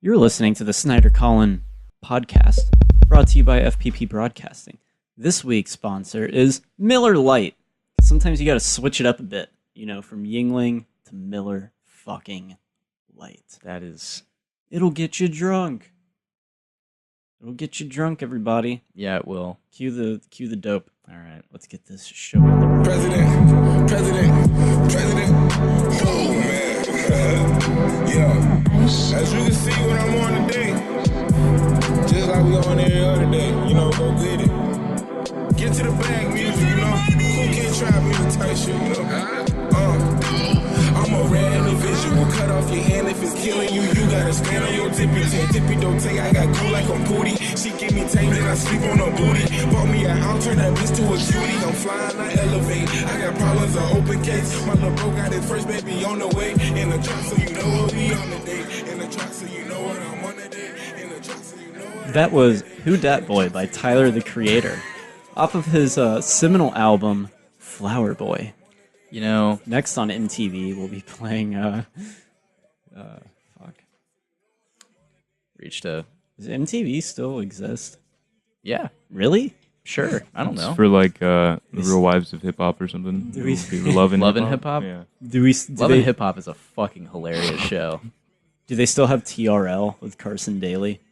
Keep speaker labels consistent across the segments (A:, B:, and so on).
A: You're listening to the Snyder-Collin Podcast, brought to you by FPP Broadcasting. This week's sponsor is Miller Lite. Sometimes you gotta switch it up a bit, from Yingling to Miller fucking Lite.
B: That is...
A: It'll get you drunk. It'll get you drunk, everybody.
B: Yeah, it will.
A: Cue the dope.
B: All right.
A: Let's get this show on the road.
C: President. Oh, man. Yeah. As you can see when I'm on today, just like we on every other day, go get it. Get to the bag, music, Who can't try music type shit, I'm a rare individual, cut off your hand if it's killing you. You gotta stand on your tippy don't take. I got cool like I'm Goode. She give me tame and I sleep on her booty. Bought me a house, turn that bitch to a cutie. I'm flying, I elevate. I got problems, an open case. My little bro got his first baby on the way. In the trap, so you know what we on the day. In the trap, so you know what I'm on the day. In the trap, so you know what.
A: That was Who Dat Boy by Tyler, the Creator, off of his seminal album, Flower Boy. Next on MTV, we'll be playing, Does MTV still exist?
B: Yeah.
A: Really?
B: Sure. I don't know.
D: It's for The Real Wives of Hip Hop or something.
A: Do we
D: Love and
B: Hip Hop?
D: Yeah.
B: Love and Hip Hop is a fucking hilarious show.
A: Do they still have TRL with Carson Daly?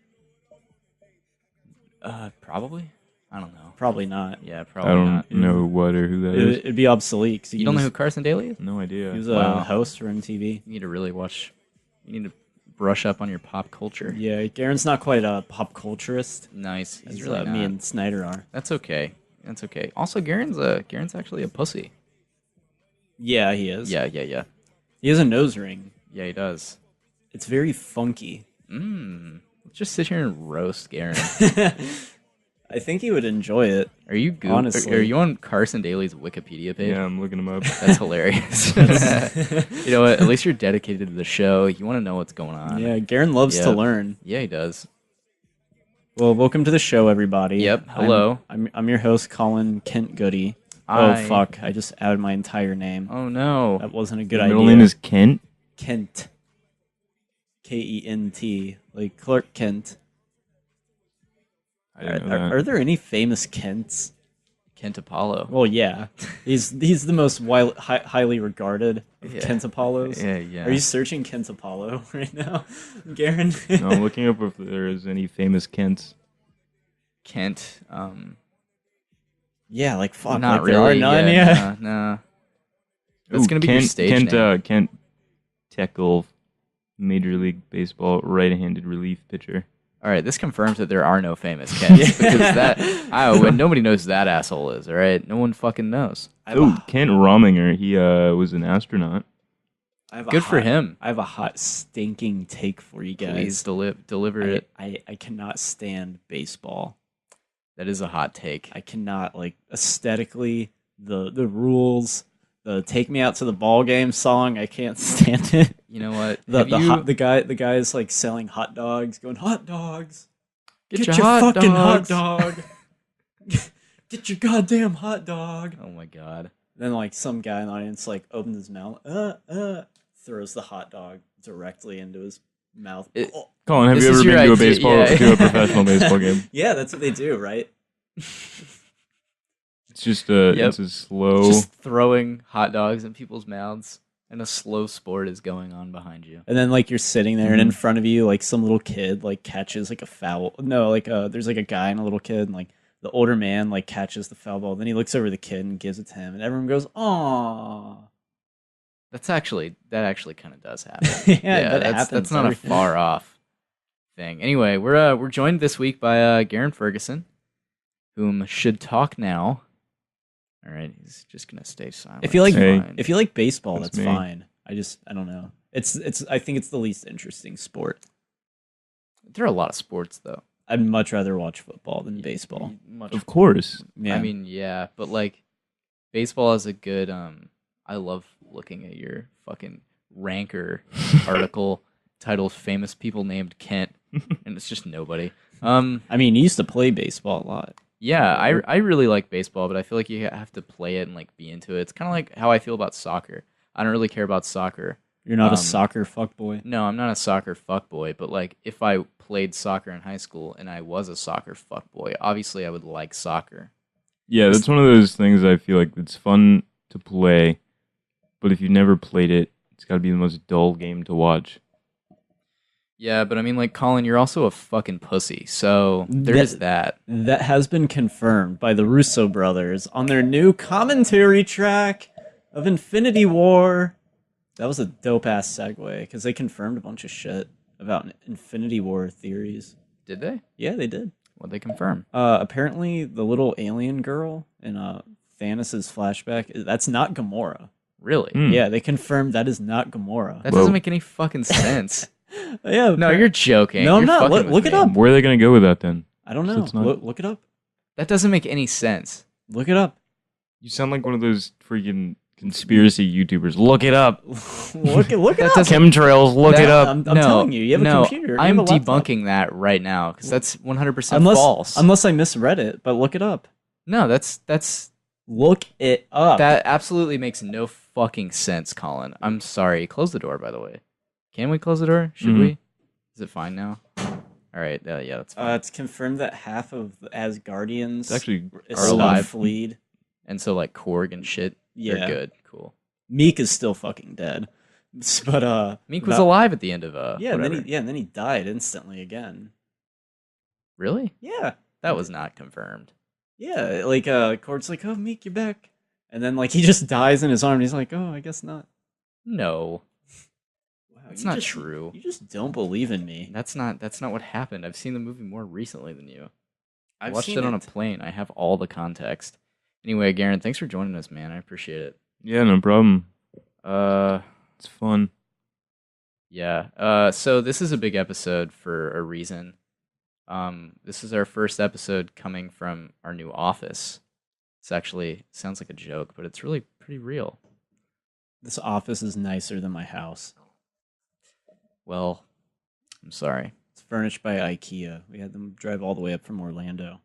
B: Probably. I don't know.
A: Probably not.
B: Yeah,
D: I
B: probably
D: don't
B: not.
D: know what or who that is.
A: It'd be obsolete. 'Cause
B: You don't know who Carson Daly is?
D: No idea.
A: He was a host for MTV.
B: You need to really watch. You need to brush up on your pop culture.
A: Yeah, Garren's not quite a pop culturist.
B: Nice. He's
A: As
B: really not.
A: me and Snyder are.
B: That's okay. That's okay. Also, Garren's actually a pussy.
A: Yeah, he is.
B: Yeah.
A: He has a nose ring.
B: Yeah, he does.
A: It's very funky.
B: Let's just sit here and roast Garren.
A: I think he would enjoy it.
B: Are you
A: Honestly.
B: Are you on Carson Daly's Wikipedia page?
D: Yeah, I'm looking him up.
B: That's hilarious. You know what? At least you're dedicated to the show. You want to know what's going on.
A: Yeah, Garren loves to learn.
B: Yeah, he does.
A: Well, welcome to the show, everybody.
B: Yep. Hello.
A: I'm your host, Collin Kent Goode. Oh, fuck. I just added my entire name.
B: Oh, no.
A: That wasn't a good
D: Your
A: idea.
D: middle name is Kent?
A: Kent. Kent. Like Clark Kent.
D: I didn't know that.
A: Are there any famous Kents?
B: Kent Apollo.
A: Well, yeah. He's the most highly regarded of Kent Apollos.
B: Yeah.
A: Are you searching Kent Apollo right now, Garren?
D: No, I'm looking up if there is any famous Kents.
B: Kent.
A: Yeah, like fuck.
B: Not
A: like
B: really.
A: There are none.
B: Yeah. Nah. That's going to be your stage name.
D: Kent Teckle, Major League Baseball right-handed relief pitcher.
B: All right, this confirms that there are no famous Kents. Because nobody knows who that asshole is, all right? No one fucking knows.
D: Kent Rominger. He was an astronaut.
B: Good for him.
A: I have a hot, stinking take for you guys.
B: Please deliver it.
A: I cannot stand baseball.
B: That is a hot take.
A: I cannot, aesthetically, the rules, the "Take Me Out to the Ball Game" song. I can't stand it.
B: You know what?
A: The guy is selling hot dogs, going hot dogs. Get your
B: hot
A: fucking
B: dogs.
A: hot dog. Get your goddamn hot dog.
B: Oh my god.
A: Then some guy in the audience opens his mouth, throws the hot dog directly into his mouth.
D: Collin, have you ever been to a professional baseball game?
A: Yeah, that's what they do, right?
D: It's just it's a slow...
B: Just throwing hot dogs in people's mouths, and a slow sport is going on behind you.
A: And then you're sitting there, and in front of you, some little kid catches a foul. No, there's a guy and a little kid, and the older man catches the foul ball. Then he looks over the kid and gives it to him, and everyone goes, "Aww."
B: That actually kind of does happen. That's not a far off thing. Anyway, we're joined this week by Garren Ferguson, whom should talk now. All right, he's just gonna stay silent.
A: If you like baseball, that's fine. I don't know. I think it's the least interesting sport.
B: There are a lot of sports though.
A: I'd much rather watch football than baseball.
D: Of course.
A: Yeah.
B: I mean, yeah, but baseball is a good. I love looking at your fucking Ranker article titled "Famous People Named Kent," and it's just nobody.
A: I mean, you used to play baseball a lot.
B: Yeah, I really like baseball, but I feel like you have to play it and be into it. It's kind of like how I feel about soccer. I don't really care about soccer,
A: You're not a soccer fuckboy?
B: No, I'm not a soccer fuckboy, but like if I played soccer in high school and I was a soccer fuckboy, obviously I would like soccer.
D: Yeah, that's one of those things I feel like it's fun to play, but if you've never played it, it's got to be the most dull game to watch.
B: Yeah, but I mean, like, Collin, you're also a fucking pussy, so there's that.
A: That has been confirmed by the Russo brothers on their new commentary track of Infinity War. That was a dope-ass segue, because they confirmed a bunch of shit about Infinity War theories.
B: Did they?
A: Yeah, they did.
B: What'd they confirm?
A: Apparently, the little alien girl in Thanos' flashback, that's not Gamora.
B: Really?
A: Yeah, they confirmed that is not Gamora.
B: That doesn't make any fucking sense.
A: Yeah.
B: No, you're joking.
A: No, I'm
B: You're
A: not.
B: fucking
A: Look
B: with
A: it
B: me.
A: up.
D: Where are they going to go with that then?
A: I don't know.
D: So it's not-
A: Look it up.
B: That doesn't make any sense.
A: Look it up.
D: You sound like one of those freaking conspiracy YouTubers. Look it up.
A: Look it up.
D: Chemtrails, look it up.
A: I'm telling you, you have a computer. You
B: I'm
A: have a laptop.
B: debunking that right now because that's 100% false.
A: Unless I misread it, but look it up.
B: No, that's
A: Look it up.
B: that absolutely makes no fucking sense, Collin. I'm sorry. Close the door, by the way. Can we close the door? Should we? Is it fine now? All right. Yeah, that's fine.
A: It's confirmed that half of the Asgardians
D: It's actually
A: is
B: are
A: still
B: alive.
A: fleed.
B: And so, like, Korg and shit,
A: Yeah.
B: they're good. Cool.
A: Meek is still fucking dead. But
B: Meek was alive at the end of
A: yeah, and
B: whatever.
A: then he died instantly again.
B: Really?
A: Yeah.
B: That was not confirmed.
A: Yeah, like Korg's like, "Oh, Meek, you're back." And then like he just dies in his arm and he's like, "Oh, I guess not."
B: No,
A: Wow,
B: that's
A: you
B: not
A: just-
B: true.
A: You just don't believe in me.
B: That's not what happened. I've seen the movie more recently than you. I
A: I've
B: watched
A: seen
B: it on a plane. I have all the context. Anyway, Garren, thanks for joining us, man. I appreciate it.
D: Yeah, no problem. It's fun.
B: Yeah. So this is a big episode for a reason. This is our first episode coming from our new office. It's actually sounds like a joke, but it's really pretty real.
A: This office is nicer than my house.
B: Well, I'm sorry.
A: It's furnished by IKEA. We had them drive all the way up from Orlando.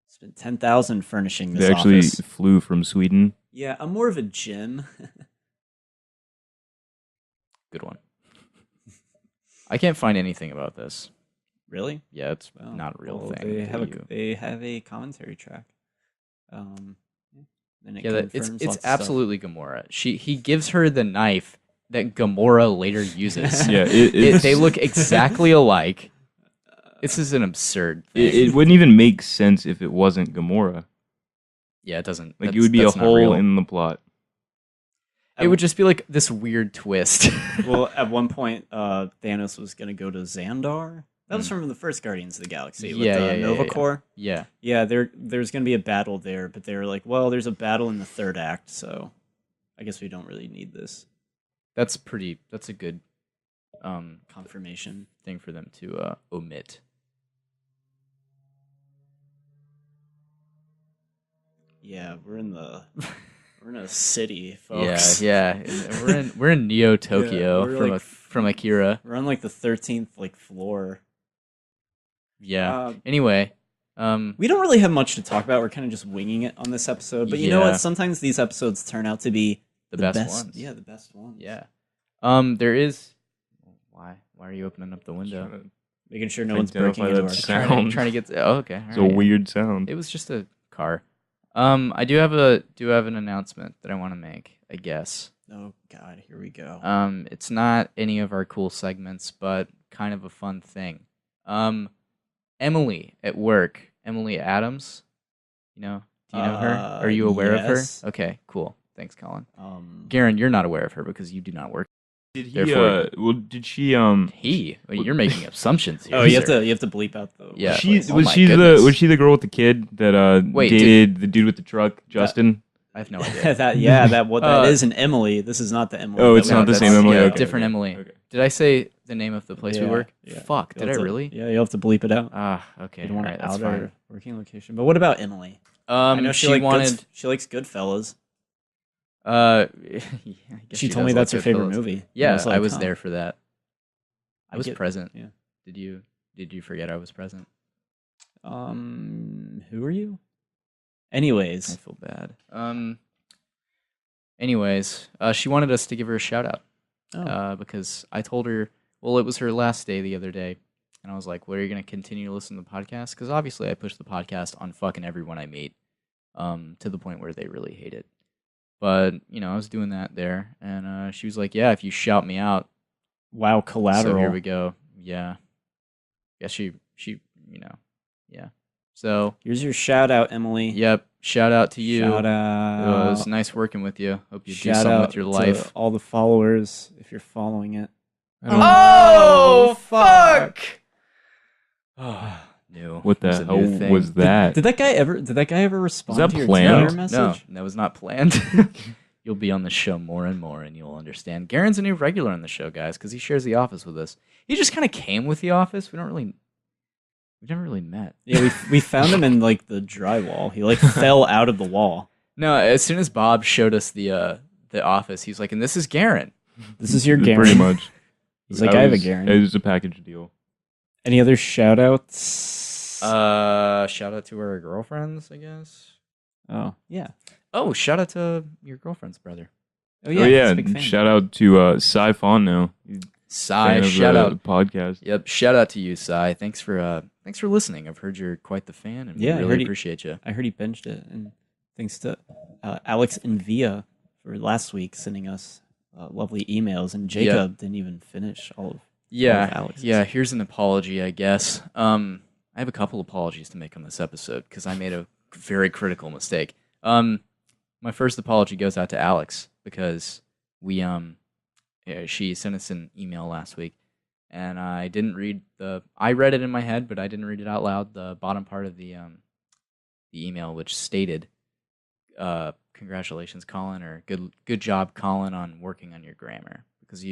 A: Spent $10,000 furnishing this
D: They actually
A: office.
D: flew from Sweden.
A: Yeah, I'm more of a gym.
B: Good one. I can't find anything about this.
A: Really?
B: Yeah, it's
A: Well,
B: not a real
A: well,
B: thing.
A: They have a commentary track. And it
B: Yeah, it's
A: confirms lots of stuff.
B: absolutely Gamora. He gives her the knife that Gamora later uses.
D: Yeah,
B: They look exactly alike. This is an absurd thing.
D: It wouldn't even make sense if it wasn't Gamora.
B: Yeah, it doesn't.
D: Like, it would be a
B: that's not
D: hole
B: real.
D: in the plot.
B: It would just be like this weird twist.
A: Well, at one point, Thanos was going to go to Xandar. That was from the first Guardians of the Galaxy with Nova Corps.
B: Yeah.
A: Yeah, there's going to be a battle there, but they were like, well, there's a battle in the third act, so I guess we don't really need this
B: That's a good
A: confirmation.
B: thing for them to omit.
A: Yeah, we're in a city, folks.
B: Yeah. We're in Neo Tokyo
A: Yeah, we're
B: from Akira.
A: We're on like the 13th floor.
B: Yeah. Anyway,
A: we don't really have much to talk about. We're kind of just winging it on this episode. But you know what? Sometimes these episodes turn out to be
B: the best ones.
A: Yeah, the best ones.
B: Yeah. There is. Why are you opening up the window?
A: Making sure no one's breaking into our
D: sound.
B: Trying to get. Oh, okay.
D: It's a weird sound.
B: It was just a car. I do have an announcement that I want to make. I guess.
A: Oh God, here we go.
B: It's not any of our cool segments, but kind of a fun thing. Emily at work, Emily Adams. Do you know her? Are you aware
A: yes.
B: of her? Okay, cool. Thanks, Collin.
A: Garren,
B: Garren, you're not aware of her because you do not work.
D: Did he?
B: Therefore-
D: Did she?
B: You're making assumptions here.
A: oh, you
B: sir.
A: have to bleep out the.
B: Yeah.
A: place.
B: Was she the-
D: Was she the girl with the kid that
B: Wait,
D: dated the dude with the truck, Justin?
B: I have no idea.
A: that is an Emily. This is not the Emily.
D: Oh,
A: that
D: it's
A: we
D: not the
A: have.
D: same Emily?
B: Yeah,
D: Okay.
B: different Emily.
D: Okay.
B: Did I say the name of the place we
A: Yeah,
B: work?
A: yeah.
B: Fuck, did I really?
A: Yeah, you'll have to bleep it out.
B: Ah, okay.
A: You don't want
B: Alright,
A: to
B: that's
A: out
B: fine.
A: our working location. But what about Emily? I know she likes Goodfellas.
B: I guess
A: She told me
B: does
A: that's
B: like
A: her favorite
B: Goodfellas.
A: movie.
B: Yeah,
A: was like,
B: I was
A: huh.
B: there for that. I was
A: get-
B: present.
A: yeah.
B: Did you forget I was present?
A: Who are you?
B: I
A: Anyways,
B: feel bad. Anyways, she wanted us to give her a shout out. because I told her, well, it was her last day the other day, and I was like, "What, are you going to continue to listen to the podcast?" Because obviously I push the podcast on fucking everyone I meet, to the point where they really hate it. But I was doing that there, and she was like, "Yeah, if you shout me out."
A: Wow, collateral.
B: So here we go. Yeah, she, yeah. So
A: here's your shout out, Emily.
B: Yep. Shout out to you.
A: Shout out.
B: It was nice working with you. Hope you
A: Shout
B: do something
A: out
B: with your life.
A: To all the followers, if you're following it.
B: Oh, fuck! Oh, new.
D: What the hell was that?
A: Did that guy ever respond
D: Was that
A: to your
D: planned?
A: Twitter message?
B: No, that was not planned. You'll be on the show more and more, and you'll understand. Garren's a new regular on the show, guys, because he shares the office with us. He just kind of came with the office. We've never really met.
A: Yeah, we found him in like the drywall. He like fell out of the wall.
B: No, as soon as Bob showed us the office, he's like, "And this is Garren.
A: This is your Garren."
D: Pretty much.
A: He's like, I have a Garren.
D: It was a package deal.
A: Any other shout outs?
B: Shout out to our girlfriends, I guess.
A: Oh, yeah.
B: Oh, shout out to your girlfriend's brother.
A: Oh yeah. Big fan.
D: Shout out to Cy Fawn now.
B: Cy, shout out
D: podcast.
B: Yep, shout out to you, Cy. Thanks for listening. I've heard you're quite the fan, and we really appreciate you.
A: I heard he binged it, and thanks to Alex and Via for last week sending us lovely emails, and Jacob didn't even finish all of Alex's.
B: Yeah. Here's an apology, I guess. I have a couple apologies to make on this episode because I made a very critical mistake. My first apology goes out to Alex because she sent us an email last week, and I didn't read I read it in my head, but I didn't read it out loud. The bottom part of the email, which stated, "Congratulations, Collin," or "Good job, Collin, on working on your grammar." Because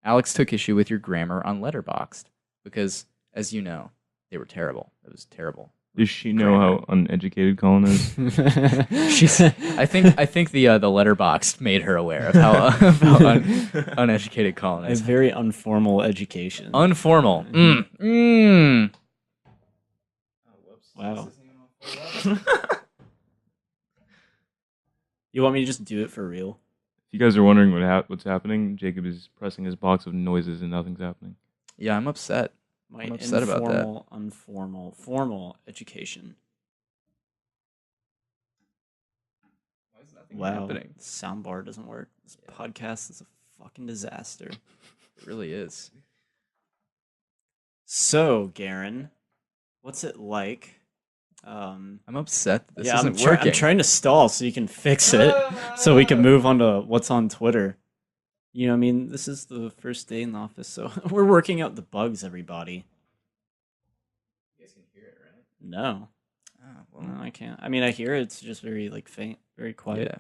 B: Alex took issue with your grammar on Letterboxd because, as you know, they were terrible. It was terrible.
D: Does she know how uneducated Collin is?
B: I think the Letterboxd made her aware of how uneducated Collin is.
A: A very informal education.
B: Informal.
A: Oh, whoops. Wow. You want me to just do it for real?
D: If you guys are wondering what's happening, Jacob is pressing his box of noises and nothing's happening.
B: Yeah, I'm upset. I'm upset about that.
A: Formal education.
B: Why is nothing
A: Wow.
B: happening?
A: The soundbar doesn't work. This podcast is a fucking disaster.
B: It really is.
A: So, Garren, what's it like?
B: I'm upset that this isn't working.
A: I'm trying to stall so you can fix it, so we can move on to what's on Twitter. You know, I mean, this is the first day in the office, so we're working out the bugs, everybody.
B: You guys can hear it, right?
A: No.
B: Oh, well.
A: No, I can't. I mean, I hear it. It's just very, faint, very quiet.
B: Yeah.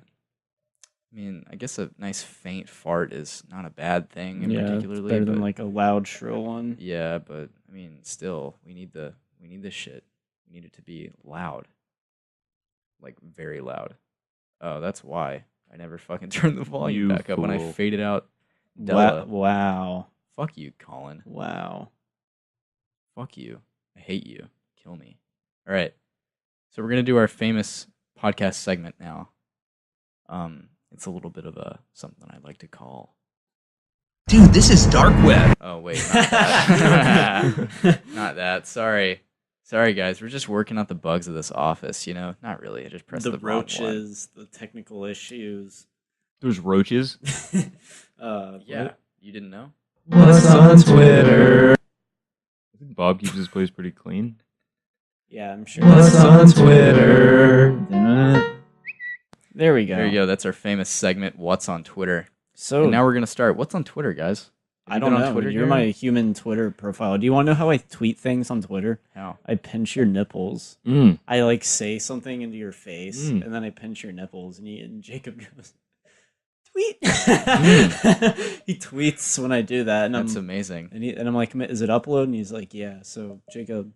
B: I mean, I guess a nice faint fart is not a bad thing,
A: particularly. It's better than, a loud, shrill one.
B: Yeah, but, I mean, still, we need this shit. We need it to be loud. Like, very loud. Oh, that's why. I never fucking turned the volume back up when I faded out Della.
A: Wow.
B: Fuck you, Collin.
A: Wow.
B: Fuck you. I hate you. Kill me. All right. So we're going to do our famous podcast segment now. It's a little bit of something I like to call...
E: Dude, this is dark web.
B: Oh, wait. Not that. Not that. Sorry. Sorry, guys. We're just working out the bugs of this office, Not really. I just pressed the wrong
A: roaches, the technical issues.
D: There's roaches?
B: Yeah. You didn't know?
E: What's on Twitter?
D: I think Bob keeps his place pretty clean.
A: Yeah, I'm sure.
E: What's on Twitter?
A: There we go.
B: There you go. That's our famous segment, What's on Twitter?
A: So
B: and now we're going to start. What's on Twitter, guys?
A: I don't know. Twitter, You're my human Twitter profile. Do you want to know how I tweet things on Twitter?
B: How?
A: I pinch your nipples. I say something into your face, and then I pinch your nipples, and Jacob goes, tweet. He tweets when I do that. And
B: that's amazing.
A: And I'm like, is it upload? And he's like, yeah. So Jacob,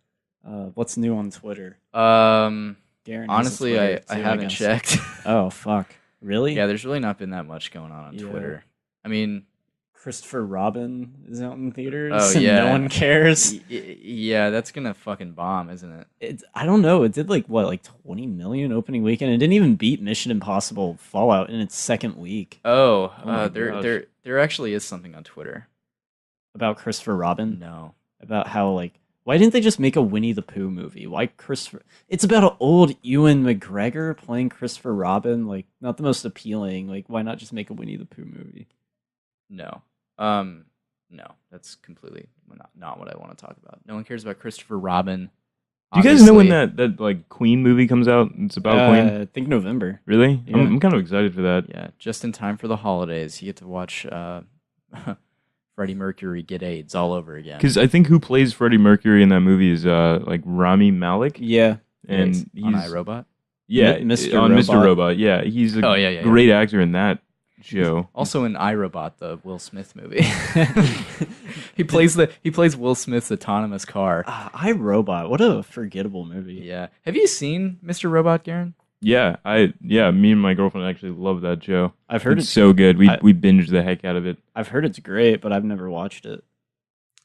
A: what's new on Twitter?
B: Garren,
A: Twitter,
B: honestly, I haven't checked.
A: Oh, fuck. Really?
B: Yeah, there's really not been that much going on Twitter. I mean...
A: Christopher Robin is out in theaters.
B: Oh,
A: and
B: yeah.
A: no one cares.
B: Yeah, that's gonna fucking bomb, isn't it?
A: I don't know. It did like 20 million opening weekend. It didn't even beat Mission Impossible Fallout in its second week.
B: There actually is something on Twitter
A: About Christopher Robin?
B: No.
A: About how why didn't they just make a Winnie the Pooh movie? Why Christopher? It's about an old Ewan McGregor playing Christopher Robin. Not the most appealing. Why not just make a Winnie the Pooh movie?
B: No. No, that's completely not what I want to talk about. No one cares about Christopher Robin.
D: Do you guys know when that Queen movie comes out? It's about Queen.
A: I think November.
D: Really?
A: Yeah.
D: I'm kind of excited for that.
B: Yeah, just in time for the holidays. You get to watch Freddie Mercury get AIDS all over again.
D: Because I think who plays Freddie Mercury in that movie is Rami Malek.
A: Yeah,
D: and
B: he's on iRobot.
D: Yeah,
A: Mr.
D: on
A: Robot.
D: Mr. Robot. Yeah, he's a great actor in that show.
B: Also in iRobot, the Will Smith movie. he plays Will Smith's autonomous car.
A: iRobot, what a forgettable movie.
B: Yeah. Have you seen Mr. Robot, Garren?
D: Yeah, me and my girlfriend actually love that show.
A: I've heard
D: it's so good. We binged the heck out of it.
A: I've heard it's great, but I've never watched it.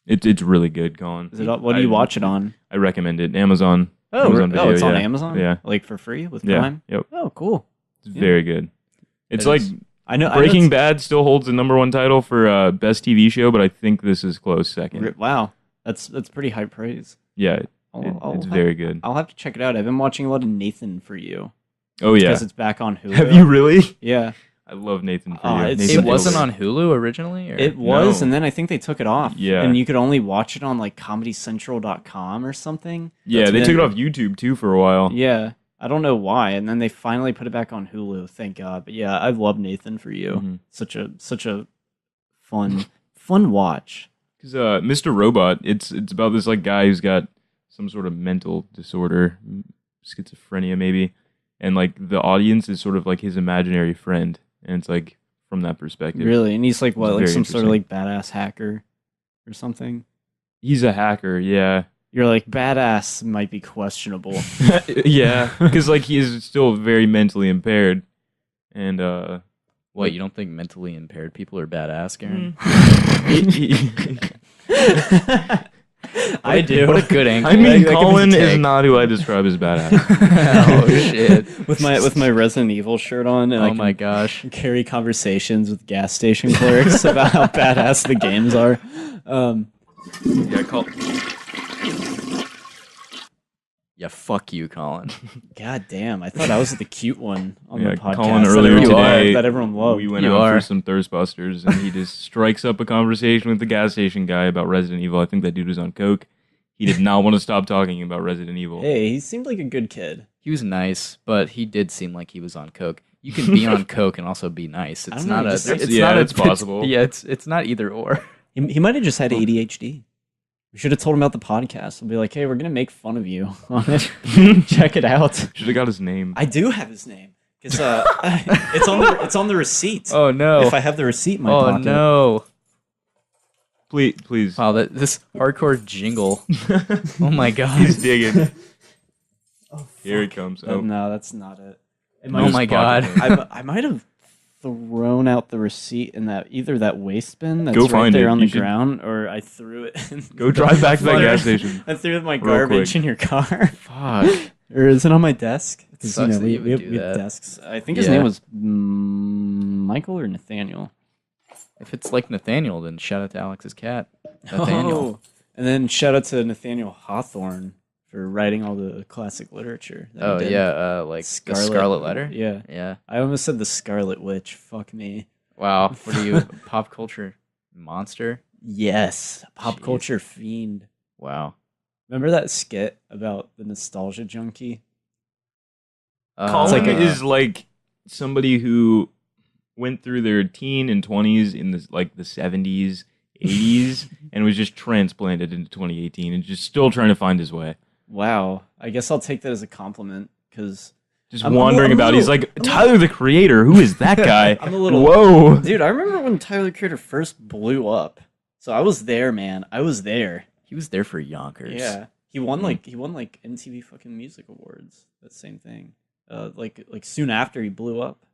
D: It's really good, Colin.
A: What do you watch it on?
D: I recommend it. Amazon.
A: Oh,
D: Amazon Video,
A: it's on Amazon?
D: Yeah.
A: For free with Prime?
D: Yep.
A: Oh, cool.
D: It's very good. It's
A: I know
D: Breaking Bad still holds the #1 title for best TV show, but I think this is close second.
A: Wow. That's pretty high praise.
D: Yeah, it's very good.
A: I'll have to check it out. I've been watching a lot of Nathan For You.
D: Oh, yeah.
A: Because it's back on Hulu.
D: Have you really?
A: Yeah.
D: I love Nathan For You.
B: It wasn't on Hulu originally? Or?
A: It was, and then I think they took it off.
D: Yeah.
A: And you could only watch it on ComedyCentral.com or something.
D: Yeah, they took it off YouTube too for a while.
A: Yeah. I don't know why, and then they finally put it back on Hulu. Thank God. But yeah, I love Nathan For You. Mm-hmm. Such a fun watch.
D: Because Mr. Robot, it's about this guy who's got some sort of mental disorder, schizophrenia maybe, and the audience is sort of his imaginary friend, and it's from that perspective.
A: Really, and he's some sort of badass hacker or something.
D: He's a hacker, yeah.
A: You're badass might be questionable.
D: Yeah, because he is still very mentally impaired, and
B: what, you don't think mentally impaired people are badass, Garren?
A: I do.
B: What a good angle.
D: I mean, Collin is not who I describe as badass.
B: Oh shit!
A: With my Resident Evil shirt on, and
B: my gosh,
A: carry conversations with gas station clerks about how badass the games are.
B: Yeah, fuck you, Collin.
A: God damn, I thought I was the cute one on the podcast.
D: Collin, earlier today,
A: that everyone loved.
D: We went out for some Thirstbusters, and he just strikes up a conversation with the gas station guy about Resident Evil. I think that dude was on coke. He did not want to stop talking about Resident Evil.
A: Hey, he seemed like a good kid.
B: He was nice, but he did seem like he was on coke. You can be on coke and also be nice. It's not
D: it's possible.
B: It's not either or.
A: He might have just had ADHD. We should have told him about the podcast. We'll be like, hey, we're going to make fun of you on it. Check it out.
D: Should have got his name.
A: I do have his name. Because it's on the receipt.
B: Oh, no.
A: If I have the receipt in my pocket.
B: Oh, no.
D: Please.
B: Wow, this hardcore jingle. Oh, my God.
D: He's digging. Here he comes.
A: Oh, no, that's not it.
B: Oh, my God.
A: I might have thrown out the receipt in either that waste bin that's
D: Go
A: right
D: find
A: there
D: it.
A: on
D: You
A: the
D: should
A: ground, or I threw it in
D: Go drive back to that gas station.
A: I threw my garbage in your car.
B: Fuck.
A: Or is it on my desk?
B: It sucks that you
A: we
B: would
A: have
B: do that.
A: desks. I think his name was Michael or Nathaniel.
B: If it's Nathaniel, then shout out to Alex's cat, Nathaniel.
A: Oh. And then shout out to Nathaniel Hawthorne for writing all the classic literature.
B: Oh, yeah, the Scarlet Letter?
A: Yeah.
B: Yeah.
A: I almost said the Scarlet Witch. Fuck me.
B: Wow. What are you, pop culture monster?
A: Yes. Pop culture fiend.
B: Wow.
A: Remember that skit about the nostalgia junkie?
D: Collin is somebody who went through their teen and 20s in the 70s, 80s, and was just transplanted into 2018 and just still trying to find his way.
A: Wow. I guess I'll take that as a compliment, because
D: just wandering about. He's like, Tyler the Creator, who is that guy?
A: I'm a little...
D: Whoa.
A: Dude, I remember when Tyler the Creator first blew up. So I was there, man. I was there.
B: He was there for Yonkers.
A: Yeah. He won MTV fucking Music Awards. That same thing. Soon after he blew up.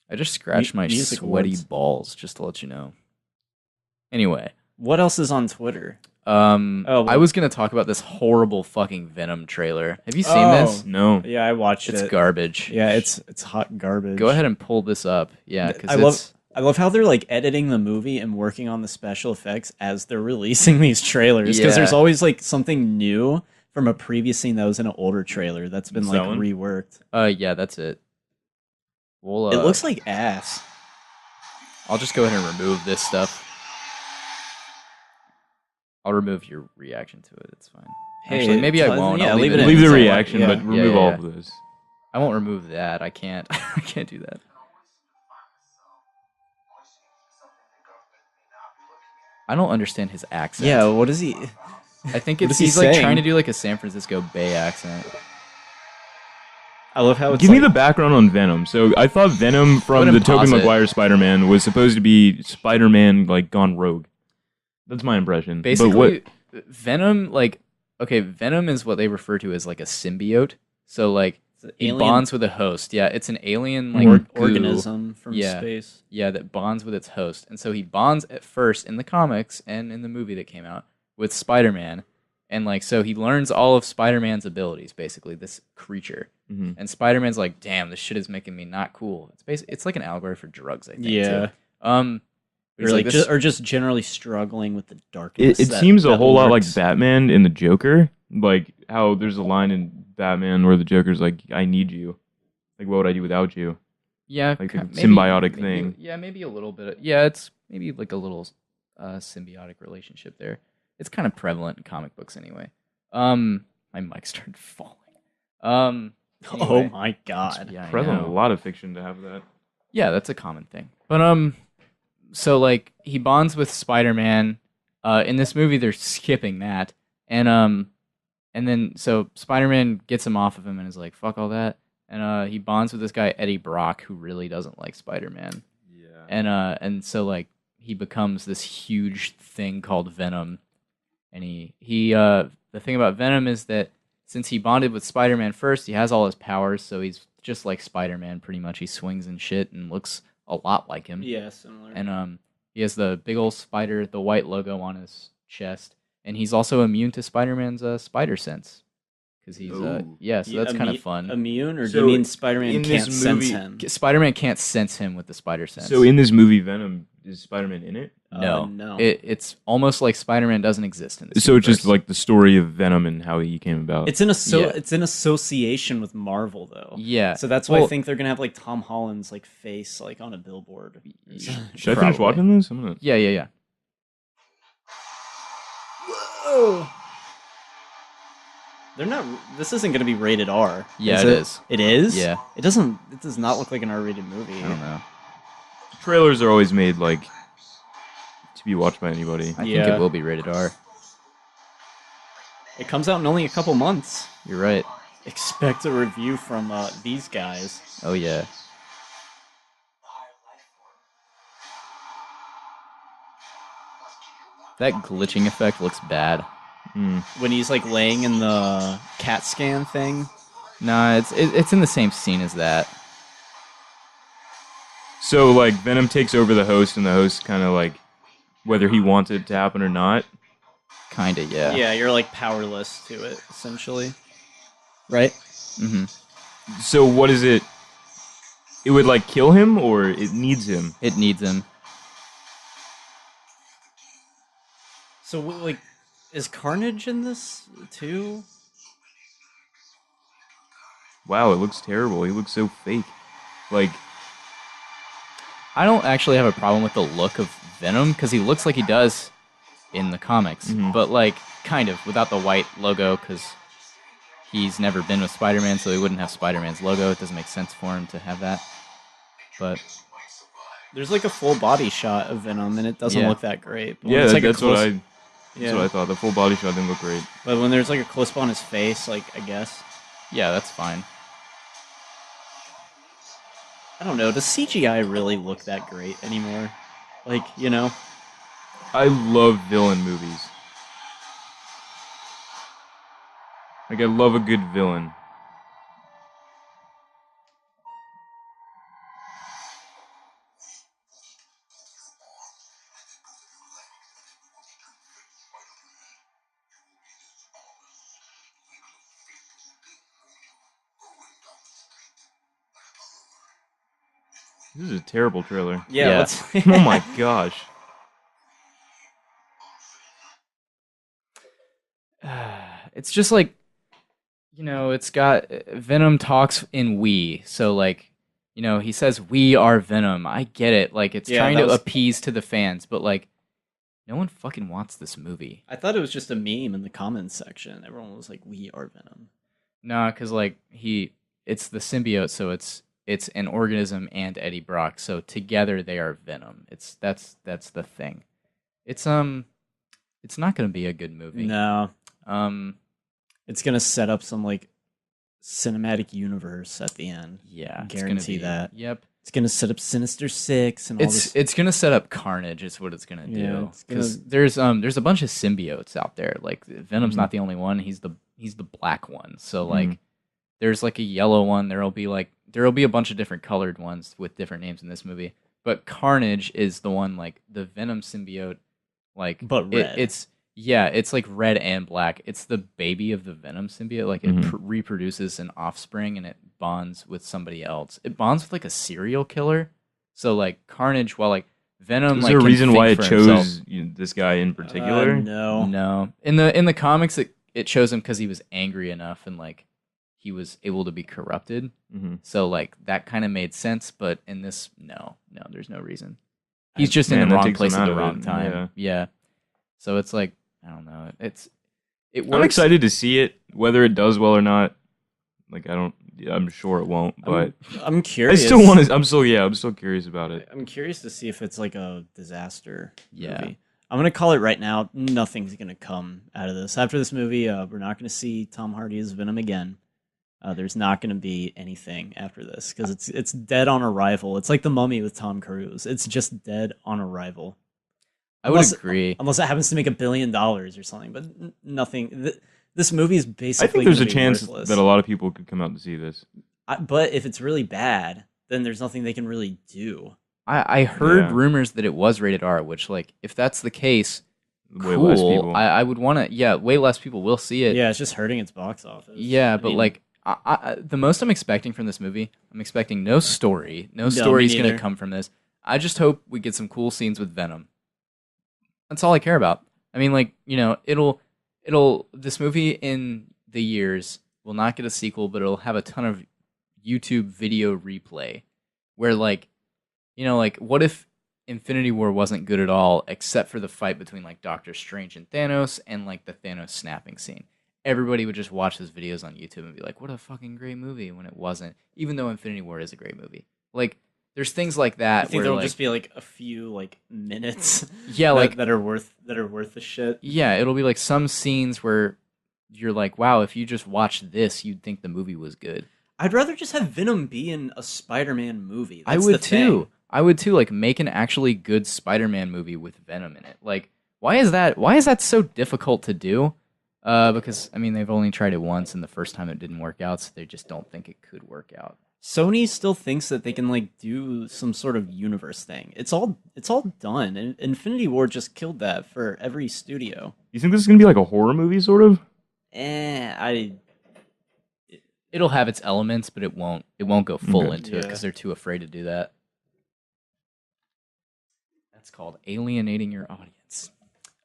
B: I just scratched my
A: Music
B: sweaty
A: awards.
B: balls, just to let you know. Anyway.
A: What else is on Twitter?
B: I was going to talk about this horrible fucking Venom trailer. Have you seen this?
D: No.
A: Yeah, I watched it.
B: It's garbage.
A: Yeah, it's hot garbage.
B: Go ahead and pull this up. Yeah, because
A: I love how they're like editing the movie and working on the special effects as they're releasing these trailers. Because there's always like something new from a previous scene that was in an older trailer that's been like reworked.
B: Yeah, that's it. Well,
A: it looks like ass.
B: I'll just go ahead and remove this stuff. I'll remove your reaction to it. It's fine.
A: Hey,
B: actually, maybe I won't.
A: Yeah,
B: I'll leave
A: it.
D: Leave the reaction, but remove all of this.
B: I won't remove that. I can't. I can't do that. I don't understand his accent.
A: Yeah, what is he?
B: I think he's like trying to do like a San Francisco Bay accent.
A: I love how it's
D: Give me the background on Venom. So I thought Venom from the Tobey Maguire Spider-Man was supposed to be Spider-Man like gone rogue. That's my impression.
B: Basically, Venom, Venom is what they refer to as like a symbiote. So like he bonds with a host. Yeah, it's an alien like
A: organism from space.
B: Yeah, that bonds with its host. And so he bonds at first in the comics and in the movie that came out with Spider-Man. And like so he learns all of Spider-Man's abilities, basically, this creature. Mm-hmm. And Spider-Man's like, damn, this shit is making me not cool. It's like an allegory for drugs, I think.
A: Yeah.
B: Too.
A: Or just generally struggling with the darkness.
D: It seems a whole lot like Batman in the Joker. Like how there's a line in Batman where the Joker's like, I need you. Like, what would I do without you?
B: Yeah.
D: Like a symbiotic thing.
B: Yeah, maybe a little bit. It's maybe like a little symbiotic relationship there. It's kind of prevalent in comic books anyway. My mic started falling. Anyway.
A: Oh my god.
B: Yeah,
D: prevalent in a lot of fiction to have that.
B: Yeah, that's a common thing. But so like he bonds with Spider-Man. In this movie they're skipping that. And then so Spider-Man gets him off of him and is like, fuck all that. And he bonds with this guy Eddie Brock who really doesn't like Spider-Man. Yeah. And so like he becomes this huge thing called Venom. And the thing about Venom is that since he bonded with Spider-Man first, he has all his powers, so he's just like Spider-Man pretty much. He swings and shit and looks a lot like him.
A: Yeah, similar.
B: And he has the big old spider, the white logo on his chest, and he's also immune to Spider-Man's spider sense. Because he's so that's kind of fun.
A: Immune, or do you mean Spider-Man can't sense him?
B: Spider-Man can't sense him with the spider sense.
D: So in this movie, Venom, is Spider-Man in it?
B: No. It's almost like Spider-Man doesn't exist in this
D: So
B: universe.
D: It's just like the story of Venom and how he came about.
A: It's in association with Marvel, though.
B: Yeah.
A: So that's why I think they're gonna have like Tom Holland's like face like on a billboard.
D: Should I finish watching this?
B: Yeah.
A: Whoa. They're not. This isn't going to be rated R.
B: Yeah, it is.
A: It is.
B: Yeah.
A: It doesn't. It does not look like an R-rated movie.
B: I don't know.
D: Trailers are always made like to be watched by anybody.
B: I think it will be rated R.
A: It comes out in only a couple months.
B: You're right.
A: Expect a review from these guys.
B: Oh yeah. That glitching effect looks bad.
A: When he's like laying in the CAT scan thing.
B: Nah, it's in the same scene as that.
D: So like Venom takes over the host, and the host kind of like whether he wants it to happen or not.
B: Kinda, yeah.
A: Yeah, you're like powerless to it essentially, right?
B: Mm-hmm.
D: So what is it? It would like kill him, or it needs him?
B: It needs him.
A: So like. Is Carnage in this too?
D: Wow, it looks terrible. He looks so fake. Like,
B: I don't actually have a problem with the look of Venom because he looks like he does in the comics, but like kind of without the white logo because he's never been with Spider-Man, so he wouldn't have Spider-Man's logo. It doesn't make sense for him to have that. But
A: there's like a full body shot of Venom, and it doesn't look that great.
D: Yeah,
A: it's like
D: that's what I thought. The full body shot didn't look great.
A: But when there's like a close up on his face, like I guess.
B: Yeah, that's fine.
A: I don't know. Does CGI really look that great anymore? Like, you know?
D: I love villain movies. Like, I love a good villain. This is a terrible trailer.
A: Yeah.
D: Oh my gosh.
B: It's just like, it's got Venom talks in we, so like, he says we are Venom. I get it, like it's trying to appease to the fans, but like, no one fucking wants this movie.
A: I thought it was just a meme in the comments section. Everyone was like, "We are Venom."
B: Nah, because like it's the symbiote, so it's an organism and Eddie Brock, so together they are Venom. That's the thing. It's not gonna be a good movie.
A: No. It's gonna set up some like cinematic universe at the end.
B: Yeah,
A: guarantee that.
B: Yep.
A: It's gonna set up Sinister Six and all this.
B: It's gonna set up Carnage. Is what it's gonna do. Because there's a bunch of symbiotes out there. Like Venom's not the only one. He's the black one. So like, there's like a yellow one. There'll be a bunch of different colored ones with different names in this movie. But Carnage is the one, like the Venom symbiote. Like,
A: but red.
B: It's like red and black. It's the baby of the Venom symbiote. Like it reproduces an offspring and it bonds with somebody else. It bonds with like a serial killer. So like Carnage, while like Venom,
D: is
B: like,
D: there a reason why it chose
B: himself,
D: this guy in particular?
B: No. In the comics, it chose him because he was angry enough and like he was able to be corrupted. So like that kind of made sense. But in this, no, there's no reason. He's just in the wrong place at the wrong time. Yeah. So it's like, I don't know. It works.
D: I'm excited to see it, whether it does well or not. Like I'm sure it won't, but
A: I'm curious.
D: I'm still curious about it.
A: I'm curious to see if it's like a disaster movie. I'm gonna call it right now. Nothing's gonna come out of this. After this movie, we're not gonna see Tom Hardy as Venom again. There's not gonna be anything after this because it's dead on arrival. It's like The Mummy with Tom Cruise. It's just dead on arrival.
B: I would agree.
A: Unless it happens to make $1 billion or something, but nothing. This movie is basically.
D: I think there's a chance that a lot of people could come out to see this.
A: But if it's really bad, then there's nothing they can really do.
B: I heard rumors that it was rated R, which, like, if that's the case,
D: way less people.
B: I would want to. Yeah, way less people will see it.
A: Yeah, it's just hurting its box office.
B: Yeah, but like, the most I'm expecting from this movie, I'm expecting no story. No story's going to come from this. I just hope we get some cool scenes with Venom. That's all I care about. I mean, like, this movie in the years will not get a sequel, but it'll have a ton of YouTube video replay where, like, what if Infinity War wasn't good at all except for the fight between, like, Doctor Strange and Thanos and, like, the Thanos snapping scene. Everybody would just watch those videos on YouTube and be like, what a fucking great movie, when it wasn't, even though Infinity War is a great movie. Like, there's things like that.
A: I think there'll just be like a few like minutes.
B: Yeah, like
A: that are worth the shit.
B: Yeah, it'll be like some scenes where you're like, wow, if you just watched this, you'd think the movie was good.
A: I'd rather just have Venom be in a Spider-Man movie.
B: I would too. Like, make an actually good Spider-Man movie with Venom in it. Like, why is that so difficult to do? Because I mean, they've only tried it once, and the first time it didn't work out, so they just don't think it could work out.
A: Sony still thinks that they can like do some sort of universe thing. It's all done, and Infinity War just killed that for every studio.
D: You think this is gonna be like a horror movie, sort of?
B: It'll have its elements, but it won't go full into it because they're too afraid to do that. That's called alienating your audience.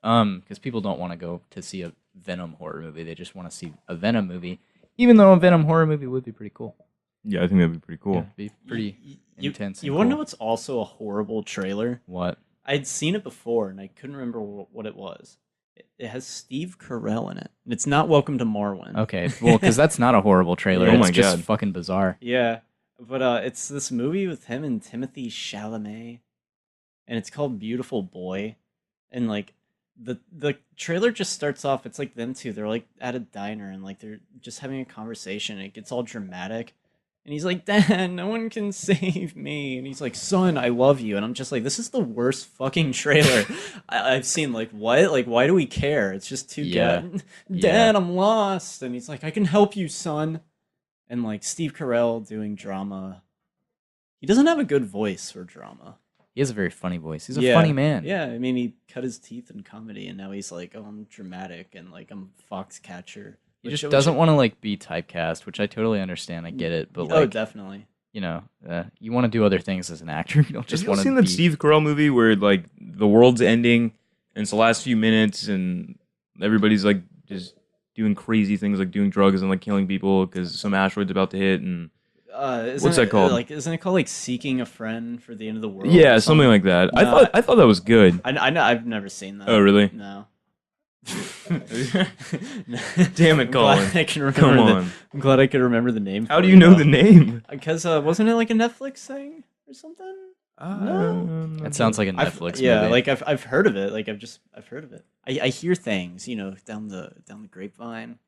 B: Because people don't want to go to see a Venom horror movie; they just want to see a Venom movie. Even though a Venom horror movie would be pretty cool.
D: Yeah, I think that'd be pretty cool.
B: Yeah, it'd be pretty intense.
A: You want to know what's also a horrible trailer?
B: What?
A: I'd seen it before, and I couldn't remember what it was. It has Steve Carell in it, and it's not Welcome to Marwen.
B: Okay, well, because that's not a horrible trailer. It's just fucking bizarre.
A: Yeah, but it's this movie with him and Timothée Chalamet, and it's called Beautiful Boy, and like the trailer just starts off. It's like them two. They're like at a diner, and like they're just having a conversation. It gets all dramatic. And he's like, Dad, no one can save me. And he's like, son, I love you. And I'm just like, this is the worst fucking trailer I've seen. Like, what? Like, why do we care? It's just too good. Dad, I'm lost. And he's like, I can help you, son. And like Steve Carell doing drama. He doesn't have a good voice for drama.
B: He has a very funny voice. He's a funny man.
A: Yeah, I mean, he cut his teeth in comedy. And now he's like, oh, I'm dramatic. And like, I'm Foxcatcher.
B: He just doesn't want to like be typecast, which I totally understand. I get it, but like,
A: definitely.
B: you want to do other things as an actor. You don't just want to.
D: Have you seen that Steve Carell movie where like the world's ending and it's the last few minutes and everybody's like just doing crazy things like doing drugs and like killing people because some asteroid's about to hit and what's that called?
A: Like, isn't it called like Seeking a Friend for the End of the World?
D: Yeah, something like that. No, I thought that was good.
A: I know. I've never seen that.
D: Oh, really?
A: No.
D: Damn it, Collin.
A: Come on. I'm glad I could remember the name.
D: How do you know the name?
A: Because wasn't it like a Netflix thing or something?
B: No. It sounds like a Netflix movie.
A: Yeah, like I've heard of it. Like I've heard of it. I hear things, down the grapevine,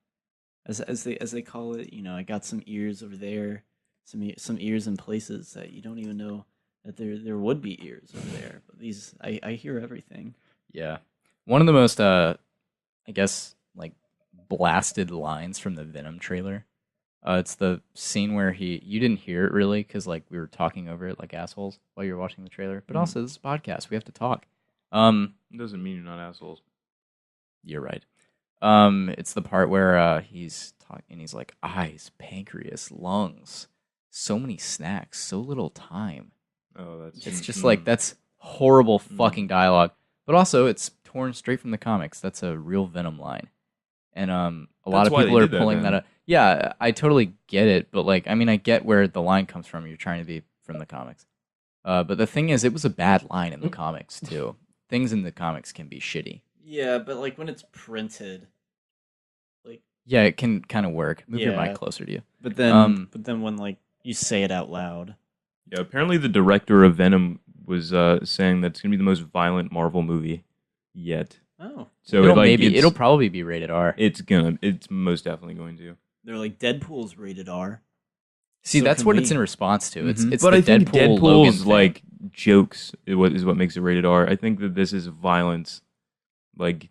A: as they call it. I got some ears over there, some ears in places that you don't even know that there would be ears over there. But these I hear everything.
B: Yeah, one of the most I guess like blasted lines from the Venom trailer. It's the scene where you didn't hear it really because like we were talking over it like assholes while you were watching the trailer. But also this is a podcast, we have to talk.
D: It doesn't mean you're not assholes.
B: You're right. It's the part where he's talking and he's like eyes, pancreas, lungs, so many snacks, so little time.
D: Oh, that's
B: it's just like that's horrible fucking dialogue. But also it's torn straight from the comics. That's a real Venom line. And a lot of people are pulling that up. Yeah, I totally get it, but like, I mean, I get where the line comes from. You're trying to be from the comics. But the thing is, it was a bad line in the comics, too. Things in the comics can be shitty.
A: Yeah, but like when it's printed, like...
B: Yeah, it can kind of work. Move your mic closer to you.
A: But then when like you say it out loud...
D: Yeah, apparently the director of Venom was saying that it's going to be the most violent Marvel movie yet.
A: Oh.
B: So it'll probably be rated R.
D: It's most definitely going to.
A: They're like Deadpool's rated R.
B: See, so that's what it's in response to. It's
D: but
B: the
D: I think
B: Deadpool's
D: like jokes is what makes it rated R. I think that this is violence, like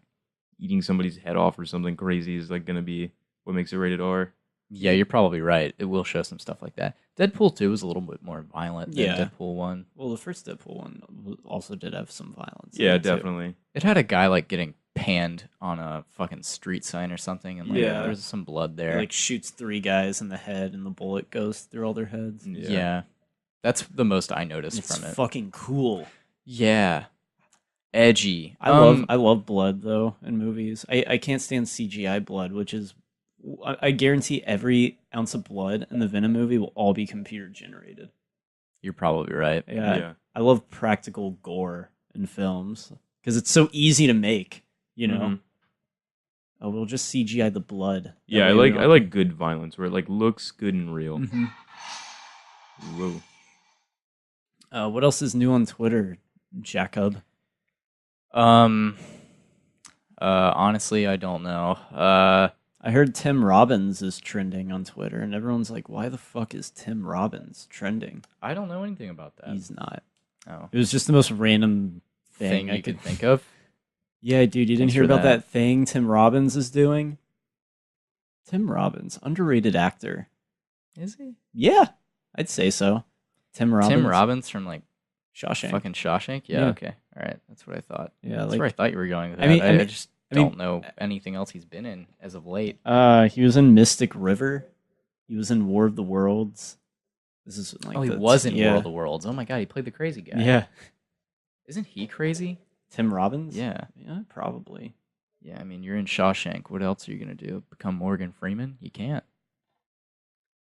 D: eating somebody's head off or something crazy is like going to be what makes it rated R.
B: Yeah, you're probably right. It will show some stuff like that. Deadpool 2 was a little bit more violent than Deadpool 1.
A: Well, the first Deadpool one also did have some violence.
D: Yeah, definitely.
B: It had a guy like getting panned on a fucking street sign or something, and like there's some blood there.
A: He, like shoots 3 guys in the head, and the bullet goes through all their heads.
B: Yeah. That's the most I noticed from it.
A: It's fucking cool.
B: Yeah. Edgy.
A: I love blood though in movies. I can't stand CGI blood, which is I guarantee every ounce of blood in the Venom movie will all be computer generated.
B: You're probably right.
A: Yeah. I love practical gore in films because it's so easy to make, Oh, we'll just CGI the blood.
D: Yeah, I like good violence where it like looks good and real.
A: Whoa. What else is new on Twitter, Jacob?
B: Honestly, I don't know.
A: I heard Tim Robbins is trending on Twitter, and everyone's like, why the fuck is Tim Robbins trending?
B: I don't know anything about that.
A: He's not.
B: Oh.
A: It was just the most random thing
B: I could think of.
A: Yeah, dude, you didn't hear about that thing Tim Robbins is doing? Tim Robbins, underrated actor.
B: Is he?
A: Yeah, I'd say so. Tim Robbins
B: from like
A: Shawshank.
B: Fucking Shawshank? Yeah, okay. All right, that's what I thought.
A: Yeah,
B: that's where I thought you were going with that. I just don't know anything else he's been in as of late.
A: He was in Mystic River. He was in War of the Worlds. This is like
B: he was in War of the Worlds. Oh my god, he played the crazy guy.
A: Yeah.
B: Isn't he crazy?
A: Tim Robbins?
B: Yeah.
A: Yeah, probably.
B: Yeah, I mean, you're in Shawshank. What else are you going to do? Become Morgan Freeman? You can't.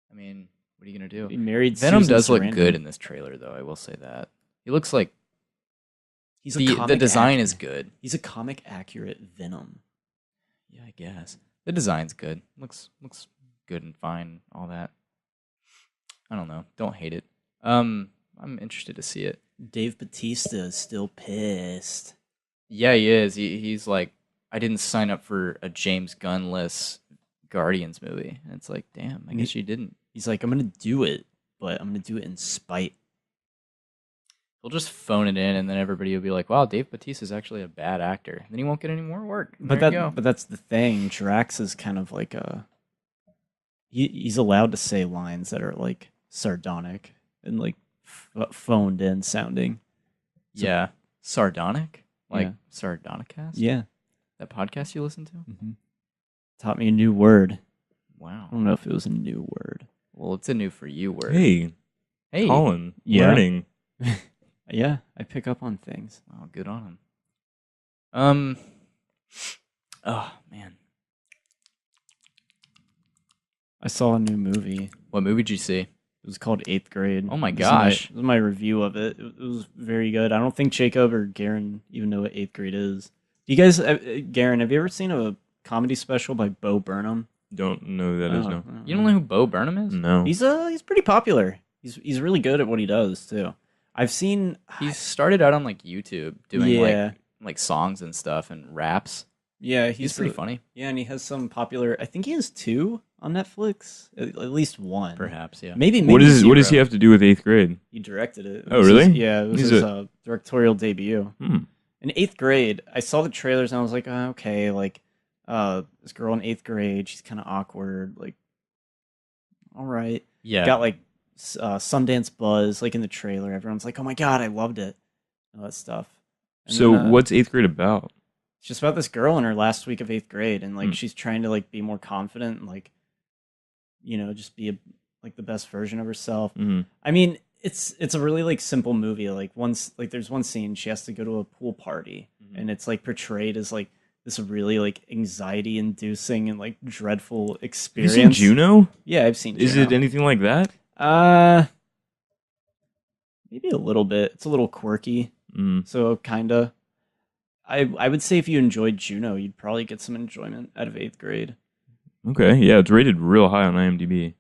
B: I mean, what are you going to do?
A: He married
B: Venom
A: Susan
B: does
A: Sarandon.
B: look good in this trailer, though. I will say that. He looks like
A: the
B: design is good.
A: He's a comic accurate Venom.
B: Yeah, I guess. The design's good. Looks good and fine, all that. I don't know. Don't hate it. I'm interested to see it.
A: Dave Bautista is still pissed.
B: Yeah, he is. He's like, I didn't sign up for a James Gunn-less Guardians movie. And it's like, damn, I guess you didn't.
A: He's like, I'm going to do it, but I'm going to do it in spite.
B: He'll just phone it in, and then everybody will be like, wow, Dave Bautista is actually a bad actor. And then he won't get any more work.
A: But that's the thing. Drax is kind of like he's allowed to say lines that are like sardonic and like phoned in sounding.
B: So, yeah. Sardonic? Like Sardonicast?
A: Yeah.
B: That podcast you listen to?
A: Mm-hmm. Taught me a new word.
B: Wow.
A: I don't know if it was a new word.
B: Well, it's a new for you word.
D: Hey,
B: Hey,
D: Collin,
A: Yeah.
D: learning.
A: Yeah, I pick up on things.
B: Oh, good on him. Oh man,
A: I saw a new movie.
B: what movie did you see?
A: It was called Eighth Grade.
B: Oh my
A: This is my-
B: gosh.
A: This is my review of it. It was very good. I don't think Jacob or Garren even know what Eighth Grade is. Do you guys, Garren, have you ever seen a comedy special by Bo Burnham?
D: Don't know who that is, no.
B: You don't know who Bo Burnham is?
D: No.
A: He's pretty popular. He's really good at what he does too. I've seen
B: He started out on like YouTube doing
A: Yeah.
B: like songs and stuff and raps.
A: yeah,
B: He's pretty funny,
A: Yeah, and he has some popular. I think he has 2 on Netflix, at least 1.
B: perhaps. Yeah.
A: Maybe
D: What does
A: 0.
D: he have to do with 8th grade?
A: He directed it.
D: Oh, really?
A: Yeah, it was
D: He's
A: his directorial debut.
D: Hmm.
A: In 8th grade, I saw the trailers and I was like, oh, okay, like this girl in 8th grade, she's kind of awkward. Like, all right,
B: Yeah.
A: got like Sundance buzz, like in the trailer. Everyone's like, oh my god, I loved it, all that stuff. And
D: So
A: then,
D: what's 8th grade about?
A: it's just about this girl in her last week of 8th grade, and like
D: Hmm.
A: she's trying to like be more confident and like, just be like the best version of herself.
D: Mm-hmm.
A: I mean, it's a really like simple movie. Like there's one scene she has to go to a pool party, and it's like portrayed as like this really like anxiety inducing and like dreadful
D: Have you
A: experience.
D: seen Juno?
A: Yeah, I've seen.
D: Is
A: Juno.
D: it anything like that?
A: Maybe a little bit. It's a little quirky,
D: Mm.
A: so kinda. I would say if you enjoyed Juno, you'd probably get some enjoyment out of 8th grade.
D: Okay, yeah, it's rated real high on IMDb.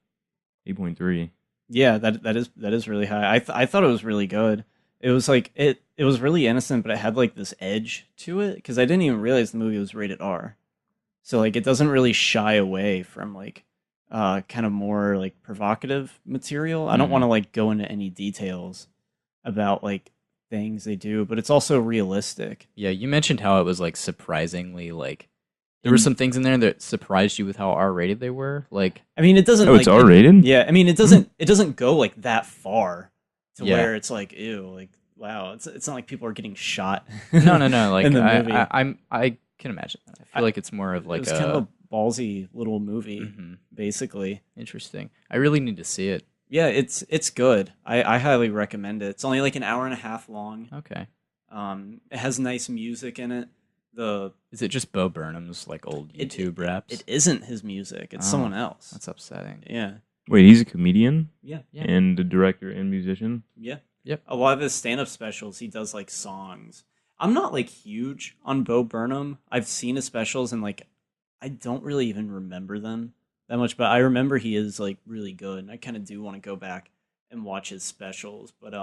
D: 8.3.
A: Yeah, that is really high. I thought it was really good. It was like it was really innocent, but it had like this edge to it because I didn't even realize the movie was rated R. So like it doesn't really shy away from like kind of more like provocative material. I don't want to like go into any details about like things they do, but it's also realistic.
B: Yeah, you mentioned how it was like surprisingly like there were some things in there that surprised you with how R-rated they were. Like,
A: I mean, it doesn't.
D: Oh, it's
A: like,
D: R-rated?
A: Yeah, I mean, it doesn't go like that far to
B: Yeah.
A: where it's like, ew, like wow, it's not like people are getting shot.
B: no. Like,
A: in the movie.
B: I can imagine that. I feel like it's more of like
A: it was kind of a ballsy little movie,
B: Mhm.
A: basically.
B: Interesting. I really need to see it.
A: Yeah, it's good. I highly recommend it. It's only like an hour and a half long.
B: Okay.
A: It has nice music in it.
B: Is it just Bo Burnham's like old YouTube raps?
A: It isn't his music. It's
B: Oh,
A: someone else.
B: That's upsetting.
A: Yeah.
D: Wait, he's a comedian
A: Yeah.
B: Yeah.
D: and a director and musician?
A: Yeah.
B: Yep.
A: A lot of his stand-up specials, he does like songs. I'm not like huge on Bo Burnham. I've seen his specials and like I don't really even remember them that much, but I remember he is like really good, and I kind of do want to go back and watch his specials. But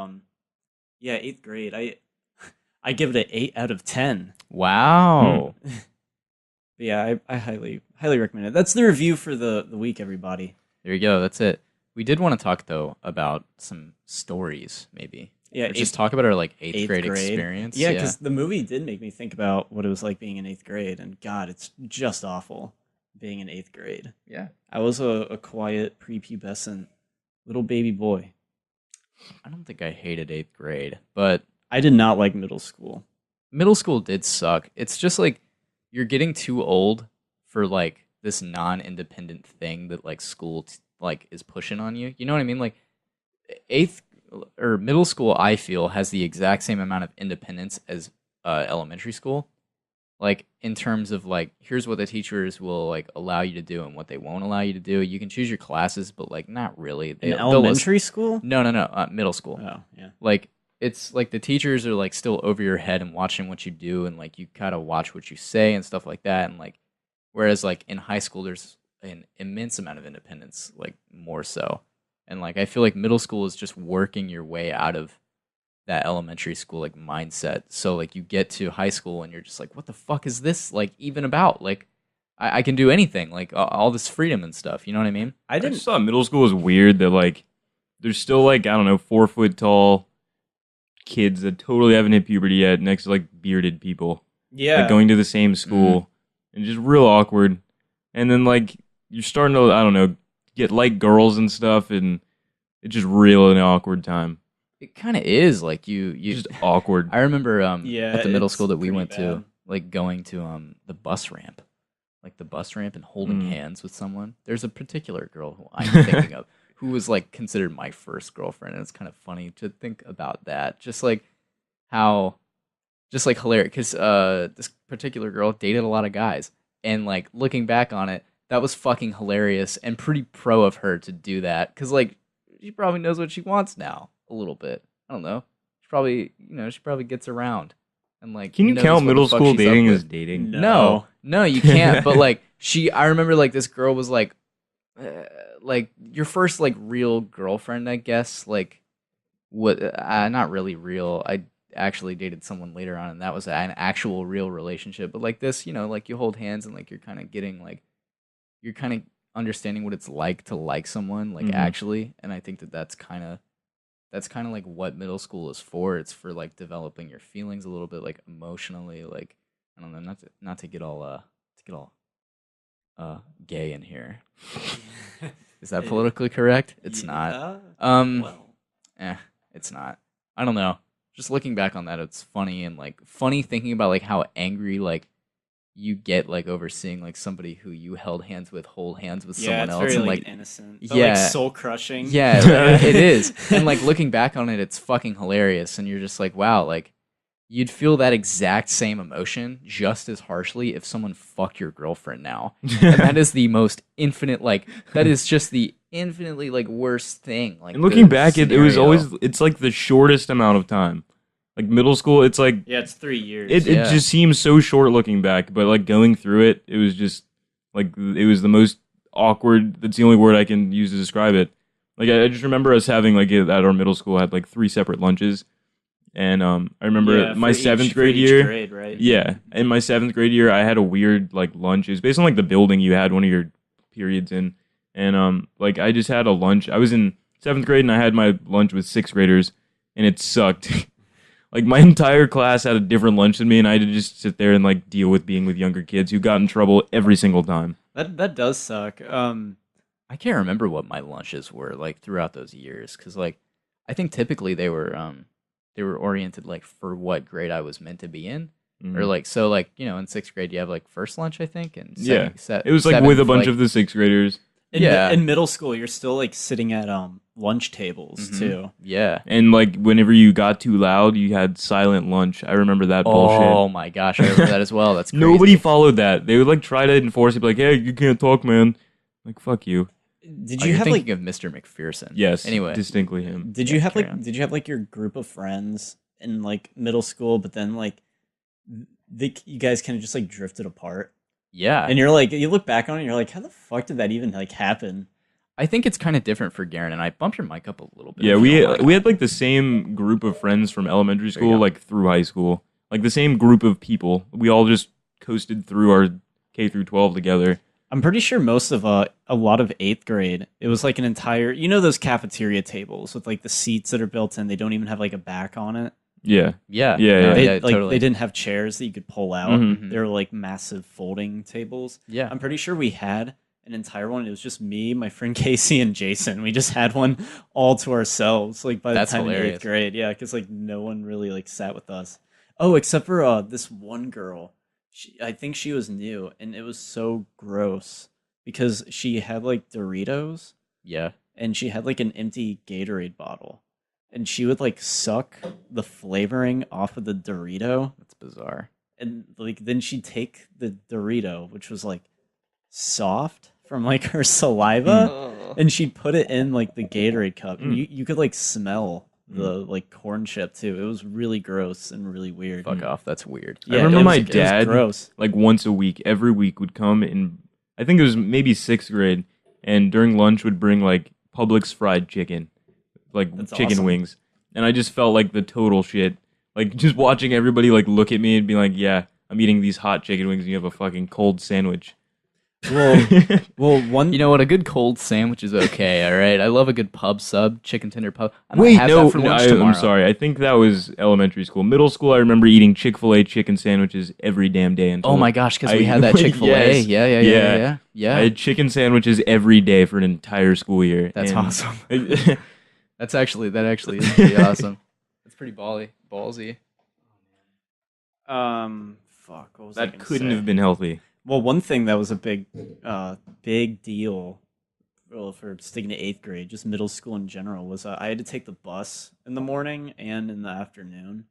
A: yeah, 8th grade, I give it an 8 out of 10.
B: Wow.
A: But yeah, I highly recommend it. That's the review for the week, everybody.
B: There you go. That's it. We did want to talk though about some stories, maybe.
A: Yeah,
B: Or just talk about our like eighth
A: eighth
B: grade experience.
A: Yeah, because the movie did make me think about what it was like being in 8th grade, and God, it's just awful being in 8th grade.
B: yeah.
A: I was a quiet, prepubescent little baby boy.
B: I don't think I hated eighth grade, but
A: I did not like middle school.
B: middle school did suck. It's just like you're getting too old for like this non-independent thing that like school like is pushing on you. You know what I mean? Like eighth or middle school, I feel has the exact same amount of independence as elementary school. Like in terms of like, here's what the teachers will like allow you to do and what they won't allow you to do. You can choose your classes, but like not really.
A: In elementary school?
B: No, middle school.
A: Oh, yeah.
B: Like it's like the teachers are like still over your head and watching what you do, and like you gotta watch what you say and stuff like that. And like whereas like in high school there's an immense amount of independence, like more so. And like I feel like middle school is just working your way out of that elementary school like mindset. So like you get to high school and you're just like, what the fuck is this like even about? Like I can do anything, like all this freedom and stuff. You know what I mean?
D: I just thought middle school was weird that like there's still like, I don't know, 4 foot tall kids that totally haven't hit puberty yet next to like bearded people.
A: Yeah.
D: Like going to the same school and just real awkward. And then like you're starting to, I don't know, get like girls and stuff, and it's just real an awkward time.
B: It kind of is like you
D: Just awkward.
B: I remember
A: Yeah,
B: at the middle
A: it's
B: school that we
A: pretty
B: went to,
A: bad.
B: like going to the bus ramp. Like the bus ramp and holding hands with someone. There's a particular girl who I'm thinking of who was like considered my first girlfriend, and it's kind of funny to think about that. Just like how, just like hilarious, because this particular girl dated a lot of guys, and like looking back on it, that was fucking hilarious and pretty pro of her to do that, because like she probably knows what she wants now a little bit. I don't know. She probably gets around. And like,
D: can you count middle school dating as dating?
B: No, you can't. But like, I remember like this girl was like your first like real girlfriend, I guess. Like, what? Not really real. I actually dated someone later on, and that was an actual real relationship. But like this, like you hold hands and like you're kind of understanding what it's like to like someone, like actually. And I think that's kind of like what middle school is for. It's for like developing your feelings a little bit, like emotionally, like I don't know, not to get all gay in here. Is that politically correct? It's not. It's not. I don't know. Just looking back on that, it's funny, and like funny thinking about like how angry like you get like over seeing like somebody who you held hands with hold hands with someone else,
A: very,
B: and
A: like innocent, but like soul crushing.
B: Yeah, it is. And like looking back on it, it's fucking hilarious, and you're just like, wow, like you'd feel that exact same emotion just as harshly if someone fucked your girlfriend now. And that is the most infinite, like that is just the infinitely like worst thing. Like,
D: and looking back, it was always, it's like the shortest amount of time. Like middle school, it's like
A: it's 3 years.
D: It just seems so short looking back, but like going through it, it was just like it was the most awkward. That's the only word I can use to describe it. Like I just remember us having like at our middle school had like 3 separate lunches, and I remember my 7th grade year.
A: Grade, right?
D: Yeah, in my 7th grade year, I had a weird like lunch. It was based on like the building you had one of your periods in, and like I just had a lunch. I was in 7th grade and I had my lunch with 6th graders, and it sucked. Like, my entire class had a different lunch than me, and I had to just sit there and, like, deal with being with younger kids who got in trouble every single time.
A: That does suck.
B: I can't remember what my lunches were, like, throughout those years, because, like, I think typically they were oriented, like, for what grade I was meant to be in. Mm-hmm. Or, like, so, like, in 6th grade, you have, like, first lunch, I think, and
D: it was, like, with a bunch of the 6th graders.
A: In middle school, you're still like sitting at lunch tables too.
B: Yeah,
D: and like whenever you got too loud, you had silent lunch. I remember that bullshit.
B: Oh my gosh, I remember that as well. That's crazy.
D: Nobody followed that. They would like try to enforce it, like, "Hey, you can't talk, man." Like, fuck you.
A: Did you have
B: thinking of Mr. McPherson?
D: Yes.
B: Anyway,
D: distinctly him.
A: Did you have like your group of friends in like middle school, but then like you guys kind of just like drifted apart?
B: Yeah.
A: And you're like, you look back on it and you're like, how the fuck did that even like happen?
B: I think it's kind of different for Garren, and I bumped your mic up a little bit.
D: Yeah, we had like the same group of friends from elementary school like through high school. Like the same group of people. We all just coasted through our K through 12 together.
A: I'm pretty sure most of a lot of 8th grade, it was like an entire, those cafeteria tables with like the seats that are built in, they don't even have like a back on it.
D: Yeah.
B: Totally.
A: They didn't have chairs that you could pull out. Mm-hmm. They were like massive folding tables.
B: Yeah.
A: I'm pretty sure we had an entire one. It was just me, my friend Casey, and Jason. We just had one all to ourselves. Like by the time in 8th grade, yeah, because like no one really like sat with us. Oh, except for this one girl. I think she was new, and it was so gross because she had like Doritos.
B: Yeah.
A: And she had like an empty Gatorade bottle. And she would like suck the flavoring off of the Dorito.
B: That's bizarre.
A: And like then she'd take the Dorito, which was like soft from like her saliva, and she'd put it in like the Gatorade cup. And you could like smell the like corn chip too. It was really gross and really weird.
B: Fuck off, that's weird.
D: Yeah, I remember my dad like once a week, every week would come in, I think it was maybe 6th grade, and during lunch would bring like Publix fried chicken. Like that's chicken awesome. Wings, and I just felt like the total shit. Like just watching everybody like look at me and be like, "Yeah, I'm eating these hot chicken wings, and you have a fucking cold sandwich."
A: Well, one.
B: You know what? A good cold sandwich is okay. All right, I love a good pub sub, chicken tender pub.
D: I'm sorry. I think that was elementary school. Middle school, I remember eating Chick-fil-A chicken sandwiches every damn day. Until
B: oh my gosh, because we had that Chick-fil-A.
D: Yes.
B: Yeah.
D: I had chicken sandwiches every day for an entire school year.
B: That's awesome. That actually is pretty awesome. That's pretty ballsy.
A: Fuck. What was
D: that? Couldn't have been healthy.
A: Well, one thing that was a big deal for sticking to 8th grade, just middle school in general, was I had to take the bus in the morning and in the afternoon.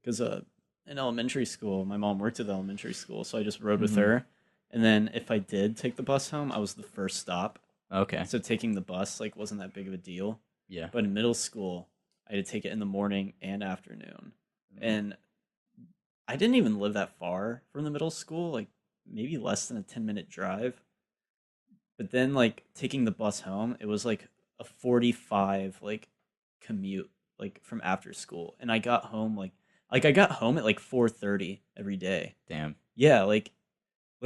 A: Because in elementary school, my mom worked at the elementary school, so I just rode with her. And then if I did take the bus home, I was the first stop.
B: Okay.
A: So taking the bus wasn't that big of a deal.
B: Yeah.
A: But in middle school, I had to take it in the morning and afternoon. And I didn't even live that far from the middle school, like maybe less than a 10-minute drive. But then like taking the bus home, it was like a 45 like commute like from after school. And I got home I got home at like 4:30 every day.
B: Damn.
A: Yeah, like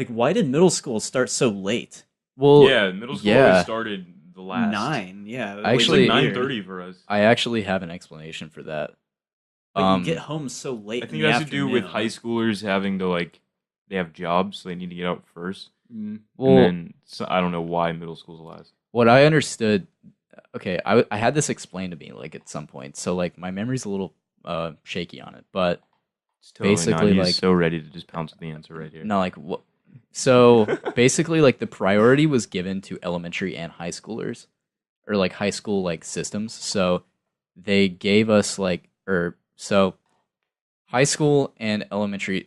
A: why did middle school start so late?
B: Well,
D: yeah, middle school always started the last
A: 9. Yeah,
B: actually,
D: it was like 9:30 for us.
B: I actually have an explanation for that.
A: You get home so late.
D: I think it has to do with high schoolers having to they have jobs, so they need to get out first.
B: Well,
D: and then I don't know why middle school's last.
B: What I understood, okay, I had this explained to me like at some point, so like my memory's a little shaky on it, but
D: it's totally
B: basically
D: not. He's so ready to just pounce with the answer right here.
B: No, like what? So basically, like the priority was given to elementary and high schoolers, or like high school like systems. So they gave us so high school and elementary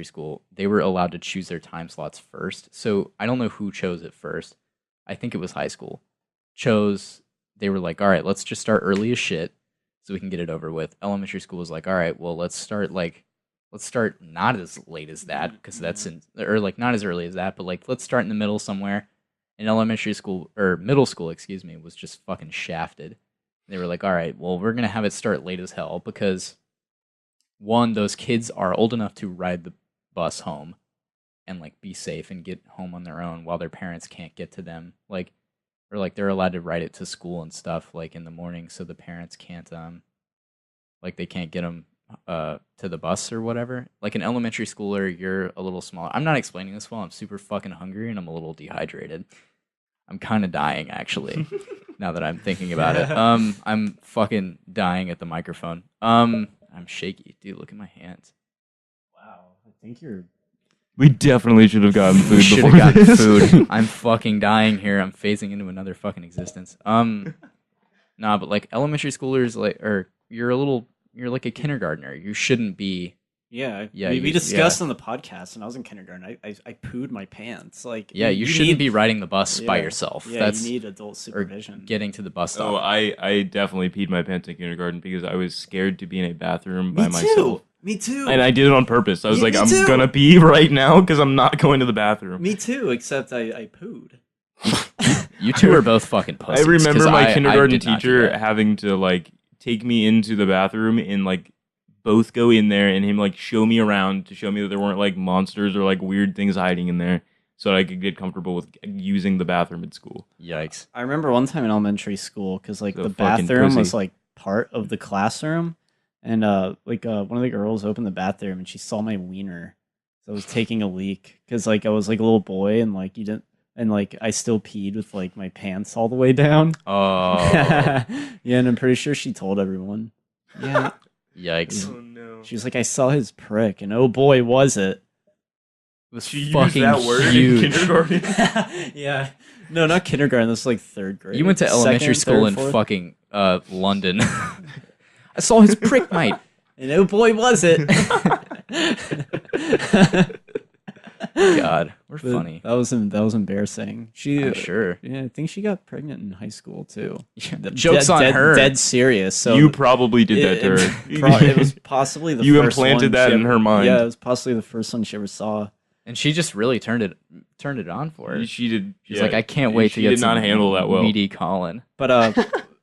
B: school, they were allowed to choose their time slots first. So I don't know who chose it first. I think it was high school. They were like, all right, let's just start early as shit so we can get it over with. Elementary school was like, all right, well, let's start not as late as that, because not as early as that, but like let's start in the middle somewhere. And elementary school, or middle school, excuse me, was just fucking shafted. They were like, all right, well, we're going to have it start late as hell because, one, those kids are old enough to ride the bus home and like be safe and get home on their own while their parents can't get to them. Or they're allowed to ride it to school and stuff like in the morning, so the parents can't they can't get them to the bus or whatever. Like an elementary schooler, you're a little smaller. I'm not explaining this well. I'm super fucking hungry and I'm a little dehydrated. I'm kind of dying actually. Now that I'm thinking about it, I'm fucking dying at the microphone. I'm shaky, dude. Look at my hands.
A: Wow, I think you're.
D: We definitely should have gotten food.
B: Should have gotten food. I'm fucking dying here. I'm phasing into another fucking existence. Nah, but like elementary schoolers, you're like a kindergartner. You shouldn't be.
A: Yeah. We discussed on the podcast when I was in kindergarten. I pooed my pants. Like,
B: you shouldn't be riding the bus by yourself.
A: Yeah, you need adult supervision.
B: Or getting to the bus stop.
D: Oh, I definitely peed my pants in kindergarten because I was scared to be in a bathroom by myself.
A: Me too.
D: And I did it on purpose. I was I'm gonna pee right now because I'm not going to the bathroom.
A: Me too, except I pooed.
B: You two are both fucking pussies.
D: I remember my kindergarten teacher having to take me into the bathroom and both go in there and him show me around to show me that there weren't monsters or weird things hiding in there, so that I could get comfortable with using the bathroom at school.
B: Yikes.
A: I remember one time in elementary school because the bathroom was part of the classroom, and one of the girls opened the bathroom and she saw my wiener, so I was taking a leak because I was a little boy and you didn't. And I still peed with my pants all the way down.
B: Oh.
A: Yeah, and I'm pretty sure she told everyone. Yeah.
B: Yikes.
D: Oh no.
A: She was like, I saw his prick, and oh boy, was it.
B: It was
D: she
B: fucking
D: used that word
B: huge.
D: in kindergarten?
A: Yeah. No, not kindergarten. This was 3rd grade.
B: You went to elementary school in fucking London. I saw his prick, mate.
A: And oh boy, was it.
B: God, we're funny.
A: That was embarrassing.
B: I'm sure.
A: Yeah, I think she got pregnant in high school too.
B: The joke's on her.
A: Dead serious. So
D: you probably did that to her.
A: It was possibly the
D: you
A: first
D: implanted
A: one
D: that in her mind.
A: Yeah, it was possibly the first one she ever saw.
B: And she just really turned it on for her.
D: She did.
B: She's like, I can't wait to get
D: did not handle that well.
B: Meaty Collin.
A: But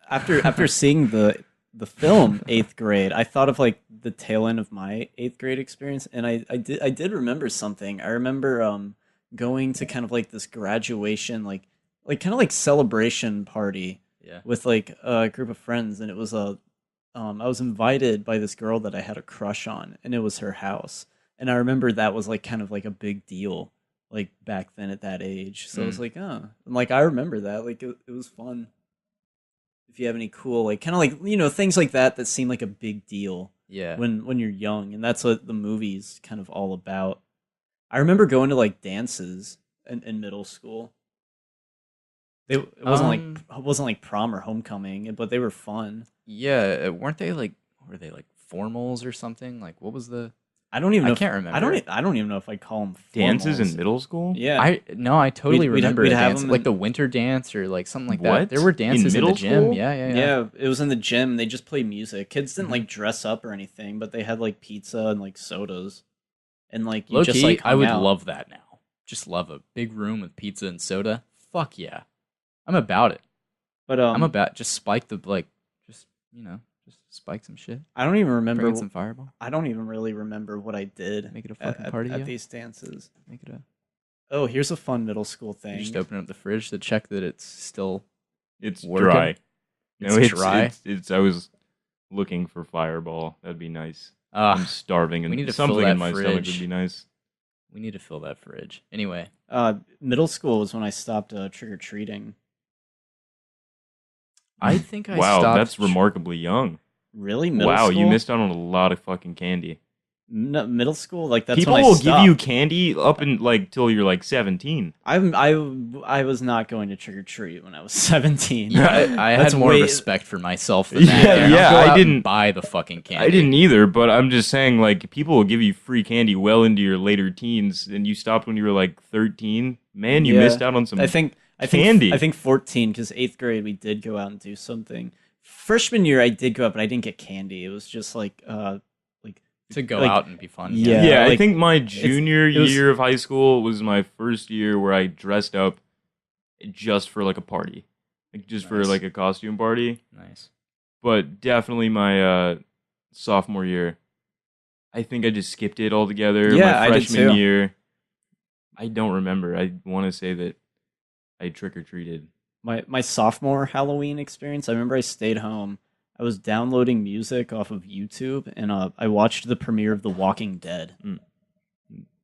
A: after seeing the film 8th grade, I thought of the tail end of my 8th grade experience, and I did remember something. I remember going to kind of this graduation kind of celebration party with a group of friends, and it was I was invited by this girl that I had a crush on, and it was her house. And I remember that was kind of a big deal back then at that age. So I was oh, and I remember that it was fun. If you have any cool kind of things like that seem like a big deal.
B: Yeah.
A: When you're young, and that's what the movie's kind of all about. I remember going to dances in middle school. It wasn't like prom or homecoming, but they were fun.
B: Yeah, weren't they like? Were they like formals or something? Like, what was the?
A: I don't even know.
B: I can't remember.
A: I don't even know if I call them
D: dances in middle school.
A: Yeah,
B: I totally remember
A: we'd
B: a
A: have
B: dance,
A: them
B: like the winter dance or like something like that.
D: What?
B: There were dances in the gym.
D: school?
B: Yeah.
A: It was in the gym. They just played music. Kids didn't like dress up or anything, but they had like pizza and like sodas, and like you
B: Low
A: just
B: key,
A: like
B: I would
A: hung out.
B: love that now. Just love a big room with pizza and soda. Fuck yeah, I'm about it.
A: But
B: I'm about just spike the just spike some shit.
A: I don't even remember
B: Bring in some Fireball.
A: I don't even really remember what I did.
B: Make it a fucking party
A: at these dances.
B: Make it a.
A: Oh, here's a fun middle school thing.
B: You just open up the fridge to check that it's still.
D: It's
B: working.
D: dry.
B: It's dry.
D: It's. I was looking for Fireball. That'd be nice.
B: Ah,
D: I'm starving, and
B: we need to fill
D: something
B: that
D: in my stomach
B: fridge.
D: would be nice.
B: we need to fill that fridge. Anyway,
A: Middle school was when I stopped trick or treating.
B: I think I
D: Wow,
B: stopped.
D: that's remarkably young.
A: Really, middle
D: Wow,
A: school?
D: you missed out on a lot of fucking candy.
A: No, middle school, like that's
D: People
A: when I
D: will
A: stopped.
D: give you candy up in like till you're like 17.
A: I was not going to trick or treat when I was 17.
B: Yeah, I had
A: That's
B: more
A: way-
B: respect for myself than that.
D: Yeah,
B: Aaron. I'll
D: yeah,
B: go
D: I
B: out and
D: didn't-
B: buy the fucking candy.
D: I didn't either, but I'm just saying like people will give you free candy well into your later teens, and you stopped when you were like 13. Man, you
A: Yeah.
D: missed out on some.
A: I think
D: candy.
A: I think 14 because 8th grade we did go out and do something. Freshman year I did go out, but I didn't get candy. It was just like
B: to go
A: like-
B: out and be fun.
A: Yeah.
D: Yeah, I
A: like,
D: think my junior
A: it was-
D: year of high school was my first year where I dressed up just for like a party, like just for
B: Nice.
D: like a costume party.
B: Nice.
D: But definitely my sophomore year, I think I just skipped it altogether.
A: Yeah, I
D: my
A: did
D: freshman
A: too.
D: year, I don't remember. I want to say that I trick or treated.
A: my sophomore Halloween experience. I remember I stayed home. I was downloading music off of YouTube, and I watched the premiere of The Walking Dead.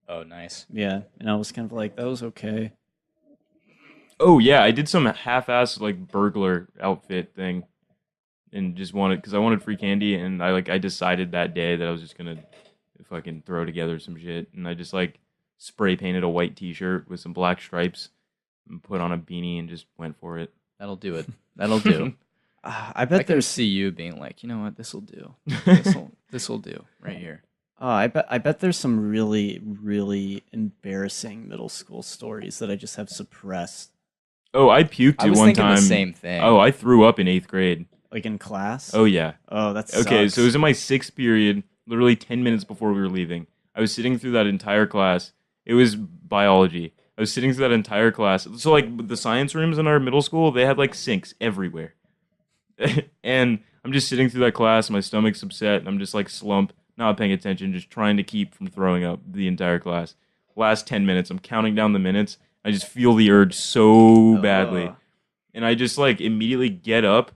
B: Oh, nice.
A: Yeah, and I was kind of like, that was okay.
D: Oh yeah, I did some half-ass like burglar outfit thing, and just wanted because I wanted free candy, and I decided that day that I was just gonna fucking throw together some shit, and I just like spray painted a white T-shirt with some black stripes, and put on a beanie, and just went for it.
B: That'll do it. That'll do.
A: I bet
B: I can
A: there's
B: see you being like, you know what, this'll do. This'll do right here.
A: I bet there's some really, really embarrassing middle school stories that I just have suppressed,
D: Oh, I puked
B: I
D: at
B: was
D: one
B: thinking
D: time.
B: the same thing.
D: Oh, I threw up in 8th grade.
A: like in class.
D: Oh yeah.
A: Oh, that's
D: Okay, so it was in my 6th period, literally 10 minutes before we were leaving. I was sitting through that entire class. It was biology. I was sitting through that entire class. So, like, the science rooms in our middle school, they had, like, sinks everywhere. And I'm just sitting through that class, my stomach's upset, and I'm just, like, slumped, not paying attention, just trying to keep from throwing up the entire class. Last 10 minutes, I'm counting down the minutes. I just feel the urge so badly. And I just, like, immediately get up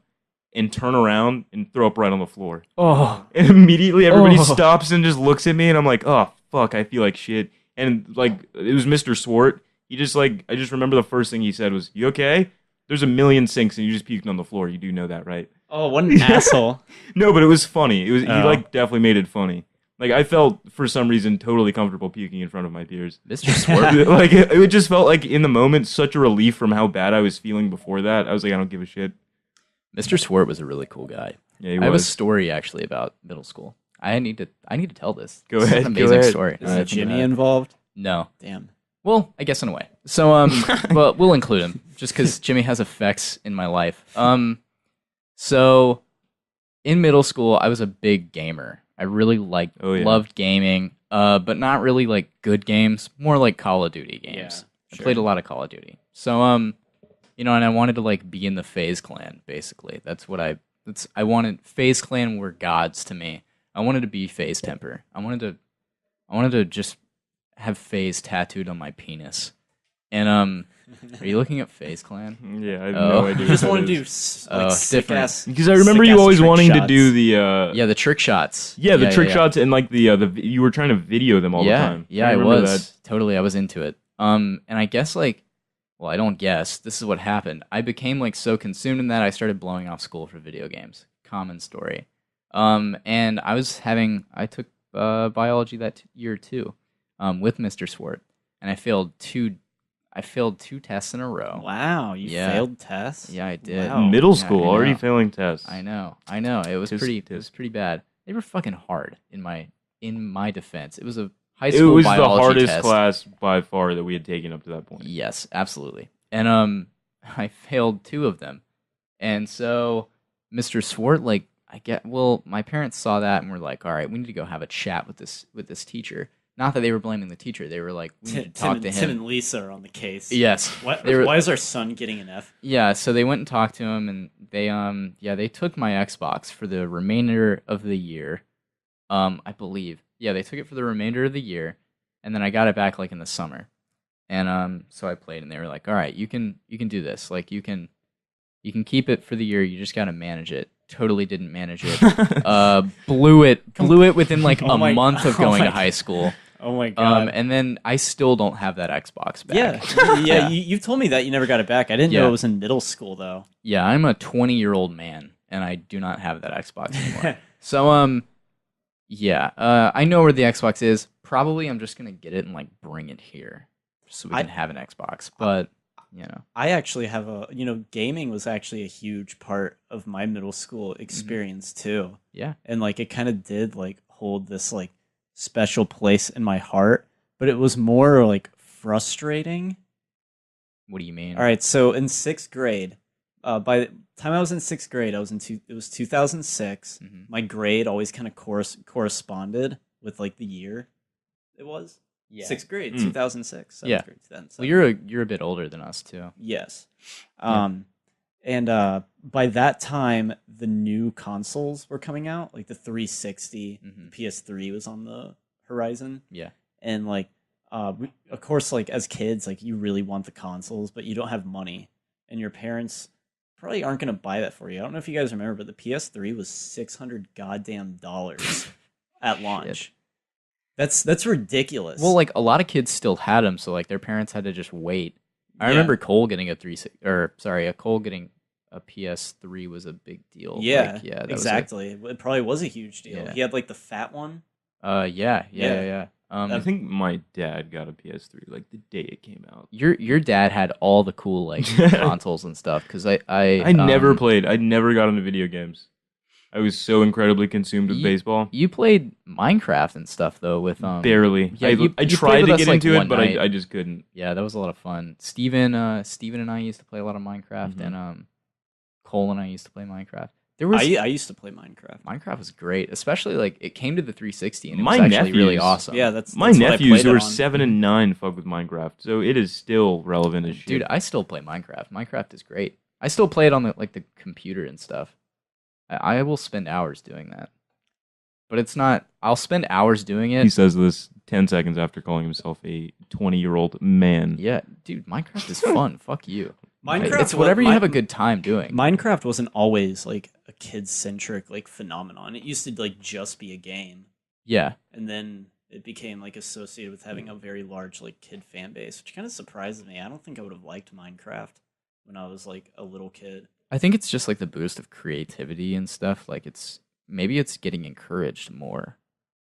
D: and turn around and throw up right on the floor.
A: Oh,
D: And immediately everybody stops and just looks at me, and I'm like, oh, fuck, I feel like shit. And, like, it was Mr. Swart. He just, like, I just remember the first thing he said was, you okay? There's a million sinks, and you just puked on the floor. You do know that, right?
A: oh, what an asshole!
D: No, but it was funny. He,
A: Oh.
D: like, definitely made it funny. Like, I felt, for some reason, totally comfortable puking in front of my peers.
B: Mr. Swart.
D: Like, it just felt like, in the moment, such a relief from how bad I was feeling before that. I was like, I don't give a shit.
B: Mr. Swart was a really cool guy.
D: Yeah, he
B: I have a
D: was.
B: story actually about middle school. I need to tell this.
D: Go
B: This is
D: ahead,
B: an
D: go
B: amazing
D: ahead.
B: story.
A: Is Jimmy involved?
B: No.
A: Damn.
B: Well, I guess in a way. So, well, we'll include him just because Jimmy has effects in my life. So in middle school, I was a big gamer. I really loved gaming, but not really like good games, more like Call of Duty games.
A: Yeah,
B: I played a lot of Call of Duty. So, you know, and I wanted to like be in the FaZe clan, basically. I wanted FaZe clan were gods to me. I wanted to be FaZe Temper. I wanted to just have FaZe tattooed on my penis. And are you looking at FaZe Clan?
D: Yeah, I have
B: Oh.
D: no idea.
A: You
D: what
A: just
D: that
A: want to
D: is.
A: do like sick
B: different.
A: ass.
D: Because I remember you
A: sick-ass
D: always
A: trick
D: wanting to
A: shots.
D: do the
B: Yeah, the trick shots.
D: the trick shots and like the you were trying to video them all the time.
B: Yeah, I
D: remember
B: was. Totally, I was into it. And I guess like, well, I don't guess. This is what happened. I became like so consumed in that I started blowing off school for video games. Common story. And I took biology that year too, with Mr. Swart, and I failed I failed 2 tests in a row.
A: Wow, you failed tests?
B: Yeah, I did.
A: Wow.
D: Middle school, already failing tests.
B: I know. It was pretty bad. They were fucking hard in my defense. It was a high school biology test. It was the hardest
D: class by far that we had taken up to that point.
B: Yes, absolutely. And I failed 2 of them. And so Mr. Swart, my parents saw that and were like, all right, we need to go have a chat with this teacher. Not that they were blaming the teacher. They were like, we need to talk to him.
A: Tim and Lisa are on the case.
B: Yes.
A: Why is our son getting an F?
B: Yeah, so they went and talked to him, and they took my Xbox for the remainder of the year. I believe. Yeah, they took it for the remainder of the year, and then I got it back in the summer. And so I played, and they were like, all right, you can do this. You can keep it for the year. You just got to manage it. Totally didn't manage it. Blew it within a month of going to high school.
A: Oh my god!
B: And then I still don't have that Xbox back.
A: Yeah. You told me that you never got it back. I didn't know it was in middle school though.
B: Yeah, I'm a 20-year-old man, and I do not have that Xbox anymore. So I know where the Xbox is. Probably I'm just gonna get it and bring it here so we can have an Xbox. But
A: I actually have gaming was actually a huge part of my middle school experience too.
B: Yeah.
A: And it kind of did hold this special place in my heart, but it was more frustrating.
B: What do you mean?
A: All right, so in 6th grade, by the time I was in 6th grade, it was 2006.
B: Mm-hmm.
A: My grade always kind of corresponded with the year it was. Yeah. 6th grade, 2006. 7th grade, 2007.
B: Well, you're a bit older than us too.
A: Yes. And by that time, the new consoles were coming out, the 360, the PS3 was on the horizon.
B: Yeah.
A: And of course, as kids, you really want the consoles, but you don't have money, and your parents probably aren't going to buy that for you. I don't know if you guys remember, but the PS3 was $600 goddamn at launch. Shit. That's ridiculous.
B: Well, a lot of kids still had them, so their parents had to just wait. I remember Cole getting a PS3 was a big deal.
A: Yeah, exactly. It probably was a huge deal.
B: Yeah.
A: He had the fat one.
B: Yeah.
D: I think my dad got a PS3 the day it came out.
B: Your dad had all the cool consoles and stuff because I
D: never played. I never got into video games. I was so incredibly consumed with baseball.
B: You played Minecraft and stuff though with
D: barely.
B: Yeah,
D: I tried to get into it, but I just couldn't.
B: Yeah, that was a lot of fun. Steven and I used to play a lot of Minecraft, and Cole and I used to play Minecraft.
A: I used to play Minecraft.
B: Minecraft was great, especially it came to the 360 and it was actually really awesome.
A: Yeah, that's
D: my nephews who are 7 and 9 fuck with Minecraft, so it is still relevant as shit.
B: Dude, I still play Minecraft. Minecraft is great. I still play it on the computer and stuff. I will spend hours doing that. But it's not... I'll spend hours doing it.
D: He says this 10 seconds after calling himself a 20-year-old man.
B: Yeah, dude, Minecraft is fun. Fuck you.
A: Minecraft,
B: it's whatever you have a good time doing.
A: Minecraft wasn't always a kid-centric phenomenon. It used to just be a game.
B: Yeah.
A: And then it became associated with having a very large kid fan base, which kind of surprises me. I don't think I would have liked Minecraft when I was a little kid.
B: I think it's just the boost of creativity and stuff. Maybe it's getting encouraged more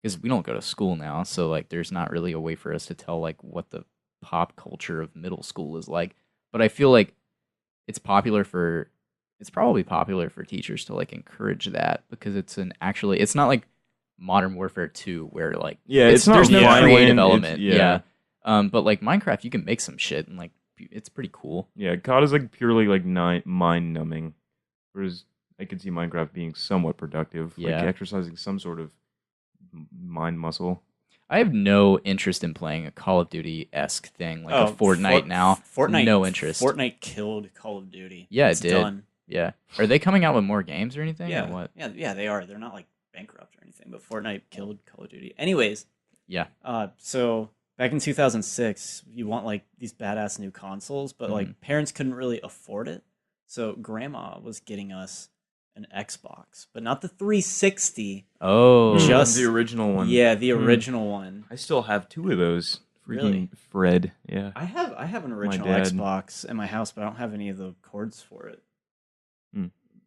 B: because we don't go to school now, so there's not really a way for us to tell what the pop culture of middle school is like. But I feel it's probably popular for teachers to not because it's not Modern Warfare 2 where
D: it's not
B: there's no
D: violent,
B: creative element. But Minecraft you can make some shit and it's pretty cool.
D: Yeah, COD is purely mind numbing, whereas I could see Minecraft being somewhat productive, exercising some sort of mind muscle.
B: I have no interest in playing a Call of Duty-esque thing a Fortnite now.
A: Fortnite,
B: no interest.
A: Fortnite killed Call of Duty.
B: Yeah,
A: it's
B: it did.
A: Done.
B: Yeah. Are they coming out with more games or anything?
A: Yeah.
B: Or what?
A: Yeah, they are. They're not bankrupt or anything, but Fortnite killed Call of Duty. Anyways.
B: Yeah.
A: So back in 2006, you want these badass new consoles, but parents couldn't really afford it. So grandma was getting us an Xbox, but not the 360.
B: Oh,
A: just
D: the original one.
A: Yeah, the original one.
D: I still have 2 of those. Freaking
A: really?
D: Fred. Yeah.
A: I have an original Xbox in my house, but I don't have any of the cords for it.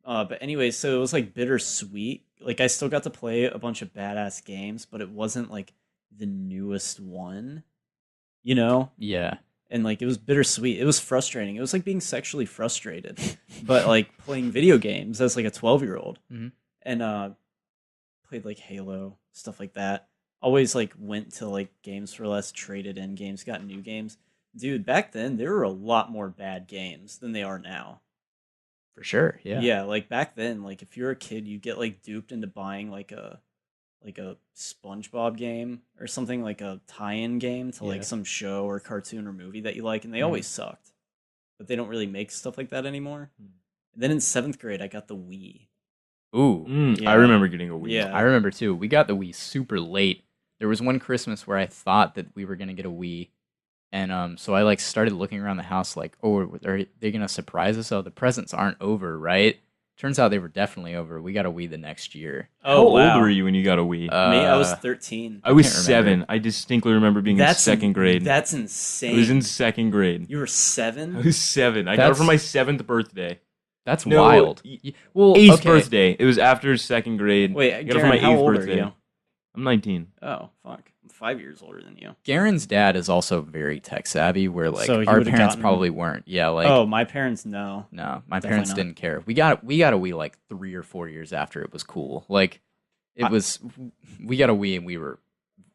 A: But anyway, so it was bittersweet. I still got to play a bunch of badass games, but it wasn't the newest one.
B: Yeah.
A: And like it was bittersweet. It was frustrating. It was like being sexually frustrated, but like playing video games as like a 12-year-old, and played like Halo, stuff like that. Always like went to like Games for Less, traded in games, got new games. Dude, back then there were a lot more bad games than they are now.
B: For sure, yeah.
A: Yeah, like back then, like if you're a kid, you get like duped into buying like a SpongeBob game or something, like a tie-in game to like some show or cartoon or movie that you like, and they always sucked. But they don't really make stuff like that anymore. And then in 7th grade, I got the Wii.
B: Ooh.
D: I remember getting a Wii.
A: Yeah.
B: I remember too. We got the Wii super late. There was one Christmas where I thought that we were going to get a Wii. And so I like started looking around the house like, oh, are they going to surprise us? Oh, the presents aren't over, right? Turns out they were definitely over. We got a Wii the next year.
D: How old were you when you got a Wii?
A: Me, I was 13.
D: I was 7. I distinctly remember being in 2nd grade.
A: That's insane.
D: I was in 2nd grade.
A: You were 7?
D: I was 7. I got it for my 7th birthday.
B: That's wild.
D: Well, 8th birthday. It was after 2nd grade.
A: Wait,
D: I got it for my 8th birthday.
A: Are you?
D: I'm 19.
A: Oh, fuck. I'm 5 years older than you.
B: Garren's dad is also very tech savvy, where like
A: So he
B: our
A: would've
B: parents
A: gotten-
B: probably weren't. Yeah, like
A: Oh, my parents, no.
B: no, my
A: Definitely
B: parents
A: not.
B: didn't care. We got a Wii like 3 or 4 years after it was cool. Like we got a Wii and we were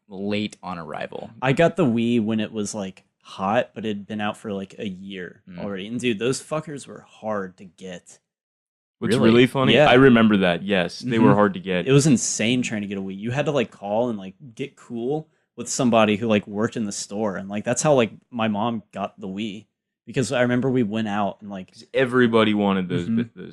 B: late on arrival.
A: I got the Wii when it was like hot, but it had been out for like a year already. And dude, those fuckers were hard to get.
D: What's
B: Really?
D: really funny?
A: Yeah.
D: I remember that. Yes, they were hard to get.
A: It was insane trying to get a Wii. You had to like call and like get cool with somebody who like worked in the store, and like that's how like my mom got the Wii, because I remember we went out and like
D: Everybody wanted those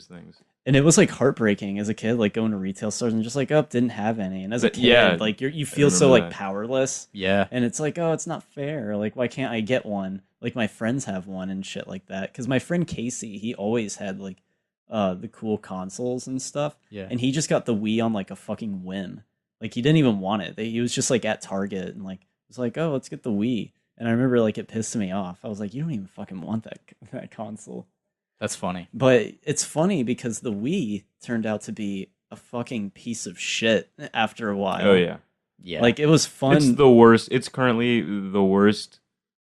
D: things.
A: and it was like heartbreaking as a kid, like going to retail stores and just like, oh, didn't have any. And as a
D: But,
A: kid,
D: yeah,
A: like you feel so
D: remember
A: like
D: that.
A: powerless.
B: Yeah.
A: And it's like, oh, it's not fair. Like, why can't I get one? Like, my friends have one and shit like that. Because my friend Casey, he always had, like, the cool consoles and stuff.
B: Yeah.
A: And he just got the Wii on, like, a fucking whim. Like, he didn't even want it. He was just, like, at Target and, like, was like, oh, let's get the Wii. And I remember, like, it pissed me off. I was like, you don't even fucking want that console.
B: That's funny.
A: But it's funny because the Wii turned out to be a fucking piece of shit after a while.
D: Oh yeah,
B: Yeah.
A: Like, it was fun.
D: it's the worst. It's currently the worst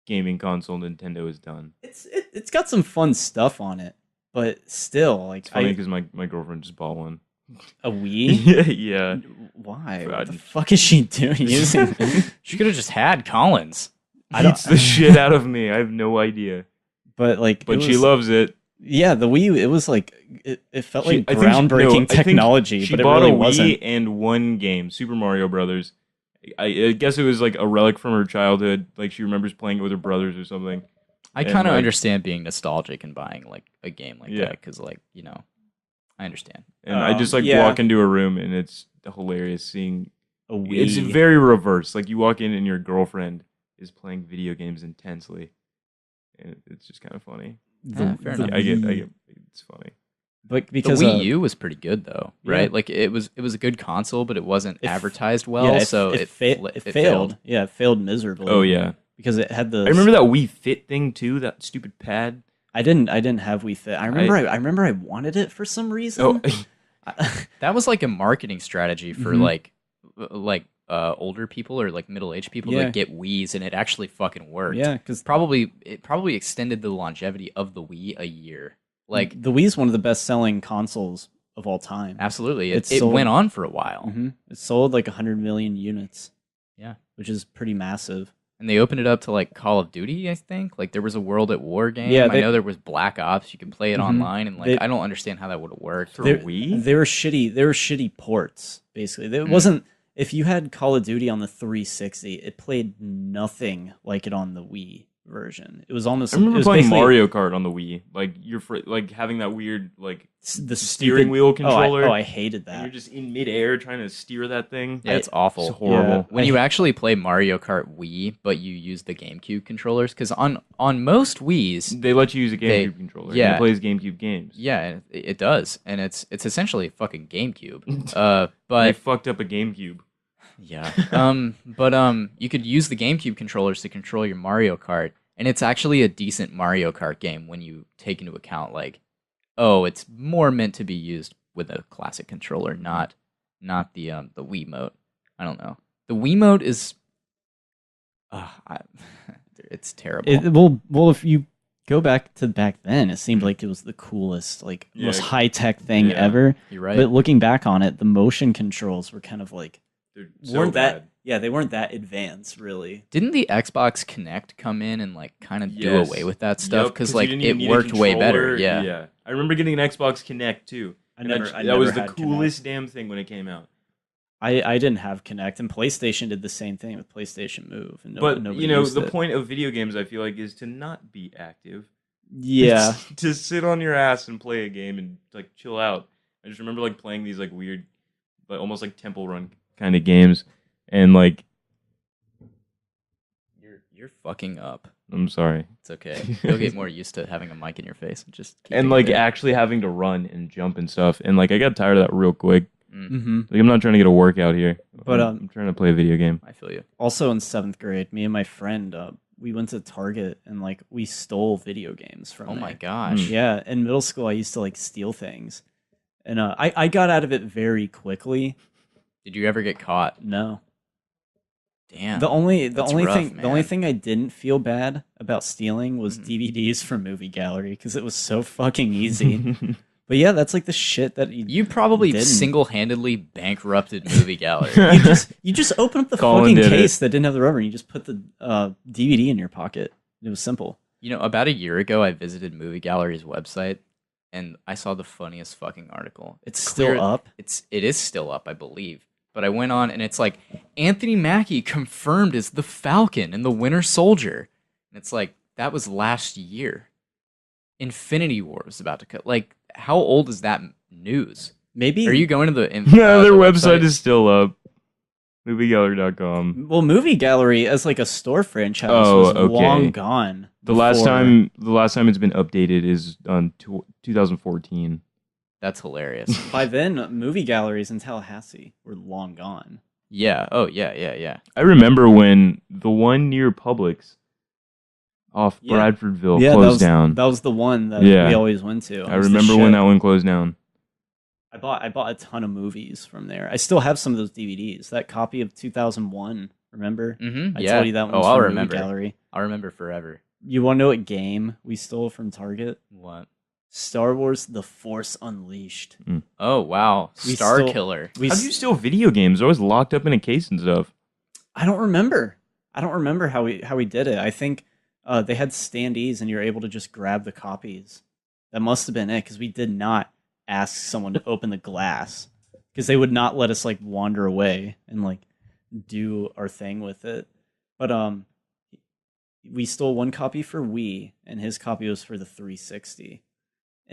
D: gaming console Nintendo has done.
A: It's got some fun stuff on it, but still, like,
D: It's funny because my girlfriend just bought one.
A: a Wii.
D: Yeah.
A: Why?
D: God.
A: What the fuck is she doing? Using?
B: she could have just had Collins.
D: Beats the shit out of me. I have no idea.
A: But like,
D: But
A: it
D: she
A: was-
D: loves it.
A: Yeah, the Wii. It was like it felt like
D: I think she-
A: groundbreaking
D: no, I think
A: technology,
D: She
A: but it
D: bought
A: really
D: a Wii
A: wasn't.
D: and one game, Super Mario Brothers. I guess it was like a relic from her childhood. Like she remembers playing it with her brothers or something.
B: I
D: And,
B: kind of
D: like-
B: understand being nostalgic and buying like a game like
D: Yeah.
B: that because, like, you know, I understand.
D: And I just like
A: yeah.
D: walk into a room and it's hilarious seeing.
A: A Wii.
D: It's very reverse. Like you walk in and your girlfriend is playing video games intensely, and it's just kind of funny.
B: Yeah, fair enough.
D: I get.
A: Wii.
D: It's funny.
A: But
B: The
A: because
B: Wii U was pretty good though, right?
A: Yeah.
B: Like it was a good console, but it wasn't
A: It f-
B: advertised well,
A: yeah,
B: so
A: it
B: it
A: failed. Yeah, it failed miserably.
D: Oh yeah,
A: because it had the.
D: I remember that Wii Fit thing too. That stupid pad.
A: I didn't have Wii Fit. I remember I wanted it for some reason.
D: Oh,
B: that was like a marketing strategy for like older people or like middle-aged people
A: Yeah.
B: to get Wiis, and it actually fucking worked.
A: Yeah, because
B: It probably extended the longevity of the Wii a year. Like,
A: the Wii is one of the best-selling consoles of all time.
B: absolutely.
A: It's
B: It
A: sold-
B: went on for a while.
A: It sold like 100 million units.
B: Yeah.
A: Which is pretty massive.
B: And they opened it up to like Call of Duty, I think. Like there was a World at War game.
A: Yeah,
B: I know there was Black Ops. You could play it online, and like
A: They-
B: I don't understand how that would have worked.
D: For a Wii?
A: They were shitty ports, basically. It wasn't. If you had Call of Duty on the 360, it played nothing like it on the Wii version. It was almost.
D: I remember
A: it was
D: playing
A: basically
D: Mario Kart on the Wii. Like like having that weird like
A: the
D: steering
A: stupid-
D: wheel controller.
A: Oh, I hated
D: and you're
A: that.
D: just in midair trying to steer that thing.
B: Yeah, it's awful.
D: It's horrible.
B: When you actually play Mario Kart Wii, but you use the GameCube controllers, because on most Wiis,
D: They let you use a GameCube controller.
B: yeah.
D: And it plays GameCube games.
B: yeah, it does, and it's essentially a fucking GameCube.
D: They
B: But
D: fucked up a GameCube.
B: yeah, you could use the GameCube controllers to control your Mario Kart, and it's actually a decent Mario Kart game when you take into account like, oh, it's more meant to be used with a classic controller, not the Wiimote. I don't know. The Wiimote is, It's terrible.
A: Well, if you go back then, it seemed like it was the coolest, like most high tech thing ever.
B: You're right.
A: But looking back on it, the motion controls were kind of like
D: weren't
A: that. Yeah, they weren't that advanced, really.
B: Didn't the Xbox Kinect come in and like kind of do away with that stuff? Because like
D: it
B: worked way better. Yeah.
D: I remember getting an Xbox Kinect too. That was the coolest damn thing when it came out.
A: I didn't have Kinect, and PlayStation did the same thing with PlayStation Move. And
D: but the point of video games, I feel like, is to not be active.
A: Yeah,
D: to sit on your ass and play a game and like chill out. I just remember like playing these like weird, like almost like Temple Run kind of games, and like
B: you're fucking up.
D: I'm sorry.
B: It's okay. You'll get more used to having a mic in your face and just
D: and like actually having to run and jump and stuff. And like I got tired of that real quick.
A: Mm-hmm.
D: Like I'm not trying to get a workout here,
A: but
D: I'm trying to play a video game.
B: I feel you.
A: Also in 7th grade, me and my friend, we went to Target and like we stole video games from.
B: Oh
A: there.
B: my gosh!
A: Yeah, in middle school I used to like steal things, and I got out of it very quickly.
B: Did you ever get caught?
A: No.
B: Damn.
A: The only thing I didn't feel bad about stealing was DVDs from Movie Gallery because it was so fucking easy. But yeah, that's like the shit that
B: you probably single-handedly bankrupted Movie Gallery.
A: you just open up the fucking case that didn't have the rubber, and you just put the DVD in your pocket. It was simple.
B: You know, about a year ago, I visited Movie Gallery's website, and I saw the funniest fucking article.
A: It's still up.
B: It is still up, I believe. But I went on, and it's like Anthony Mackie confirmed as the Falcon and the Winter Soldier, and it's like that was last year. Infinity War was about to cut. Like, how old is that news?
A: Maybe.
B: Are you going to the?
D: Their website is still up. MovieGallery.com.
A: Well, Movie Gallery as like a store franchise was long gone.
D: The last time it's been updated is on 2014.
B: That's hilarious.
A: By then, movie galleries in Tallahassee were long gone.
B: Yeah. Oh, yeah.
D: I remember when the one near Publix off Bradfordville closed down.
A: That was the one that we always went to.
D: I remember when that one closed down.
A: I bought a ton of movies from there. I still have some of those DVDs. That copy of 2001, remember?
B: Mm-hmm.
A: I told you that one.
B: I'll remember.
A: Movie Gallery.
B: I'll remember forever.
A: You want to know what game we stole from Target?
B: What?
A: Star Wars: The Force Unleashed.
B: Oh wow, Killer.
D: How do you steal video games? They're always locked up in a case and stuff.
A: I don't remember how we did it. I think they had standees, and you're able to just grab the copies. That must have been it, because we did not ask someone to open the glass, because they would not let us like wander away and like do our thing with it. But we stole one copy for Wii, and his copy was for the 360.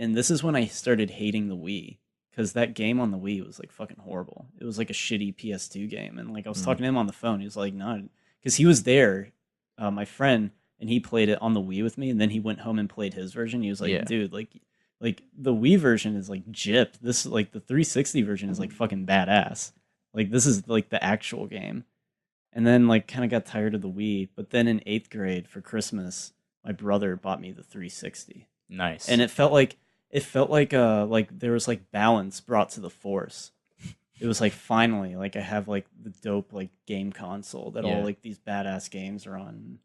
A: And this is when I started hating the Wii, because that game on the Wii was like fucking horrible. It was like a shitty PS2 game. And like I was talking to him on the phone. He was like, no, because he was there, my friend, and he played it on the Wii with me. And then he went home and played his version. He was like, dude, like the Wii version is like gypped. This like the 360 version is like fucking badass. Like this is like the actual game. And then like kind of got tired of the Wii. But then in 8th grade for Christmas, my brother bought me the 360.
B: Nice.
A: And it felt like there was like balance brought to the Force. It was like finally like I have like the dope like game console that all like these badass games are on.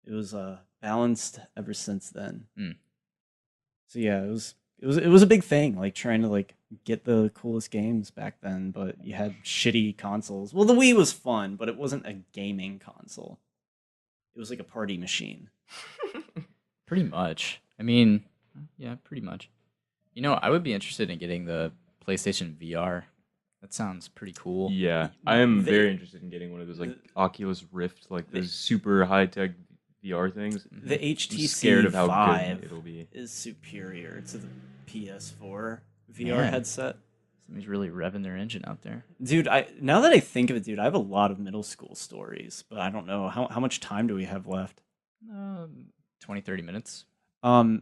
A: It was balanced ever since then. So yeah, it was a big thing, like trying to like get the coolest games back then, but you had shitty consoles. Well, the Wii was fun, but it wasn't a gaming console. It was like a party machine.
B: Pretty much. I mean, yeah, pretty much. You know, I would be interested in getting the PlayStation VR. That sounds pretty cool.
D: Yeah, I am very interested in getting one of those like Oculus Rift, like those super high tech VR things.
A: The HTC
D: scared of how
A: Vive
D: good it'll be.
A: Is superior to the PS4 VR headset.
B: Somebody's really revving their engine out there.
A: Dude, now that I think of it, dude, I have a lot of middle school stories, but I don't know. How much time do we have left?
B: 20, 30 minutes.
A: All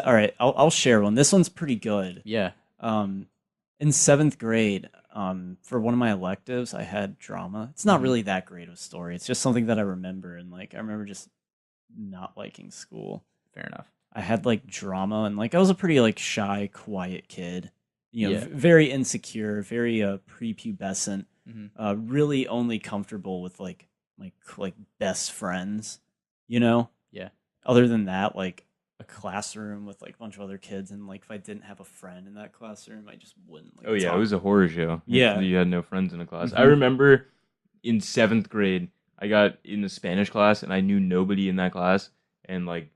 A: right, I'll share one. This one's pretty good.
B: Yeah.
A: In 7th grade, for one of my electives, I had drama. It's not really that great of a story. It's just something that I remember, and like I remember just not liking school.
B: Fair enough.
A: I had like drama, and like I was a pretty like shy, quiet kid. You know, very insecure, very prepubescent. Really only comfortable with like best friends. You know. other than that, like a classroom with like a bunch of other kids, and like if I didn't have a friend in that classroom, I just wouldn't. Like,
D: it was a horror show.
A: Yeah,
D: you had no friends in a class. I remember in 7th grade, I got in the Spanish class, and I knew nobody in that class, and like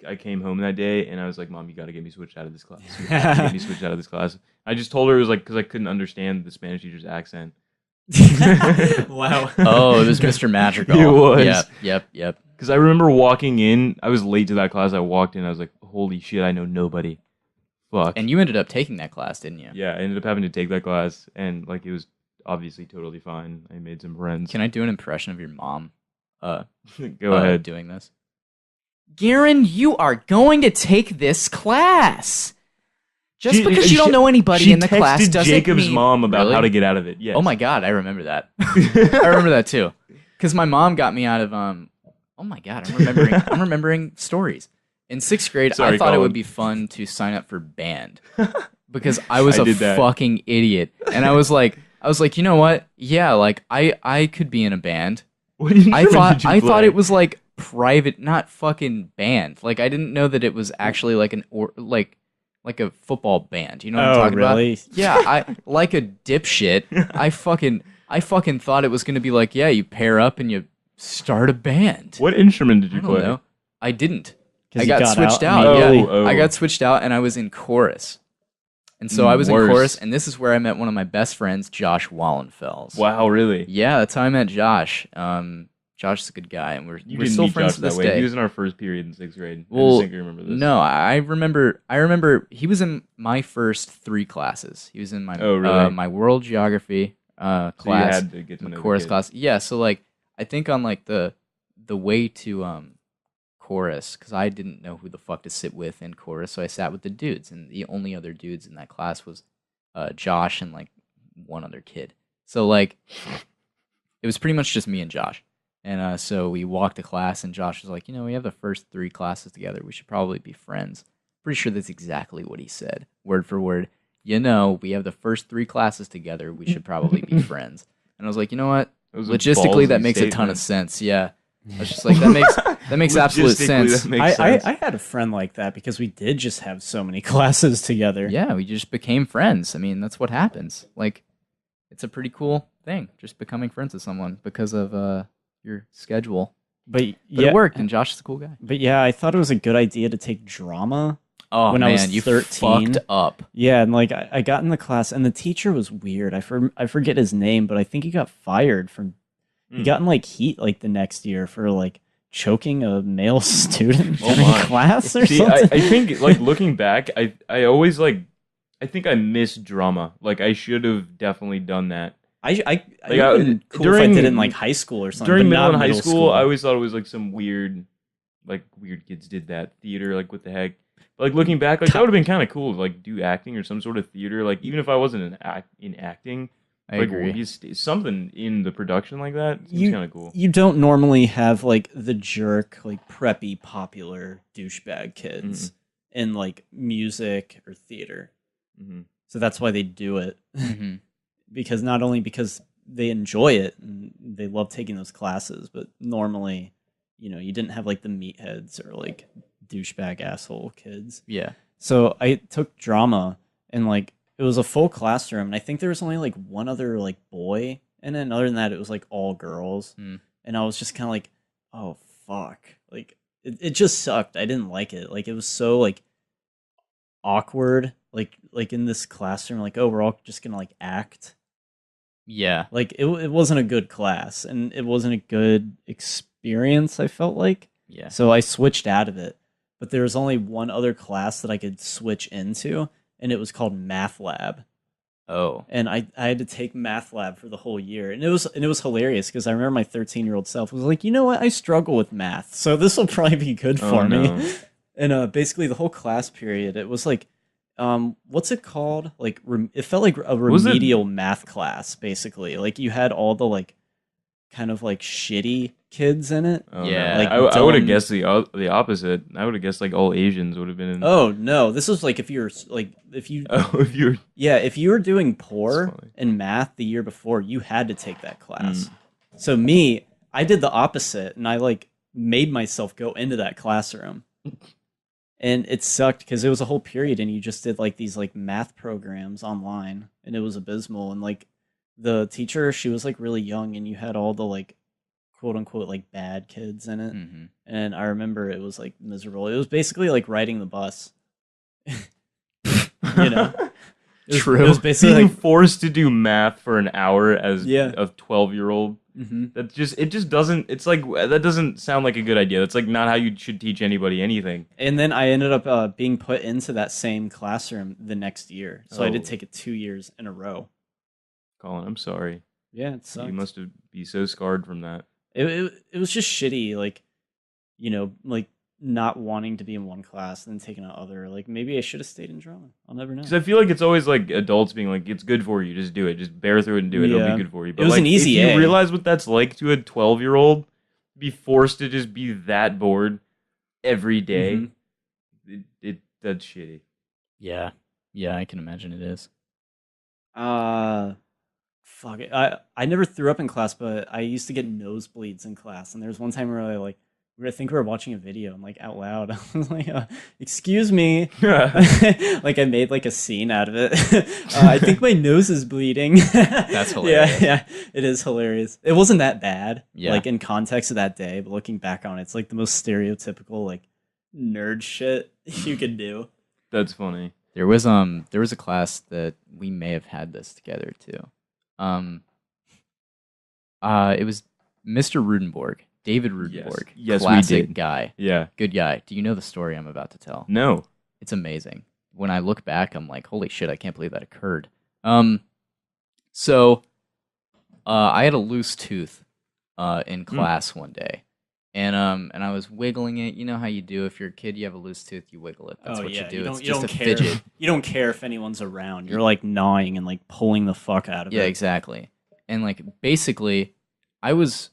D: I came home that day, and I was like, "Mom, you got to get me switched out of this class. You have to get me switched out of this class." I just told her it was like because I couldn't understand the Spanish teacher's accent.
A: Wow.
B: Oh, it was Mr. Magical.
D: It was.
B: Yep.
D: Because I remember walking in, I was late to that class. I walked in, I was like, "Holy shit, I know nobody." Fuck.
B: And you ended up taking that class, didn't you?
D: Yeah, I ended up having to take that class, and like it was obviously totally fine. I made some friends.
B: Can I do an impression of your mom?
D: Go ahead.
B: Doing this. Garren, you are going to take this class. Just because you don't know anybody in the class doesn't
D: Jacob's
B: mean...
D: mom about how to get out of it. Yes.
B: Oh my god, I remember that. I remember that too. Because my mom got me out of oh my god, I'm remembering stories. In 6th grade, I thought it would be fun to sign up for band. Because I was a fucking idiot. And I was like, you know what? Yeah, like I could be in a band.
D: What instrument did you play?
B: I thought it was like private, not fucking band. Like I didn't know that it was actually like like a football band. You know what I'm talking about? Yeah, I like a dipshit. I fucking thought it was gonna be like, yeah, you pair up and you start a band.
D: What instrument did you play?
B: Know. I didn't. I got switched out. Yeah, I got switched out, and I was in chorus. And so I was in chorus, and this is where I met one of my best friends, Josh Wallenfels.
D: Wow, really?
B: Yeah, that's how I met Josh. Josh is a good guy, and we're still friends to this day.
D: He was in our first period in 6th grade.
B: Well,
D: I just think you remember this.
B: No, I remember he was in my first 3 classes. He was in my my world geography class,
D: so you had to get to know
B: chorus class. Yeah, so like I think on like the way to chorus, because I didn't know who the fuck to sit with in chorus, so I sat with the dudes, and the only other dudes in that class was Josh and like one other kid. So like it was pretty much just me and Josh. And so we walked to class, and Josh was like, you know, we have the first 3 classes together. We should probably be friends. Pretty sure that's exactly what he said, word for word. You know, we have the first 3 classes together. We should probably be friends. And I was like, you know what? Logistically, that makes a ton of sense. Yeah. I was just like, that makes absolute sense.
A: I had a friend like that because we did just have so many classes together.
B: Yeah, we just became friends. I mean, that's what happens. Like, it's a pretty cool thing, just becoming friends with someone because of your schedule. But it worked, and Josh is a cool guy.
A: But yeah, I thought it was a good idea to take drama.
B: Oh when
A: man,
B: I was 13. You fucked up.
A: Yeah, and like I got in the class, and the teacher was weird. I forget his name, but I think he got fired from. He got in like heat like the next year for like choking a male student during class or something.
D: I think like looking back, I always like I think I missed drama. Like I should have definitely done that.
A: It would have been cool if I did it in like high school or something.
D: During middle and high school, I always thought it was like some weird kids did that theater. Like what the heck? But like looking back, like that would have been kind of cool to like do acting or some sort of theater. Like even if I wasn't in acting,
B: I agree.
D: Something in the production like that seems kind of cool.
A: You don't normally have like the jerk, like preppy, popular douchebag kids in like music or theater. Mm-hmm. So that's why they do it. Mm-hmm. Because not only because they enjoy it and they love taking those classes, but normally, you know, you didn't have like the meatheads or like douchebag asshole kids.
B: Yeah.
A: So I took drama, and like it was a full classroom, and I think there was only like one other like boy, and then other than that, it was like all girls. And I was just kind of like, oh fuck, like it just sucked. I didn't like it. Like it was so like awkward. Like in this classroom, like, oh, we're all just gonna like act.
B: Yeah.
A: Like it wasn't a good class, and it wasn't a good experience, I felt like.
B: Yeah.
A: So I switched out of it. But there was only one other class that I could switch into, and it was called Math Lab.
B: Oh.
A: And I had to take Math Lab for the whole year. And it was hilarious because I remember my 13-year-old self was like, you know what? I struggle with math, so this will probably be good for me. And basically the whole class period, it was like, what's it called? Like it felt like a remedial math class, basically. Like you had all the like kind of like shitty kids in it.
D: Oh,
B: yeah.
D: No. Like I would have guessed the opposite. I would have guessed like all Asians would have been in.
A: Oh no, this was like if you were doing poor in math the year before, you had to take that class. So I did the opposite, and I like made myself go into that classroom. And it sucked because it was a whole period and you just did like these like math programs online and it was abysmal. And like the teacher, she was like really young and you had all the like quote unquote like bad kids in it. Mm-hmm. And I remember it was like miserable. It was basically like riding the bus. You know?
D: True. It was basically being like, forced to do math for an hour as a 12-year-old. Mm-hmm. It just doesn't. It's like that doesn't sound like a good idea. That's like not how you should teach anybody anything.
A: And then I ended up being put into that same classroom the next year, so I did take it 2 years in a row.
D: Collin, I'm sorry.
A: Yeah, it sucked.
D: You must be so scarred from that.
A: It was just shitty, like, you know, like not wanting to be in one class and then taking another. Like maybe I should have stayed in drama. I'll never know.
D: Because I feel like it's always like adults being like, "It's good for you. Just do it. Just bear through it and do it. It'll be good for you." But
A: it was
D: like,
A: an easy
D: if
A: A.
D: you realize what that's like to a 12-year-old, be forced to just be that bored every day. Mm-hmm. That's shitty.
B: Yeah, I can imagine it is.
A: Fuck it. I never threw up in class, but I used to get nosebleeds in class. And there was one time where I think we were watching a video and like out loud, I was like, "Excuse me," like I made like a scene out of it. I think my nose is bleeding.
B: That's hilarious.
A: Yeah, it is hilarious. It wasn't that bad, like in context of that day, but looking back on it, it's like the most stereotypical like nerd shit you could do.
D: That's funny.
B: There was a class that we may have had this together too. It was Mr. Rudenborg. David Rudenborg.
D: Yes,
B: classic
D: we did.
B: Guy.
D: Yeah.
B: Good guy. Do you know the story I'm about to tell?
D: No.
B: It's amazing. When I look back, I'm like, holy shit, I can't believe that occurred. So I had a loose tooth in class one day. And I was wiggling it. You know how you do if you're a kid, you have a loose tooth, you wiggle it. That's what you do. It's just a fidget.
A: You don't care if anyone's around. You're like gnawing and like pulling the fuck out of it.
B: Yeah, exactly. And like basically, I was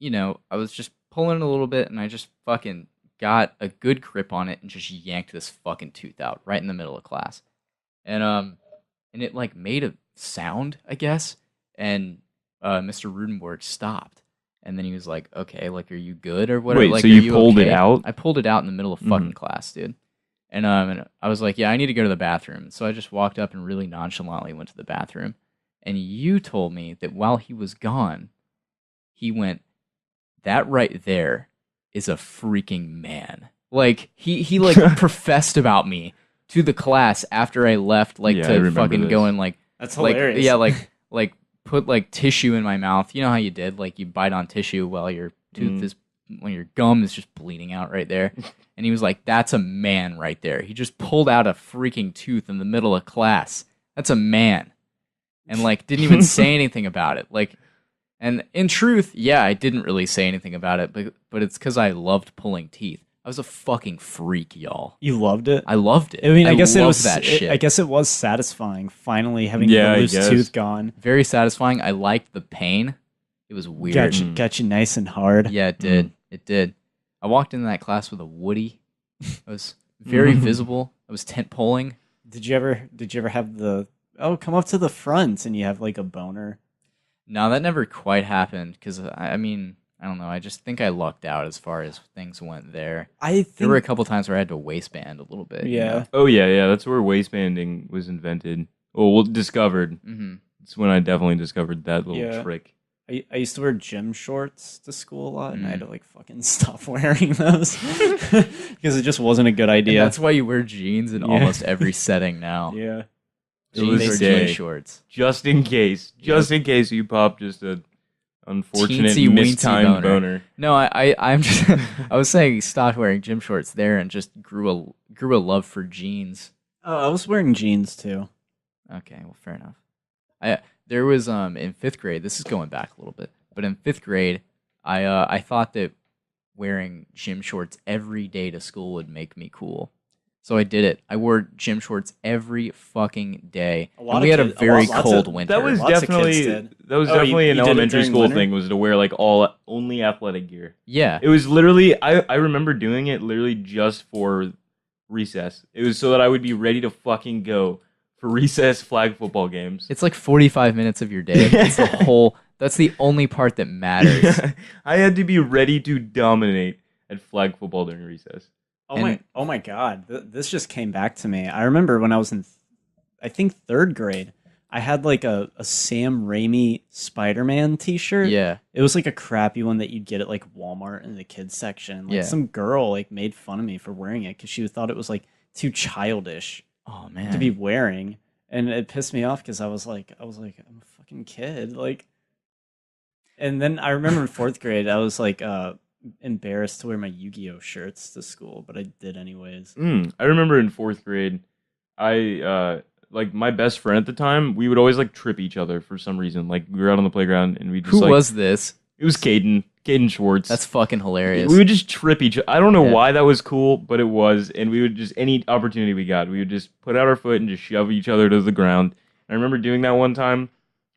B: just pulling it a little bit and I just fucking got a good grip on it and just yanked this fucking tooth out right in the middle of class. And it like made a sound, I guess. And Mr. Rudenborg stopped. And then he was like, "Okay, like, are you good or whatever?"
D: Wait,
B: like,
D: so you pulled it out?
B: I pulled it out in the middle of fucking class, dude. And I was like, "Yeah, I need to go to the bathroom." So I just walked up and really nonchalantly went to the bathroom. And you told me that while he was gone, he went, "That right there is a freaking man." Like he like professed about me to the class after I left, like to fucking go and like
A: that's hilarious.
B: Like put like tissue in my mouth. You know how you did, like you bite on tissue while your tooth is, when your gum is just bleeding out right there. And he was like, "That's a man right there. He just pulled out a freaking tooth in the middle of class. That's a man." And like didn't even say anything about it. Like, and in truth, yeah, I didn't really say anything about it, but it's because I loved pulling teeth. I was a fucking freak, y'all.
A: You loved it?
B: I loved it.
A: I mean, I guess it was
B: that shit.
A: I guess it was satisfying finally having the loose tooth gone.
B: Very satisfying. I liked the pain. It was weird.
A: Got you nice and hard.
B: Yeah, it did. It did. I walked into that class with a Woody. I was very visible. I was tent poling.
A: Did you ever have the come up to the front and you have like a boner?
B: No, that never quite happened because I mean, I don't know. I just think I lucked out as far as things went there. There were a couple times where I had to waistband a little bit.
A: Yeah.
B: You know?
D: Oh yeah. That's where waistbanding was invented. Well, discovered.
B: Mm-hmm.
D: It's when I definitely discovered that little trick.
A: I used to wear gym shorts to school a lot, and I had to like fucking stop wearing those because it just wasn't a good idea.
B: And that's why you wear jeans in almost every setting now.
A: Yeah.
B: Jeans or jean shorts.
D: Just in case you pop just a unfortunate mistimed boner.
B: No, I'm just I was saying stop wearing gym shorts there and just grew a love for jeans.
A: Oh, I was wearing jeans too.
B: Okay, well, fair enough. There was in 5th grade. This is going back a little bit, but in 5th grade, I thought that wearing gym shorts every day to school would make me cool. So I did it. I wore gym shorts every fucking day. And we had a very cold winter.
D: That was definitely an elementary school thing, was to wear like only athletic gear.
B: Yeah.
D: It was literally, I remember doing it literally just for recess. It was so that I would be ready to fucking go for recess flag football games.
B: It's like 45 minutes of your day. That's the only part that matters.
D: I had to be ready to dominate. at flag football during recess.
A: Oh my God! This just came back to me. I remember when I was in, I think 3rd grade. I had like a Sam Raimi Spider-Man T-shirt.
B: Yeah,
A: it was like a crappy one that you'd get at like Walmart in the kids section. Like some girl like made fun of me for wearing it because she thought it was like too childish.
B: Oh man,
A: to be wearing, and it pissed me off because I was like, I'm a fucking kid, like. And then I remember in 4th grade, I was like embarrassed to wear my Yu-Gi-Oh shirts to school, but I did anyways.
D: I remember in 4th grade, I like my best friend at the time, we would always like trip each other for some reason. Like we were out on the playground and we just
B: Who was this?
D: It was Caden Schwartz.
B: That's fucking hilarious.
D: We would just trip each other. I don't know why that was cool, but it was. And we would just, any opportunity we got, we would just put out our foot and just shove each other to the ground. And I remember doing that one time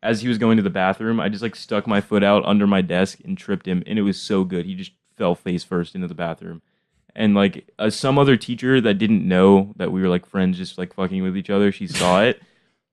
D: as he was going to the bathroom. I just like stuck my foot out under my desk and tripped him. And it was so good. He just fell face first into the bathroom. And like some other teacher that didn't know that we were like friends just like fucking with each other, she saw it.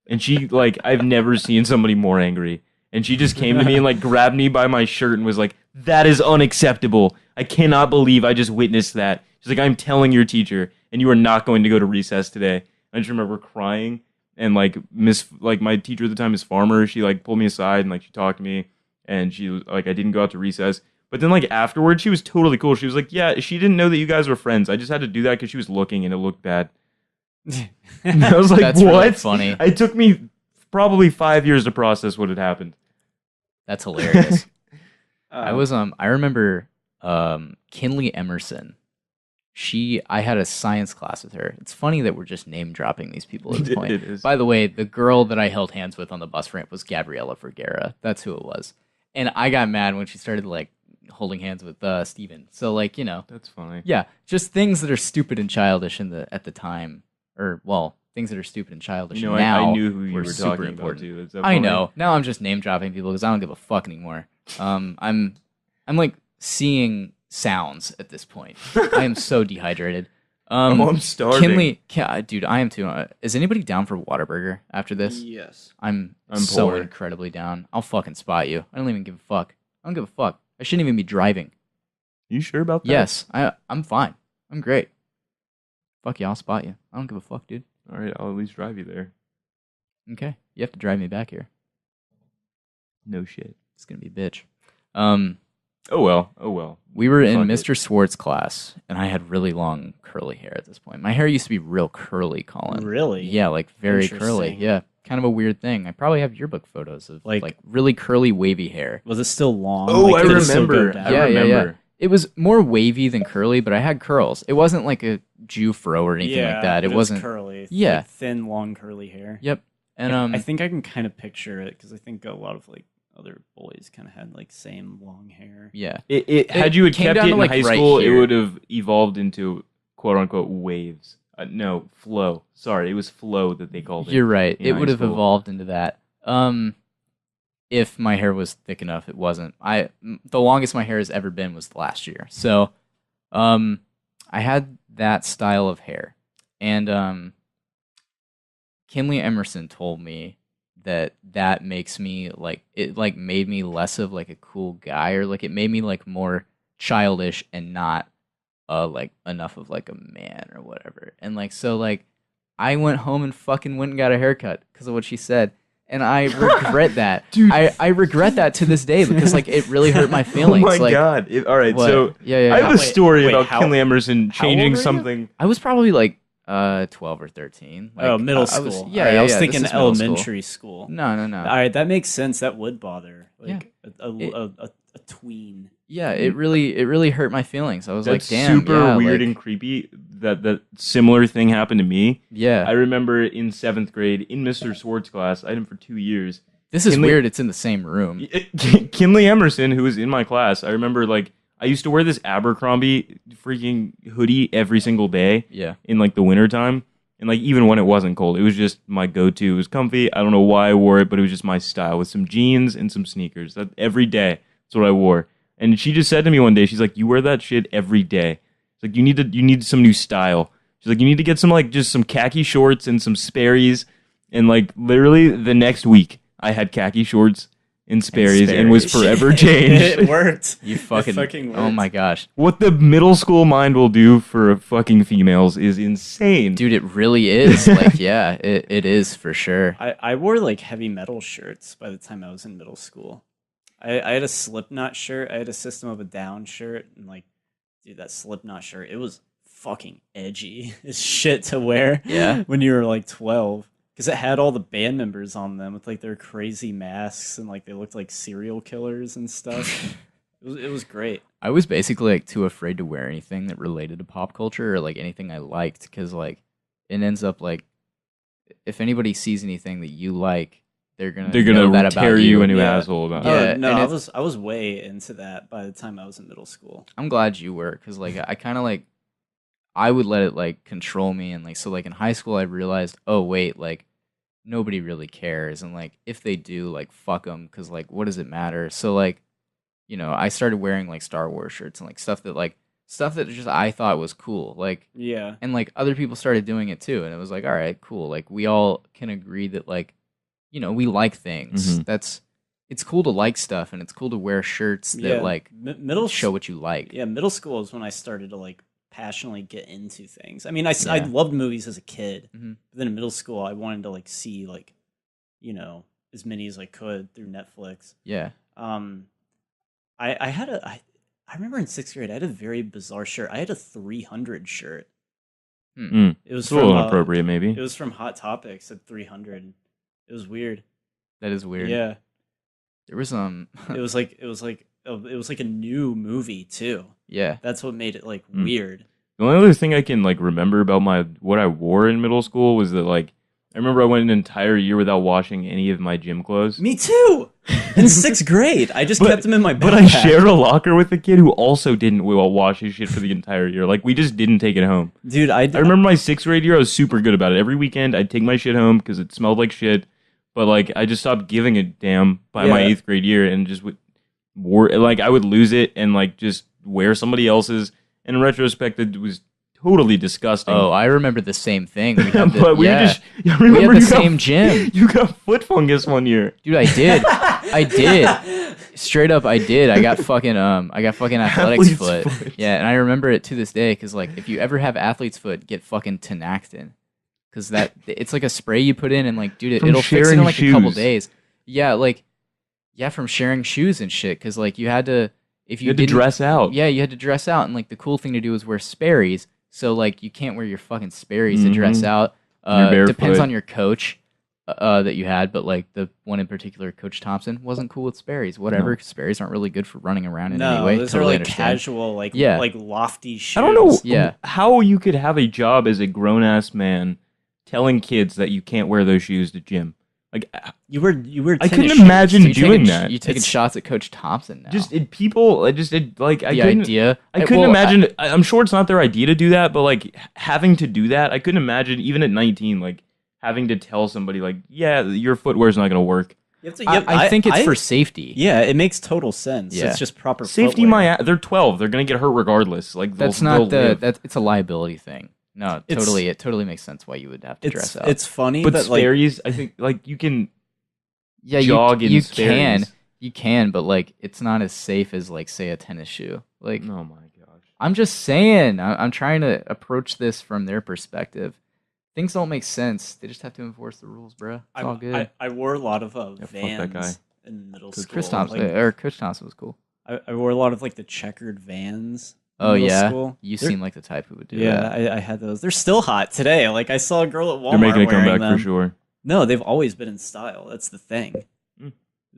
D: And she like, I've never seen somebody more angry. And she just came to me and like grabbed me by my shirt and was like, "That is unacceptable. I cannot believe I just witnessed that." She's like, "I'm telling your teacher, and you are not going to go to recess today." I just remember crying, and like my teacher at the time, Miss Farmer, she like pulled me aside and like she talked to me, and she was like, I didn't go out to recess. But then like afterwards, she was totally cool. She was like, "Yeah, she didn't know that you guys were friends. I just had to do that because she was looking and it looked bad." And I was like,
B: That's
D: "What?"
B: Really funny.
D: It took me probably 5 years to process what had happened.
B: That's hilarious. I remember Kinley Emerson. I had a science class with her. It's funny that we're just name dropping these people at this point.
D: It is.
B: By the way, the girl that I held hands with on the bus ramp was Gabriella Vergara. That's who it was. And I got mad when she started like holding hands with Steven. So like, you know.
D: That's funny.
B: Yeah, just things that are stupid and childish at the time. Or well, things that are stupid and childish.
D: You know,
B: now
D: I knew who you were talking
B: important.
D: about too. That's
B: I know. Now I'm just name dropping people because I don't give a fuck anymore. I'm like seeing sounds at this point. I am so dehydrated.
D: I'm starving.
B: Dude, I am too. Is anybody down for Whataburger after this?
A: Yes.
B: I'm so
D: poor.
B: incredibly down. I'll fucking spot you. I don't even give a fuck. I don't give a fuck. I shouldn't even be driving.
D: You sure about that?
B: Yes, I'm fine. I'm great. Fuck yeah, I'll spot you. I don't give a fuck, dude.
D: All right, I'll at least drive you there.
B: Okay, you have to drive me back here.
D: No shit.
B: It's gonna be a bitch.
D: Oh well.
B: We were in
D: Fuck
B: Mr.
D: it.
B: Swartz's class, and I had really long curly hair at this point. My hair used to be real curly, Collin.
A: Really?
B: Yeah, like very curly.
A: Interesting.
B: Yeah, kind of a weird thing. I probably have yearbook photos of like really curly, wavy hair.
A: Was it still long?
D: Oh,
A: Like,
D: I
A: did it still go
D: remember.
A: down?
B: Yeah. It was more wavy than curly, but I had curls. It wasn't like a Jew fro or anything like that.
A: but
B: It wasn't
A: curly.
B: Yeah.
A: Like thin, long, curly hair.
B: Yep. And
A: I think I can kind of picture it because I think a lot of like other boys kind of had like same long hair.
B: yeah.
D: Had you had
B: came
D: kept
B: down
D: it
B: to,
D: in
B: like,
D: high
B: right
D: school, it
B: here.
D: would have evolved into quote unquote waves. No, flow. Sorry, it was flow that they called it.
B: You're right.
D: in
B: It
D: high
B: would have
D: school.
B: evolved into that. If my hair was thick enough, it wasn't. The longest my hair has ever been was last year. So, I had that style of hair, and Kinley Emerson told me that makes me like it like made me less of like a cool guy, or like it made me like more childish and not like enough of like a man or whatever. And like so like I went home and fucking went and got a haircut because of what she said. And I regret that.
D: Dude.
B: I regret that to this day because like it really hurt my feelings.
D: Oh my
B: like,
D: god! All right,
B: what?
D: so
B: Yeah.
D: I have a story
A: wait,
D: about
A: how-
D: Kinley Emerson
A: how old
D: changing
A: were you?
D: something.
B: I was probably like 12 or 13. Like,
A: Oh, middle
B: I
A: school.
B: was,
A: All
B: yeah,
A: right,
B: yeah,
A: I was
B: yeah,
A: thinking
B: this is middle school.
A: elementary school.
B: No.
A: All right, that makes sense. That would bother like a tween.
B: Yeah, it really hurt my feelings. I was
D: That's
B: like, damn,
D: super
B: yeah,
D: weird
B: like,
D: and creepy. That similar thing happened to me.
B: yeah.
D: I remember in 7th grade in Mr. Swartz's class. I had him for 2 years.
B: This is
D: Kinley-
B: weird. It's in the same room.
D: Kinley Emerson, who was in my class, I remember like I used to wear this Abercrombie freaking hoodie every single day
B: Yeah.
D: in like the wintertime. And like even when it wasn't cold, it was just my go-to. It was comfy. I don't know why I wore it, but it was just my style with some jeans and some sneakers. That every day, that's what I wore. And she just said to me one day, she's like, "You wear that shit every day." It's like you need some new style. She's like, "You need to get some like just some khaki shorts and some Sperry's." And like literally the next week, I had khaki shorts in Sperry's and was forever changed.
A: It worked.
B: You fucking
A: worked.
B: Oh my gosh.
D: What the middle school mind will do for fucking females is insane.
B: Dude, it really is. Like, yeah, it is for sure.
A: I wore like heavy metal shirts by the time I was in middle school. I had a Slipknot shirt. I had a System of a Down shirt. And like, dude, that Slipknot shirt, it was fucking edgy as shit to wear.
B: Yeah.
A: When you were like 12. Because it had all the band members on them with like their crazy masks and like they looked like serial killers and stuff. It was great.
B: I was basically like too afraid to wear anything that related to pop culture or like anything I liked because like it ends up like if anybody sees anything that you like, they're gonna know that
D: tear
B: about
D: you a new asshole about
B: Yeah,
A: it. No, I was way into that by the time I was in middle school.
B: I'm glad you were because like I kind of like I would let it like control me and like so like in high school I realized wait like nobody really cares and like if they do like fuck them because like what does it matter so like you know I started wearing like Star Wars shirts and like stuff that just I thought was cool like
A: yeah
B: and like other people started doing it too and it was like all right cool like we all can agree that like you know we like things it's cool to like stuff and it's cool to wear shirts that like show what you like.
A: Yeah, middle school is when I started to like passionately get into things. I mean, I loved movies as a kid, but then in middle school, I wanted to like see like, you know, as many as I could through Netflix.
B: Yeah.
A: I remember in 6th grade, I had a very bizarre shirt. I had a 300 shirt. It was
D: a little inappropriate, maybe.
A: It was from Hot Topics at 300. It was weird.
B: That is weird.
A: Yeah.
B: There was
A: it was like a new movie too.
B: Yeah.
A: That's what made it like weird.
D: The only other thing I can like remember about what I wore in middle school was that like I remember I went an entire year without washing any of my gym clothes.
A: Me too. In 6th grade, I just kept them in my backpack.
D: But I shared a locker with a kid who also didn't wash his shit for the entire year. Like we just didn't take it home.
A: Dude, I
D: remember my 6th grade year. I was super good about it. Every weekend I'd take my shit home because it smelled like shit. But like I just stopped giving a damn by my 8th grade year and just wore like I would lose it and like just wear somebody else's. And in retrospect, it was totally disgusting.
B: Oh, I remember the same thing. We
D: had
B: we had the same gym.
D: You got foot fungus one year,
B: dude. I did. Straight up, I did. I got fucking athlete's foot. Yeah, and I remember it to this day because like if you ever have athlete's foot, get fucking Tinactin. Because it's like a spray you put in and like, dude, it'll fix it in like a couple days. Yeah, like, from sharing shoes and shit. Because like you had to,
D: you had to dress out.
B: Yeah, you had to dress out, and like the cool thing to do was wear Sperry's. So like you can't wear your fucking Sperry's to dress out. Depends on your coach that you had, but like the one in particular, Coach Thompson, wasn't cool with Sperry's. Whatever, Sperry's aren't really good for running around in any way.
A: Those
B: totally
A: are like casual, like lofty shoes.
D: I don't know how you could have a job as a grown ass man telling kids that you can't wear those shoes to gym. Like
A: you were.
D: I couldn't imagine doing that.
B: You taking shots at Coach Thompson now.
D: I couldn't imagine. I'm sure it's not their idea to do that, but like having to do that, I couldn't imagine even at 19, like having to tell somebody like, yeah, your footwear's not going to work.
B: I think it's for safety.
A: Yeah, it makes total sense.
B: Yeah.
A: It's just proper
D: safety.
A: Footwear.
D: They're 12. They're going to get hurt regardless. Like
B: it's a liability thing. No, totally. It totally makes sense why you would have to dress up.
A: It's funny,
D: but Sperry's, I think, like you can.
B: Yeah,
D: jog in Sperry's.
B: You can, but like it's not as safe as like say a tennis shoe. Like,
D: oh my gosh,
B: I'm just saying. I'm trying to approach this from their perspective. Things don't make sense. They just have to enforce the rules, bro. It's all good.
A: I wore a lot of Vans in middle school.
B: Coach Thompson was cool.
A: I wore a lot of like the checkered Vans.
B: Oh yeah,
A: school.
B: You seem like the type who would do that.
A: Yeah, I had those. They're still hot today. Like I saw a girl at Walmart.
D: They're making a comeback
A: them.
D: for sure.
A: No, they've always been in style. That's the thing.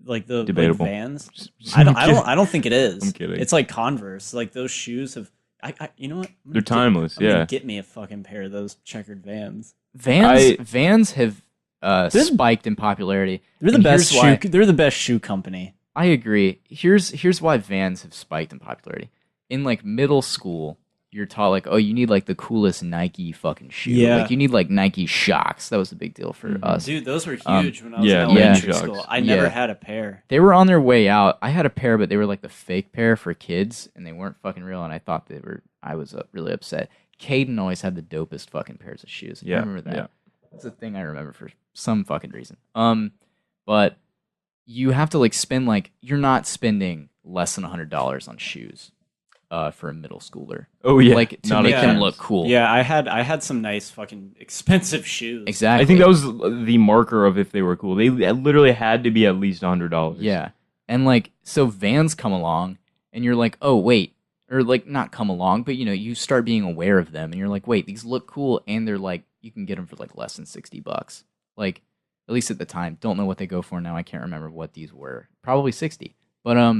A: Like the
D: debatable
A: Vans. I don't think it is.
D: I'm kidding.
A: It's like Converse. Like those shoes have. You know what?
D: They're timeless.
A: Get me a fucking pair of those checkered Vans.
B: Vans have spiked in popularity.
A: They're the best shoe. They're the best shoe company.
B: I agree. Here's why Vans have spiked in popularity. In like middle school, you're taught like, oh, you need like the coolest Nike fucking shoe.
A: Yeah.
B: Like you need like Nike Shocks. That was a big deal for us.
A: Dude, those were huge when I was in elementary school. I never had a pair.
B: They were on their way out. I had a pair, but they were like the fake pair for kids, and they weren't fucking real. And I thought they were. I was really upset. Caden always had the dopest fucking pairs of shoes. I remember that.
D: Yeah.
B: That's a thing I remember for some fucking reason. But you have to like spend like you're not spending less than $100 on shoes for a middle schooler.
D: Oh yeah,
B: like to make them look cool.
A: Yeah, I had some nice fucking expensive shoes.
B: Exactly.
D: I think that was the marker of if they were cool. They literally had to be at least $100.
B: Yeah, and like so Vans come along, and you're like, oh wait, or like not come along, but you know you start being aware of them, and you're like, wait, these look cool, and they're like you can get them for like less than $60. Like at least at the time, don't know what they go for now. I can't remember what these were. Probably 60, but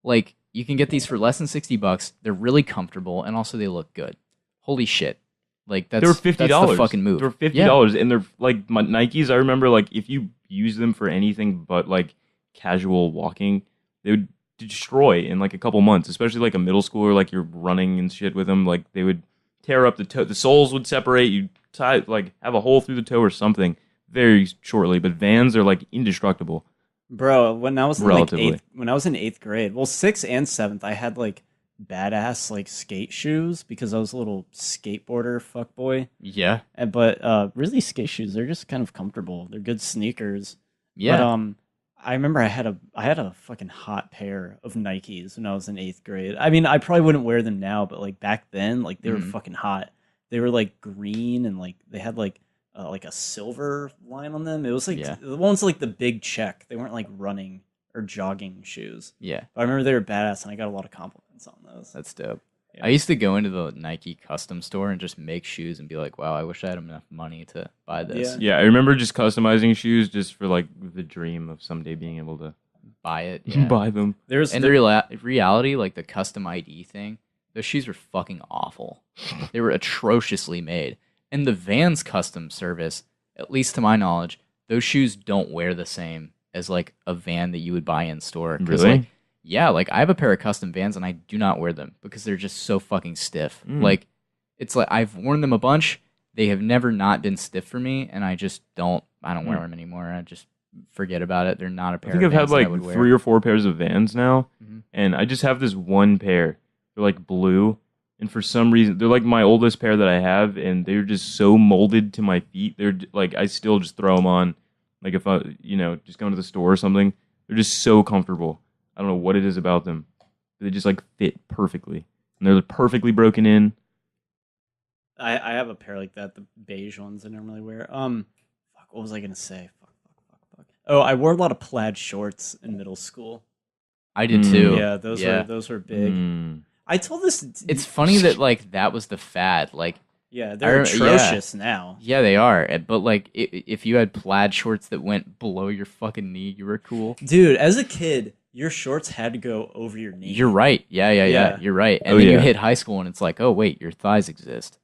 B: like. You can get these for less than $60. They're really comfortable, and also they look good. Holy shit! Like
D: they were $50.
B: That's the fucking move.
D: They were $50, and they're like my Nikes. I remember like if you use them for anything but like casual walking, they would destroy in like a couple months. Especially like a middle schooler, like you're running and shit with them. Like they would tear up the toe. The soles would separate. You tie like have a hole through the toe or something very shortly. But Vans are like indestructible.
A: Bro, when I was in eighth grade, well, 6th and 7th, I had like badass like skate shoes because I was a little skateboarder fuckboy.
B: Yeah.
A: But really skate shoes, they're just kind of comfortable. They're good sneakers.
B: Yeah.
A: But I remember I had a fucking hot pair of Nikes when I was in 8th grade. I mean, I probably wouldn't wear them now, but like back then, like they were fucking hot. They were like green and like they had like a silver line on them. It was like the ones like the big check. They weren't like running or jogging shoes.
B: Yeah.
A: But I remember they were badass, and I got a lot of compliments on those.
B: That's dope.
A: Yeah.
B: I used to go into the Nike custom store and just make shoes and be like, wow, I wish I had enough money to buy this.
D: Yeah, I remember just customizing shoes just for like the dream of someday being able to
B: buy it. Yeah.
D: buy them.
B: The reality, like the custom ID thing, those shoes were fucking awful. They were atrociously made. And the Vans custom service, at least to my knowledge, those shoes don't wear the same as like a Van that you would buy in store.
D: Really?
B: Like, yeah, like I have a pair of custom Vans and I do not wear them because they're just so fucking stiff. Like it's like I've worn them a bunch. They have never not been stiff for me, and I don't wear them anymore. I just forget about it. They're not a pair.
D: I think
B: of
D: I've had
B: Vans
D: like 3 or 4 pairs of Vans now, and I just have this one pair. They're like blue. And for some reason, they're like my oldest pair that I have, and they're just so molded to my feet. They're like, I still just throw them on. Like if I, just go to the store or something, they're just so comfortable. I don't know what it is about them. They just like fit perfectly. And they're perfectly broken in.
A: I have a pair like that, the beige ones I normally wear. Fuck, what was I going to say? Fuck. Oh, I wore a lot of plaid shorts in middle school.
B: I did too.
A: Yeah, those were big. I told this.
B: It's funny that like that was the fad. Like,
A: yeah, they're atrocious now.
B: Yeah, they are. But like, if you had plaid shorts that went below your fucking knee, you were cool,
A: dude. As a kid, your shorts had to go over your knee.
B: You're right. Yeah. You're right. And then you hit high school, and it's like, oh wait, your thighs exist.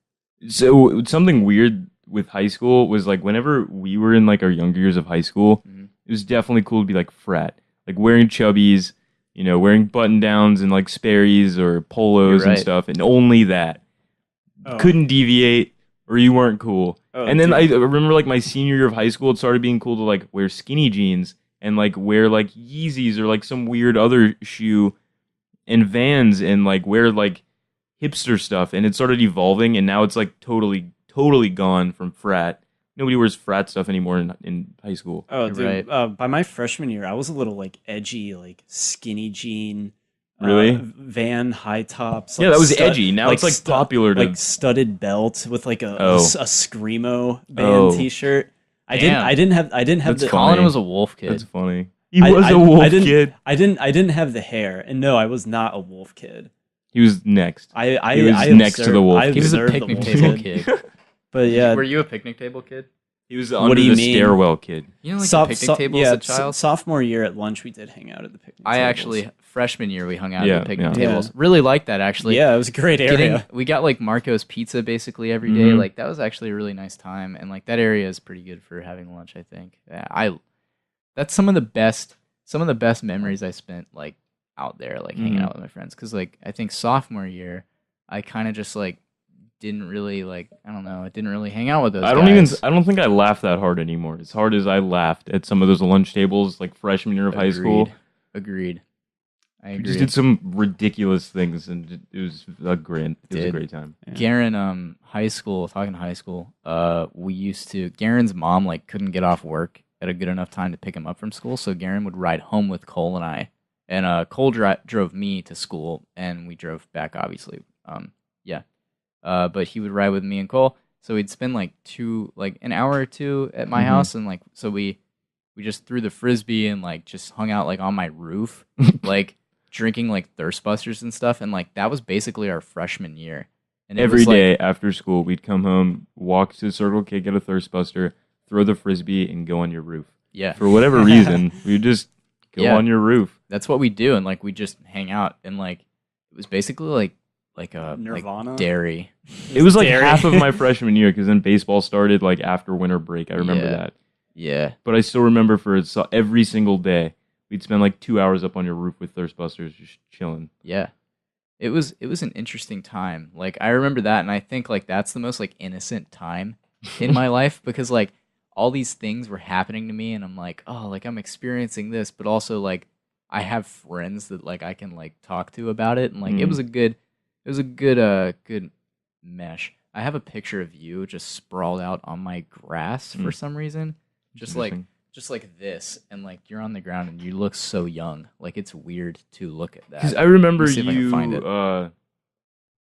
D: So something weird with high school was like whenever we were in like our younger years of high school, it was definitely cool to be like frat, like wearing chubbies. Wearing button-downs and like Sperry's or polos and stuff, and only that. Couldn't deviate, or you weren't cool. And then I remember like my senior year of high school, it started being cool to like wear skinny jeans and like wear like Yeezys or like some weird other shoe and Vans and like wear like hipster stuff. And it started evolving, and now it's like totally gone from frat. Nobody wears frat stuff anymore in high school.
A: Oh, dude. Right. By my freshman year, I was a little like edgy, like skinny jean.
D: Really?
A: Van high tops.
D: Yeah, that was edgy. Now it's like popular to...
A: like studded belt with like a screamo band T-shirt. I didn't have the...
B: Collin was a wolf kid.
D: That's funny. He was a wolf kid.
A: I didn't have the hair, and no, I was not a wolf kid.
D: He was next.
A: He was next
D: to the wolf kid.
B: He was a picnic table kid.
A: But yeah,
B: were you a picnic table kid?
D: He was under the stairwell kid.
B: You know, like the picnic table as a child?
A: Sophomore year at lunch, we did hang out at the picnic tables.
B: Actually, freshman year, we hung out at the picnic tables. Really liked that, actually.
A: Yeah, it was a great area.
B: We got, like, Marco's Pizza basically every day. Like, that was actually a really nice time. And, like, that area is pretty good for having lunch, I think. That's some of the best memories I spent, like, out there, like, hanging out with my friends. Because, like, I think sophomore year, I kind of just, like, didn't really I didn't really hang out with those guys.
D: I don't think I laugh that hard anymore. As hard as I laughed at some of those lunch tables like freshman year of high school.
B: Agreed. I agree.
D: We just did some ridiculous things, and it was a great time.
B: Yeah. Garren, high school, Garren's mom like couldn't get off work at a good enough time to pick him up from school. So Garren would ride home with Cole and I, and Cole drove me to school, and we drove back, obviously. But he would ride with me and Cole, so we'd spend like an hour or two at my house, and like so we just threw the frisbee and like just hung out like on my roof, like drinking like Thirst Busters and stuff, and like that was basically our freshman year. And
D: every day after school, we'd come home, walk to Circle K, get a Thirst Buster, throw the frisbee, and go on your roof.
B: Yeah.
D: For whatever reason, we'd just go on your roof.
B: That's what we do, and like we just hang out, and like it was basically like a
A: Nirvana
B: dairy.
D: It was like half of my freshman year, because then baseball started like after winter break. I remember that.
B: Yeah.
D: But I still remember every single day, we'd spend like 2 hours up on your roof with Thirst Busters, just chilling.
B: Yeah. It was an interesting time. Like I remember that, and I think like that's the most like innocent time in my life, because like all these things were happening to me, and I'm like, oh, like I'm experiencing this, but also like I have friends that like I can like talk to about it, and like it was a good mesh. I have a picture of you just sprawled out on my grass for some reason, just like this, and like you're on the ground and you look so young. Like it's weird to look at that.
D: Because I remember
B: I can find it.
D: I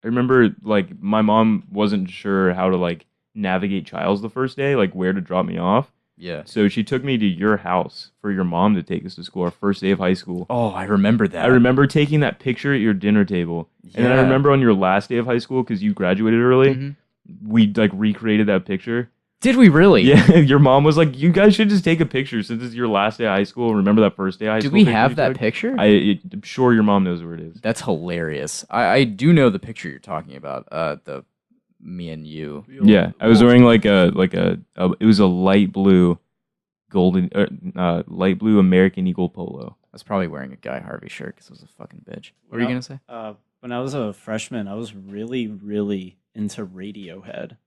D: remember like my mom wasn't sure how to like navigate Childs the first day, like where to drop me off.
B: Yeah.
D: So she took me to your house for your mom to take us to school, our first day of high school.
B: Oh, I remember that.
D: I remember taking that picture at your dinner table. Yeah. And then I remember on your last day of high school, because you graduated early, we like recreated that picture.
B: Did we really?
D: Yeah. Your mom was like, you guys should just take a picture since it's your last day of high school. Remember that first day of high school?
B: Do we have that picture?
D: I'm sure your mom knows where it is.
B: That's hilarious. I do know the picture you're talking about. The me and you.
D: Yeah. I was wearing it was a light blue light blue American Eagle polo.
B: I was probably wearing a Guy Harvey shirt because I was a fucking bitch. What were you going to say?
A: When I was a freshman, I was really, really into Radiohead.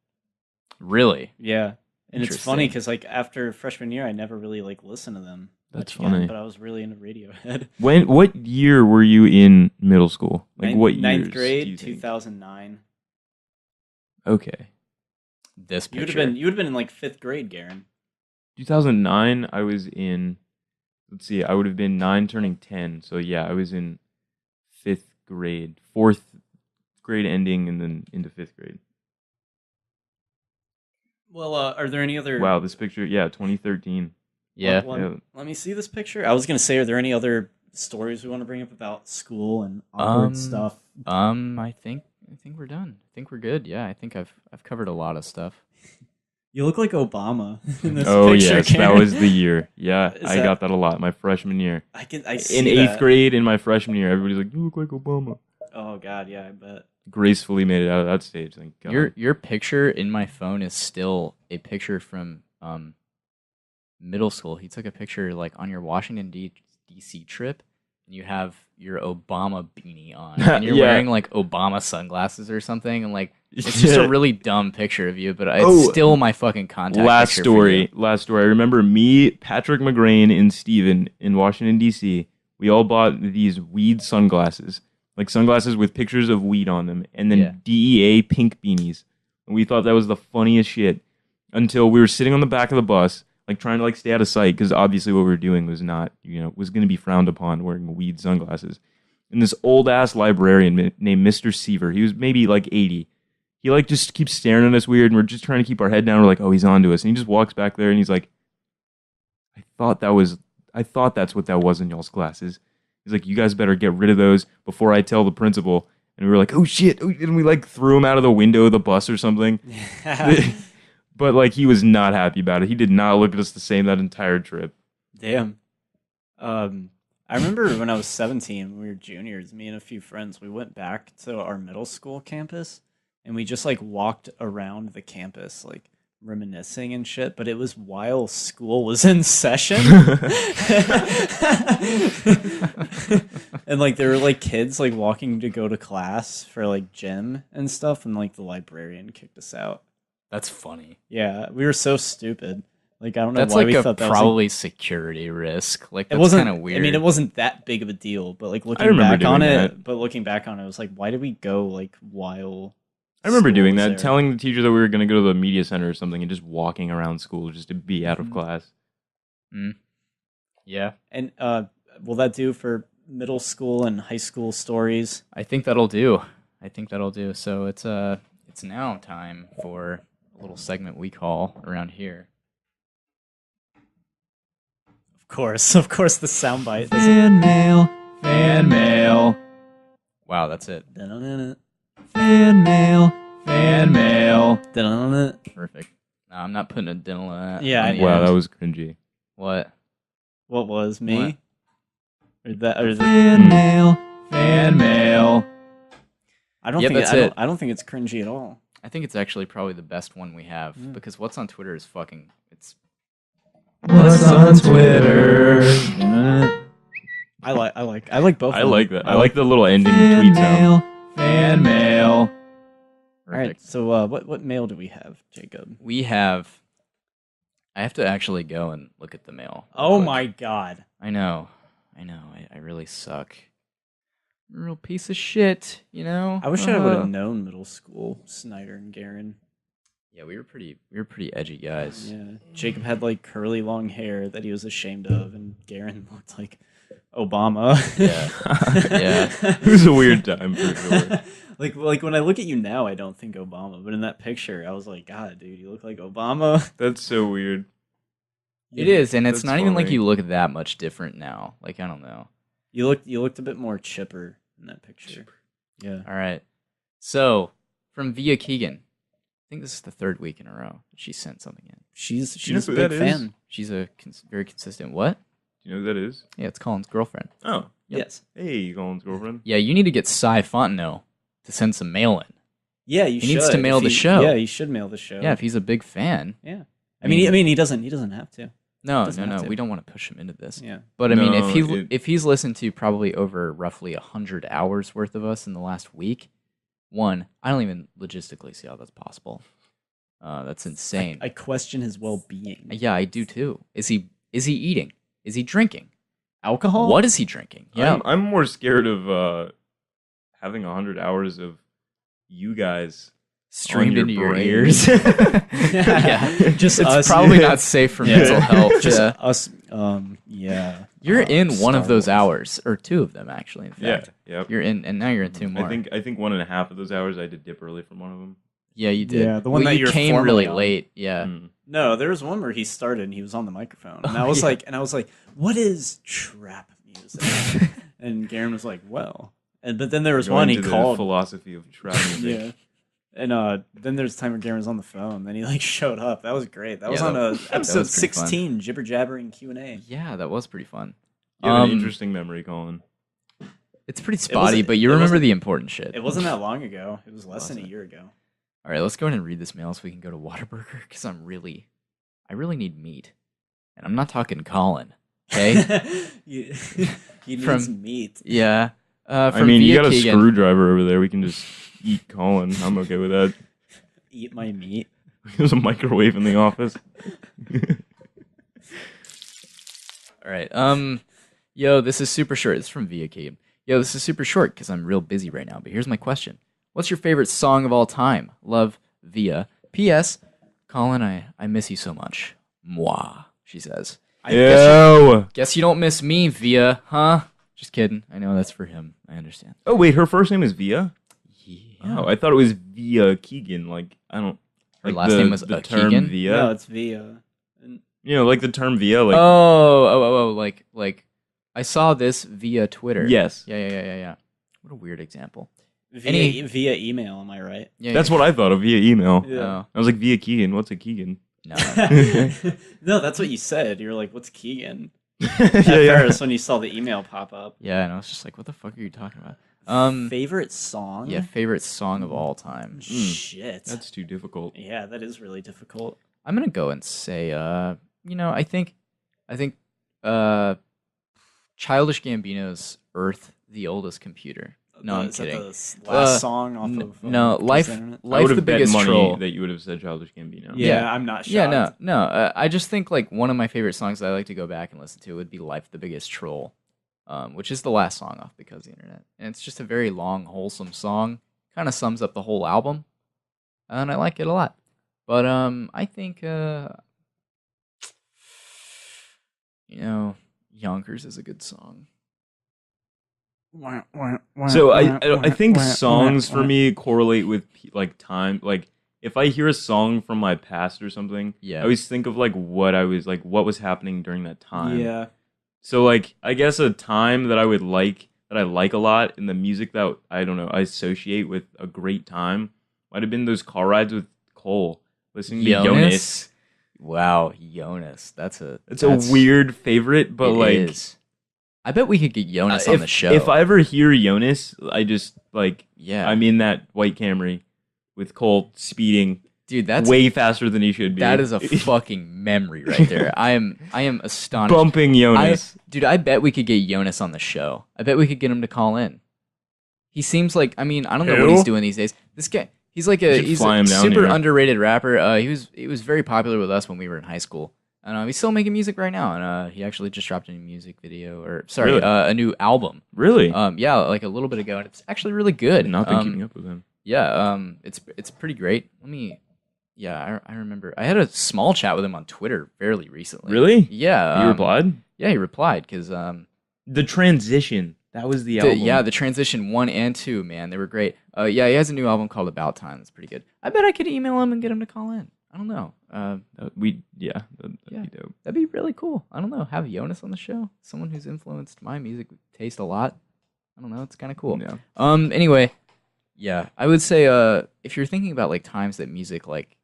B: Really?
A: Yeah. And it's funny because like after freshman year, I never really like listened to them.
D: That's funny.
A: Again, but I was really into Radiohead.
D: What year were you in middle school? Like what year?
A: Ninth grade, 2009.
D: Okay.
B: This picture.
A: You would have been in like 5th grade, Garren.
D: 2009, I was in, let's see, I would have been 9 turning 10. So yeah, I was in 5th grade, 4th grade ending, and then into 5th grade.
A: Well, are there any other...
D: Wow, this picture, 2013.
B: Yeah.
A: Let me see this picture. I was going to say, are there any other stories we want to bring up about school and awkward stuff?
B: I think we're done. I think we're good. Yeah, I think I've covered a lot of stuff.
A: You look like Obama in this
D: picture.
A: Yes,
D: Karen. That was the year. Yeah, I got that a lot. My freshman year.
A: I see
D: in 8th grade, in my freshman year, everybody's like, "You look like Obama."
A: Oh God, yeah, I bet.
D: Gracefully made it out of that stage. Thank God.
B: Your picture in my phone is still a picture from middle school. He took a picture like on your Washington D.C. trip, and you have your Obama beanie on, and you're wearing like Obama sunglasses or something, and like. It's just a really dumb picture of you, but it's still my fucking contact
D: last
B: picture
D: story. I remember me, Patrick McGrain, and Steven in Washington, D.C. We all bought these weed sunglasses, like sunglasses with pictures of weed on them, and then DEA pink beanies. And we thought that was the funniest shit until we were sitting on the back of the bus, like trying to like stay out of sight, because obviously what we were doing was not, was going to be frowned upon wearing weed sunglasses. And this old-ass librarian named Mr. Seaver, he was maybe like 80. He like just keeps staring at us weird, and we're just trying to keep our head down. We're like, oh, he's on to us. And he just walks back there, and he's like, I thought that's what that was in y'all's classes. He's like, you guys better get rid of those before I tell the principal. And we were like, oh shit. And we like threw him out of the window of the bus or something. But like he was not happy about it. He did not look at us the same that entire trip.
A: Damn. I remember when I was 17, we were juniors, me and a few friends, we went back to our middle school campus. And we just like walked around the campus, like reminiscing and shit. But it was while school was in session, and like there were like kids like walking to go to class for like gym and stuff, and like the librarian kicked us out.
B: That's funny.
A: Yeah, we were so stupid. Like I don't know
B: that's
A: why
B: like
A: we
B: a
A: thought that
B: probably
A: was
B: like, security risk. Like
A: it
B: that's
A: wasn't
B: kind of weird.
A: I mean, it wasn't that big of a deal, but like looking back on it, it was like, why did we go like while?
D: I remember doing that, telling the teacher that we were going to go to the media center or something and just walking around school just to be out of class.
B: Yeah.
A: And will that do for middle school and high school stories?
B: I think that'll do. So it's now time for a little segment we call around here.
A: Of course, the soundbite.
E: Fan mail.
B: Wow, that's it.
E: Fan mail.
B: Perfect. No, I'm not putting a dental on that.
A: Yeah,
D: Wow, that was cringy.
B: What?
A: What was me?
B: What?
A: Or the
E: Fan mail.
A: I don't
B: Yep,
A: think
B: that's it.
A: I don't think it's cringy at all.
B: I think it's actually probably the best one we have because what's on Twitter is fucking. It's
E: What's on Twitter?
A: I like both.
D: I
A: of them.
D: like that. I like the little ending tweet sound.
E: Fan mail.
A: All right.
B: perfect.
A: So what mail do we have, Jacob?
B: We have. I have to actually go and look at the mail.
A: Oh
B: real quick.
A: my god.
B: I know. I really suck. I'm a real piece of shit, you know?
A: I wish I would have known middle school Snyder and Garren.
B: Yeah, we were pretty edgy guys.
A: Yeah. Jacob had like curly long hair that he was ashamed of, and Garren looked like Obama.
B: Yeah.
D: It was a weird time for sure.
A: like when I look at you now, I don't think Obama, but in that picture, I was like, God, dude, you look like Obama.
D: That's so weird.
B: It is, and it's
D: That's
B: not even like
D: funny.
B: you look that much different now. Like, I don't know.
A: You looked a bit more chipper in that picture. Yeah.
B: All right. So, from Via Keegan. I think this is the third week in a row that she sent something in.
A: She's
D: know
A: a
D: who
A: big
D: that is?
A: fan.
B: She's a very consistent what?
D: Do you know who that is?
B: Yeah, it's Colin's girlfriend.
D: Oh,
B: Yep.
A: Yes.
D: hey, Colin's girlfriend.
B: Yeah, you need to get Cy Fontenot to send some mail in.
A: Yeah, you
B: He
A: should.
B: needs to mail
A: If
B: the show.
A: Yeah, he should mail the show.
B: Yeah, if he's a big fan.
A: Yeah. I mean, he doesn't have to.
B: No,
A: Doesn't have to.
B: we don't want to push him into this.
A: Yeah.
B: But I mean,
D: No,
B: if he's listened to probably over roughly 100 hours worth of us in the last week, I don't even logistically see how that's possible. That's insane.
A: I question his well-being.
B: Yeah, I do too. Is he eating? Is he drinking?
A: Alcohol?
B: What is he drinking? Yeah.
D: I'm more scared of having 100 hours of you guys
B: Streamed
D: on
B: into your
D: brain.
B: ears. Yeah.
A: Just
B: it's
A: us.
B: probably not safe for mental health.
A: Just
B: Yeah.
A: us. Yeah.
B: You're in one of
A: Star
B: those
A: Wars.
B: hours, or two of them actually. In
D: Yeah,
B: fact,
D: yep.
B: you're in, and now you're in two more.
D: I think 1.5 of those hours I did dip early from one of them.
B: Yeah, you did.
A: Yeah, the one
B: Well,
A: that
B: you
A: you're
B: came
A: formally
B: really
A: on.
B: late. Yeah.
A: No, there was one where he started and he was on the microphone, and
B: Oh,
A: I was
B: yeah.
A: like, "What is trap music?" And Garren was like, "Well," but then there was
D: Going
A: one he
D: to the
A: called.
D: philosophy of trap music.
A: Yeah. And then there's the time where Garren was on the phone. Then he like showed up. That was great. That was
B: Yeah,
A: on
B: that
A: episode
B: was pretty fun.
A: 16, jibber jabbering Q&A.
B: Yeah, that was pretty fun.
D: You have an interesting memory, Colin.
B: It's pretty spotty,
A: wasn't-
B: but you
A: it
B: remember
A: wasn't-
B: the important shit.
A: It wasn't that long ago. It was less than a
B: Wasn't it?
A: year ago.
B: All right, let's go ahead and read this mail so we can go to Whataburger because I really need meat, and I'm not talking Colin. Okay.
A: you need
B: From-
A: some meat.
B: Yeah.
D: I
B: From
D: mean, you
B: Via
D: got a
B: Keegan.
D: screwdriver over there. We can just eat Colin. I'm okay with that.
A: Eat my meat.
D: There's a microwave in the office.
B: All right. Yo, this is super short. It's from Via Keegan. Yo, this is super short because I'm real busy right now. But here's my question: what's your favorite song of all time? Love, Via. P.S. Colin, I miss you so much. Moi, she says.
D: Ew.
B: Guess you don't miss me, Via, huh? Just kidding. I know that's for him. I understand.
D: Oh wait, her first name is Via.
B: Yeah.
D: Oh, I thought it was Via Keegan. Like I don't.
B: Her
D: Like
B: last
D: the,
B: name was
D: the term
B: Keegan?
D: Via.
A: No, it's Via. And
D: You know, like the term Via. Like
B: like I saw this via Twitter.
D: yes,
B: Yeah. What a weird example.
A: via email, am I right?
B: Yeah,
D: that's what I thought of via email.
A: Yeah.
D: I was like Via Keegan. What's a Keegan?
B: No.
A: No, that's what you said. You were like, "What's Keegan?"
D: yeah,
A: At
D: yeah.
A: first, when you saw the email pop up.
B: Yeah, and I was just like, what the fuck are you talking about?
A: Favorite song?
B: Yeah, favorite song of all time.
A: Shit.
D: That's too difficult.
A: Yeah, that is really difficult.
B: I'm gonna go and say, I think, Childish Gambino's "Earth, the Oldest Computer." No, I'm
A: Is that
B: kidding.
A: the last song off of
B: no,
A: Across the
B: life,
A: Internet?
D: I
B: life
D: would
B: the
D: have bet
B: biggest
D: money
B: troll.
D: that you would have said Childish Gambino.
A: Yeah, I'm not shocked.
B: Yeah, no. I just think like one of my favorite songs that I like to go back and listen to would be "Life, the Biggest Troll," which is the last song off Because of the Internet, and it's just a very long, wholesome song. Kind of sums up the whole album, and I like it a lot. But I think Yonkers is a good song.
D: So I think songs for me correlate with like time. Like if I hear a song from my past or something, I always think of like what was happening during that time.
A: Yeah.
D: So like I guess a time that I like a lot, and the music that I associate with a great time might have been those car rides with Cole, listening to Jonas.
B: Wow, Jonas. That's a
D: weird favorite, but like
B: is. I bet we could get Jonas on the show.
D: If I ever hear Jonas, I just I'm in that white Camry with Cole speeding.
B: Dude, that's
D: way faster than he should be.
B: That is a fucking memory right there. I am astonished.
D: Bumping Jonas.
B: Dude, I bet we could get Jonas on the show. I bet we could get him to call in. He seems like, I don't know what he's doing these days. This guy, he's a super underrated rapper. He was very popular with us when we were in high school. And he's still making music right now. And he actually just dropped a new music video, a new album.
D: Really?
B: Yeah, like a little bit ago, and it's actually really good.
D: I've not been keeping up with him.
B: Yeah, it's pretty great. I remember I had a small chat with him on Twitter fairly recently.
D: Really?
B: Yeah.
D: He replied?
B: Yeah, he replied because
D: The Transition. That was the album.
B: The Transition 1 and 2, man, they were great. He has a new album called About Time. That's pretty good. I bet I could email him and get him to call in. I don't know.
D: That'd be dope.
B: That'd be really cool. I don't know. Have Jonas on the show. Someone who's influenced my music taste a lot. I don't know. It's kind of cool.
D: Yeah.
B: Anyway, yeah, I would say if you're thinking about like times that music like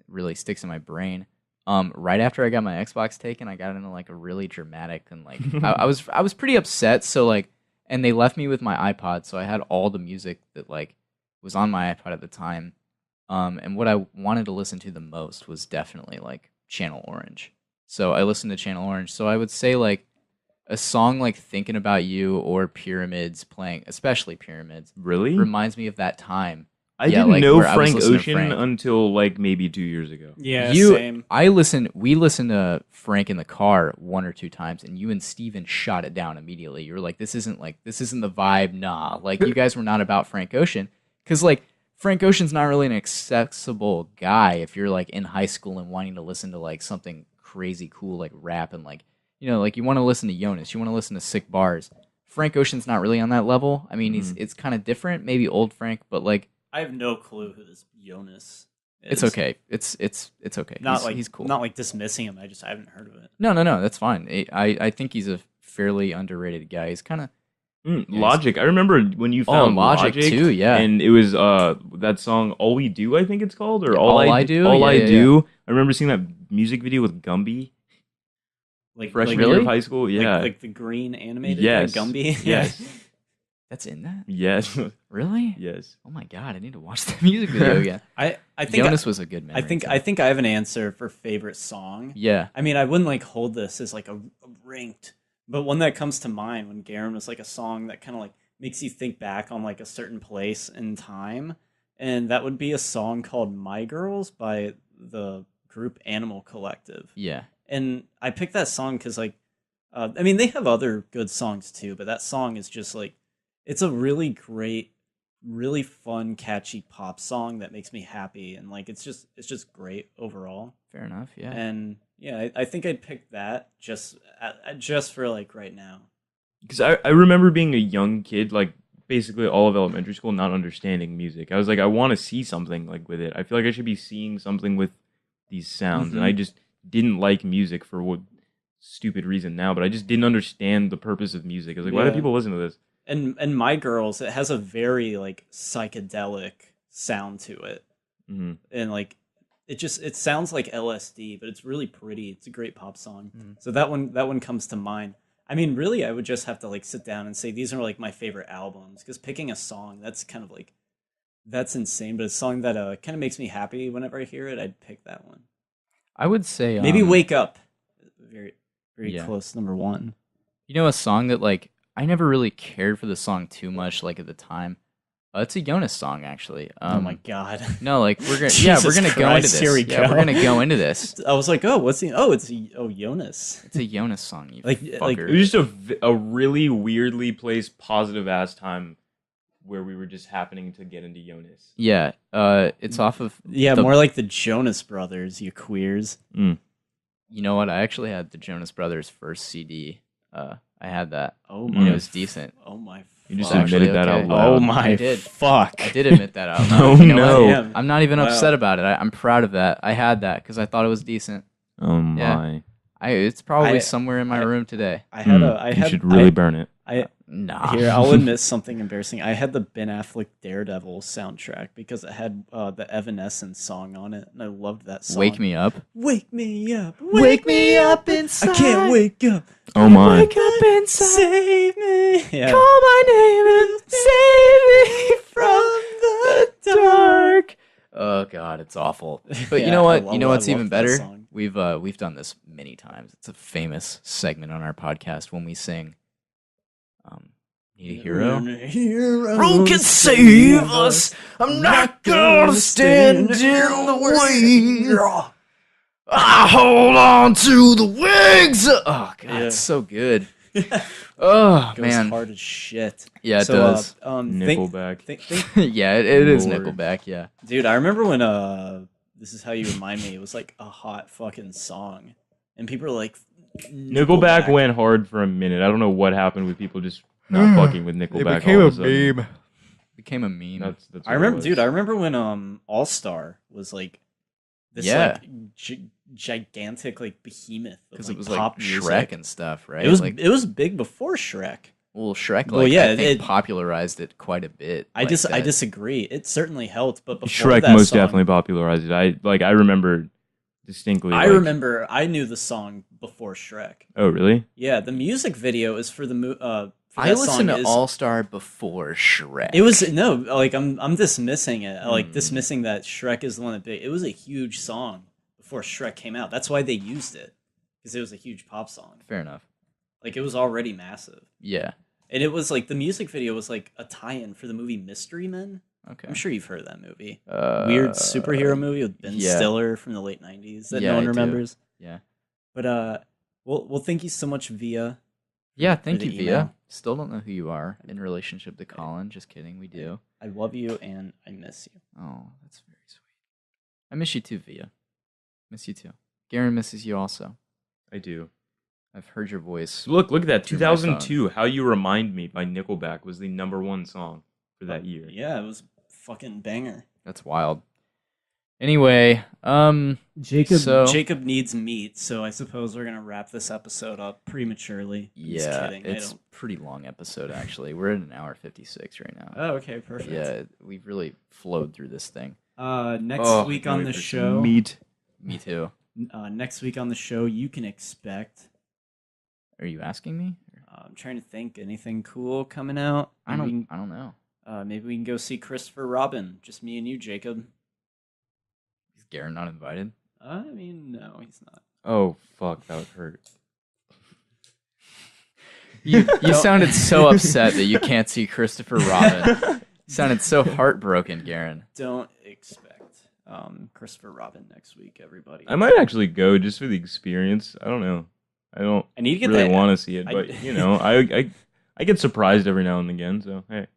B: really sticks in my brain, right after I got my Xbox taken, I got into like a really dramatic and like I was pretty upset. So like, and they left me with my iPod, so I had all the music that like was on my iPod at the time. And what I wanted to listen to the most was definitely like Channel Orange. So I listened to Channel Orange. So I would say like a song like Thinking About You or Pyramids playing, especially Pyramids.
D: Really?
B: Reminds me of that time.
D: I didn't know Frank Ocean until like maybe 2 years ago.
A: Yeah, same.
B: We listened to Frank in the car 1 or 2 times, and you and Steven shot it down immediately. You were like, this isn't the vibe, nah. Like you guys were not about Frank Ocean. Cause like Frank Ocean's not really an accessible guy if you're like in high school and wanting to listen to like something crazy cool like rap and like, you know, like you want to listen to Jonas, you want to listen to sick bars. Frank Ocean's not really on that level. I mean, it's kind of different, maybe old Frank, but like
A: I have no clue who this Jonas is.
B: It's okay. It's okay. He's cool.
A: Not like dismissing him. I haven't heard of it.
B: No, that's fine. I think he's a fairly underrated guy. He's kind of
D: Logic. I remember when you found
B: Logic too, yeah.
D: And it was that song All We Do, I think it's called, or
B: All I Do.
D: I remember seeing that music video with Gumby.
A: Like
D: freshman year of high school, yeah.
A: Like the green animated Gumby.
B: Yes. That's in that?
D: Yes.
B: Really?
D: Yes.
B: Oh my god, I need to watch that music video again.
A: I think
B: Jonas was a good memory.
A: I think I have an answer for favorite song.
B: Yeah.
A: I mean, I wouldn't like hold this as like a ranked, but one that comes to mind when Garren was like a song that kind of like makes you think back on like a certain place in time, and that would be a song called My Girls by the group Animal Collective.
B: Yeah.
A: And I picked that song because like, I mean, they have other good songs too, but that song is just like, it's a really great, really fun, catchy pop song that makes me happy, and like it's just great overall.
B: Fair enough, yeah.
A: And yeah, I think I'd pick that just for like right now.
D: Because I remember being a young kid, like basically all of elementary school, not understanding music. I was like, I want to see something like with it. I feel like I should be seeing something with these sounds, and I just didn't like music for what stupid reason now, but I just didn't understand the purpose of music. I was like, why do people listen to this?
A: And My Girls, it has a very like psychedelic sound to it, and like it sounds like LSD, but it's really pretty. It's a great pop song. So that one comes to mind. I mean, really, I would just have to like sit down and say these are like my favorite albums, because picking a song, that's kind of like, that's insane. But a song that kind of makes me happy whenever I hear it, I'd pick that one.
B: I would say
A: maybe Wake Up, very close number one.
B: You know, a song that like I never really cared for the song too much, like at the time. It's a Jonas song, actually.
A: Oh my god!
B: No, like we're gonna go into this.
A: Here we go.
B: We're gonna go into this.
A: I was like, oh, what's the? Oh, it's Jonas.
B: It's a Jonas song. You
A: like
B: fucker.
D: It was just a really weirdly placed positive ass time where we were just happening to get into Jonas.
B: Yeah, it's off of
A: more like the Jonas Brothers. You queers.
B: You know what? I actually had the Jonas Brothers' first CD. I had that.
A: Oh
B: And
A: my!
B: it was decent.
A: Oh my!
D: You just
B: Well,
D: admitted
B: actually,
D: that
B: okay.
D: out loud.
A: Oh my!
B: I did.
A: Fuck!
B: I did admit that out loud.
D: Oh,
B: You know
D: no.
B: what?
A: Damn.
B: I'm not even
A: Wow.
B: upset about it. I'm proud of that. I had that because I thought it was decent.
D: Oh my!
B: It's probably
A: I-
B: somewhere in my room today.
A: I had I
D: You
A: had
D: should really burn it.
B: Nah.
A: Here, I'll admit something embarrassing. I had the Ben Affleck Daredevil soundtrack because it had the Evanescence song on it, and I loved that song.
B: Wake me up.
A: Wake me up,
B: Wake me up inside.
A: I can't wake up.
D: Oh my!
B: Wake up inside.
A: Save me. Yeah.
B: Call my name and save me from the dark. Oh God, it's awful. But you
A: Yeah,
B: know
A: I
B: what?
A: love-
B: You know
A: I
B: what's even
A: love that
B: better?
A: song.
B: We've done this many times. It's a famous segment on our podcast when we sing. Need a hero?
A: Who can save us?
B: I'm not gonna stand in the way. I hold on to the wings. Oh God,
A: Yeah.
B: it's so good. Oh
A: Goes
B: man,
A: hard as shit.
B: yeah, it
A: So,
B: does.
D: Nickelback.
A: Think,
B: Yeah, it is
D: Lord.
B: Nickelback. Yeah,
A: dude, I remember when This Is How You Remind Me, it was like a hot fucking song, and people were like,
D: Nickelback went hard for a minute. I don't know what happened with people just not fucking with Nickelback. all of a sudden.
B: became a meme.
D: That's
A: I
D: what it
A: remember,
D: was.
A: dude. I remember when All Star was like this,
B: Yeah.
A: like gigantic like behemoth
B: Because
A: of,
B: it was
A: pop
B: like
A: music.
B: Shrek and stuff, right?
A: It was
B: like,
A: it was big before Shrek.
B: well, Shrek, like,
A: Well, yeah,
B: I think
A: it-
B: popularized it quite a bit.
A: I
B: like
A: I
B: that.
A: disagree. It certainly helped, but before
D: Shrek
A: that
D: most
A: song,
D: definitely popularized it. I remember distinctly.
A: I
D: like-
A: remember I knew the song before Shrek.
D: Oh really?
A: Yeah, the music video is for the
B: I listened to All Star before Shrek.
A: It was no, like I'm dismissing it, like
B: Hmm.
A: dismissing that Shrek is the one that big. It was a huge song before Shrek came out. That's why they used it because it was a huge pop song.
B: fair enough.
A: Like it was already massive,
B: Yeah.
A: and it was like the music video was like a tie-in for the movie Mystery Men.
B: Okay.
A: I'm sure you've heard of that movie.
B: Uh,
A: Weird superhero movie with Ben
B: yeah.
A: Stiller from the late '90s that
B: Yeah,
A: no one
B: I do.
A: remembers.
B: Yeah.
A: But well, thank you so much, Via.
B: Yeah. Thank
A: the
B: you,
A: email.
B: Via. Still don't know who you are in relationship to Collin. Just kidding. We do.
A: I love you and I miss you.
B: Oh, that's very sweet. I miss you too, Via. Miss you too. Garren misses you also.
D: I do.
B: I've heard your voice.
D: Look at that.
B: Through my phone.
D: 2002. How You Remind Me by Nickelback was the #1 song for that year.
A: Yeah, it was fucking banger.
B: That's wild. Anyway,
A: Jacob
B: So-
A: Jacob needs meat, so I suppose we're gonna wrap this episode up prematurely. Just
B: yeah,
A: kidding.
B: it's a pretty long episode actually. We're at 1:56 right now.
A: Oh, okay, perfect.
B: Yeah, we've really flowed through this thing.
A: Next
B: Oh,
A: week
D: Can't
A: on
D: wait
A: the
D: for some
A: show.
D: Meat.
B: Me too.
A: Next week on the show, you can expect.
B: Are you asking me?
A: I'm trying to think. Anything cool coming out?
B: I
A: Maybe
B: don't know.
A: maybe we can go see Christopher Robin. Just me and you, Jacob.
B: Is Garren not invited?
A: I mean, no, he's not.
D: Oh fuck, that would hurt.
B: You sounded so upset that you can't see Christopher Robin. You sounded so heartbroken, Garren.
A: Don't expect Christopher Robin next week, everybody.
D: I might actually go just for the experience. I don't know. I don't
A: I need to get
D: really
A: that.
D: want to see it,
A: I-
D: but you know, I get surprised every now and again. So hey,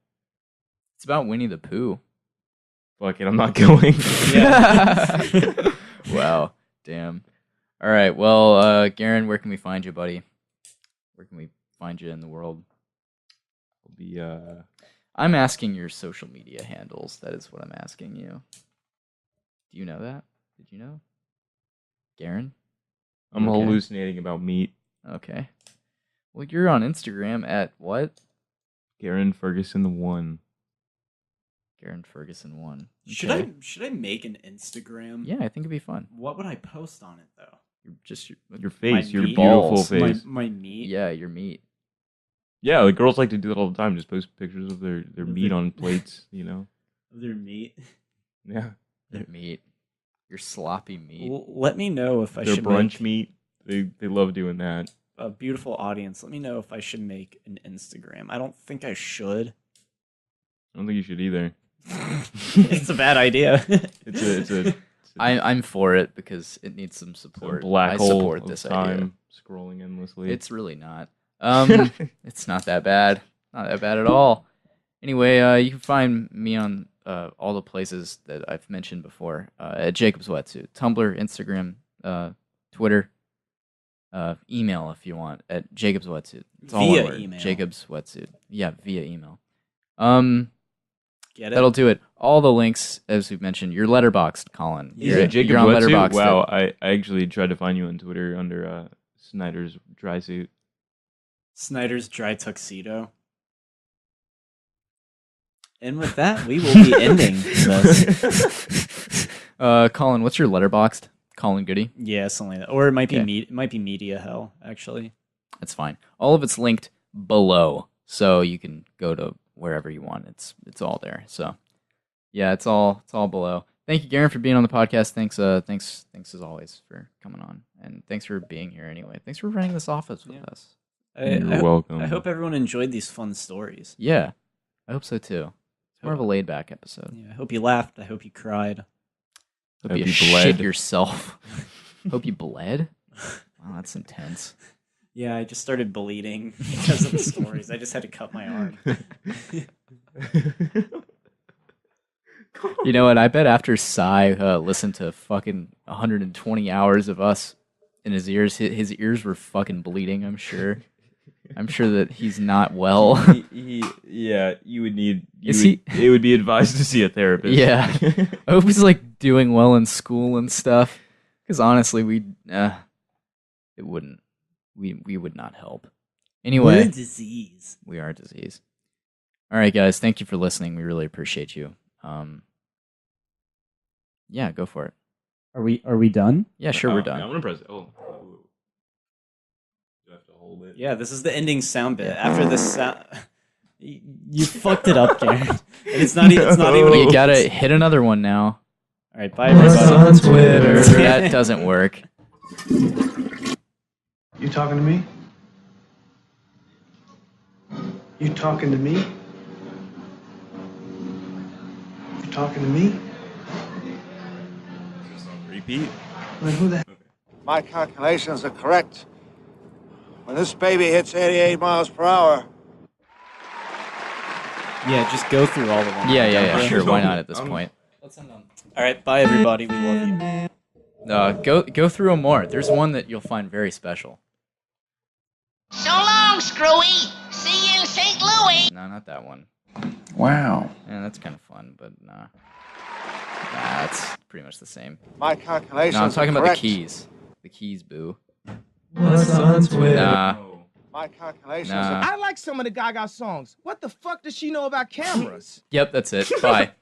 B: It's about Winnie the Pooh.
D: fuck it, I'm not going.
A: Yeah.
B: Wow. Damn. All right. Well, Garren, where can we find you, buddy? Where can we find you in the world?
D: I'll be
B: I'm asking your social media handles. That is what I'm asking you. Do you know that? Did you know? Garren?
D: I'm
B: Okay.
D: hallucinating about meat.
B: Okay. Well, you're on Instagram at what?
D: Garren Ferguson the one.
B: Garren Ferguson 1.
A: Should I make an Instagram?
B: Yeah, I think it'd be fun.
A: What would I post on it though?
B: Just
D: Your face, your
A: meat.
D: beautiful
B: Balls.
D: face.
A: My meat.
B: yeah, your meat.
D: Yeah, like girls like to do that all the time. Just post pictures of their
A: Of
D: meat
A: their-
D: on plates. You know.
A: Their meat.
D: Yeah.
B: Your meat. Your sloppy meat.
A: Let me know if I
D: Their
A: should
D: brunch
A: make
D: meat. They love doing that.
A: a beautiful audience. Let me know if I should make an Instagram. I don't think I should.
D: I don't think you should either.
A: It's a bad idea.
D: It's a
B: I'm for it because it needs some
D: It's a
B: support.
D: black
B: I
D: hole
B: support
D: of
B: this
D: time
B: idea.
D: scrolling endlessly.
B: It's really not. It's not that bad. Not that bad at all. Anyway, you can find me on all the places that I've mentioned before at Jacob's Wetsuit, Tumblr, Instagram, Twitter. email if you want at Jacob's Wetsuit. It's all
A: via
B: one word.
A: email.
B: Jacob's Wetsuit. Yeah, via email.
A: Get it?
B: That'll do it. All the links, as we've mentioned, your Letterboxd, Colin.
D: Jacob's
B: you're on
D: Wetsuit?
B: Letterboxd.
D: Wow, I actually tried to find you on Twitter under Snyder's dry suit.
A: Snyder's dry tuxedo. And with that, we will be ending this.
B: Colin, what's your Letterboxd? Colin Goode?
A: Yeah, something like that. Or it might be it might be Media Hell, actually.
B: That's fine. All of it's linked below, so you can go to wherever you want. It's all there. So yeah, it's all below. Thank you, Garren, for being on the podcast. Thanks as always for coming on, and thanks for being here anyway. Thanks for running this office with us.
D: You're welcome.
A: I hope everyone enjoyed these fun stories.
B: Yeah, I hope so too. It's more of a laid back episode.
A: Yeah, I hope you laughed. I hope you cried.
B: Hope you shit yourself. Hope you bled. Wow, that's intense.
A: Yeah, I just started bleeding because of the stories. I just had to cut my arm.
B: You know what? I bet after Cy listened to fucking 120 hours of us in his ears, his ears were fucking bleeding, I'm sure. I'm sure that he's not well.
D: You would need. It would be advised to see a therapist.
B: Yeah, I hope he's like doing well in school and stuff. Because honestly, it wouldn't. We would not help. Anyway,
A: we're a disease.
B: We are a disease. All right, guys. Thank you for listening. We really appreciate you. Yeah, go for it.
A: Are we done?
B: Yeah, sure, we're done.
D: I'm gonna press it. Oh. Do I have to hold it?
A: Yeah, this is the ending sound bit. After this sound, you fucked it up, Garren. And it's not even.
B: You gotta hit another one now.
A: All right, bye everybody.
E: On Twitter.
B: That doesn't work.
F: You talking to me? You talking to me? You talking to me?
D: Repeat.
F: Like, who the hell?
G: My calculations are correct. When this baby hits 88 miles per hour.
A: Yeah, just go through all of them.
B: Yeah, sure. Why not at this point?
A: Let's end them. All right, bye everybody. We love you.
B: Go through them more. There's one that you'll find very special.
H: So long, Screwy. See you in St. Louis.
B: No, not that one.
E: Wow.
B: Yeah, that's kind of fun, but nah. Nah, it's pretty much the same.
G: My calculations
B: No, I'm talking
G: are
B: about the
G: correct.
B: keys. The keys, boo.
E: What's on Twitter?
B: Nah.
G: My calculations
B: Nah.
G: are
I: I like some of the Gaga songs. What the fuck does she know about cameras?
B: Yep, that's it. Bye.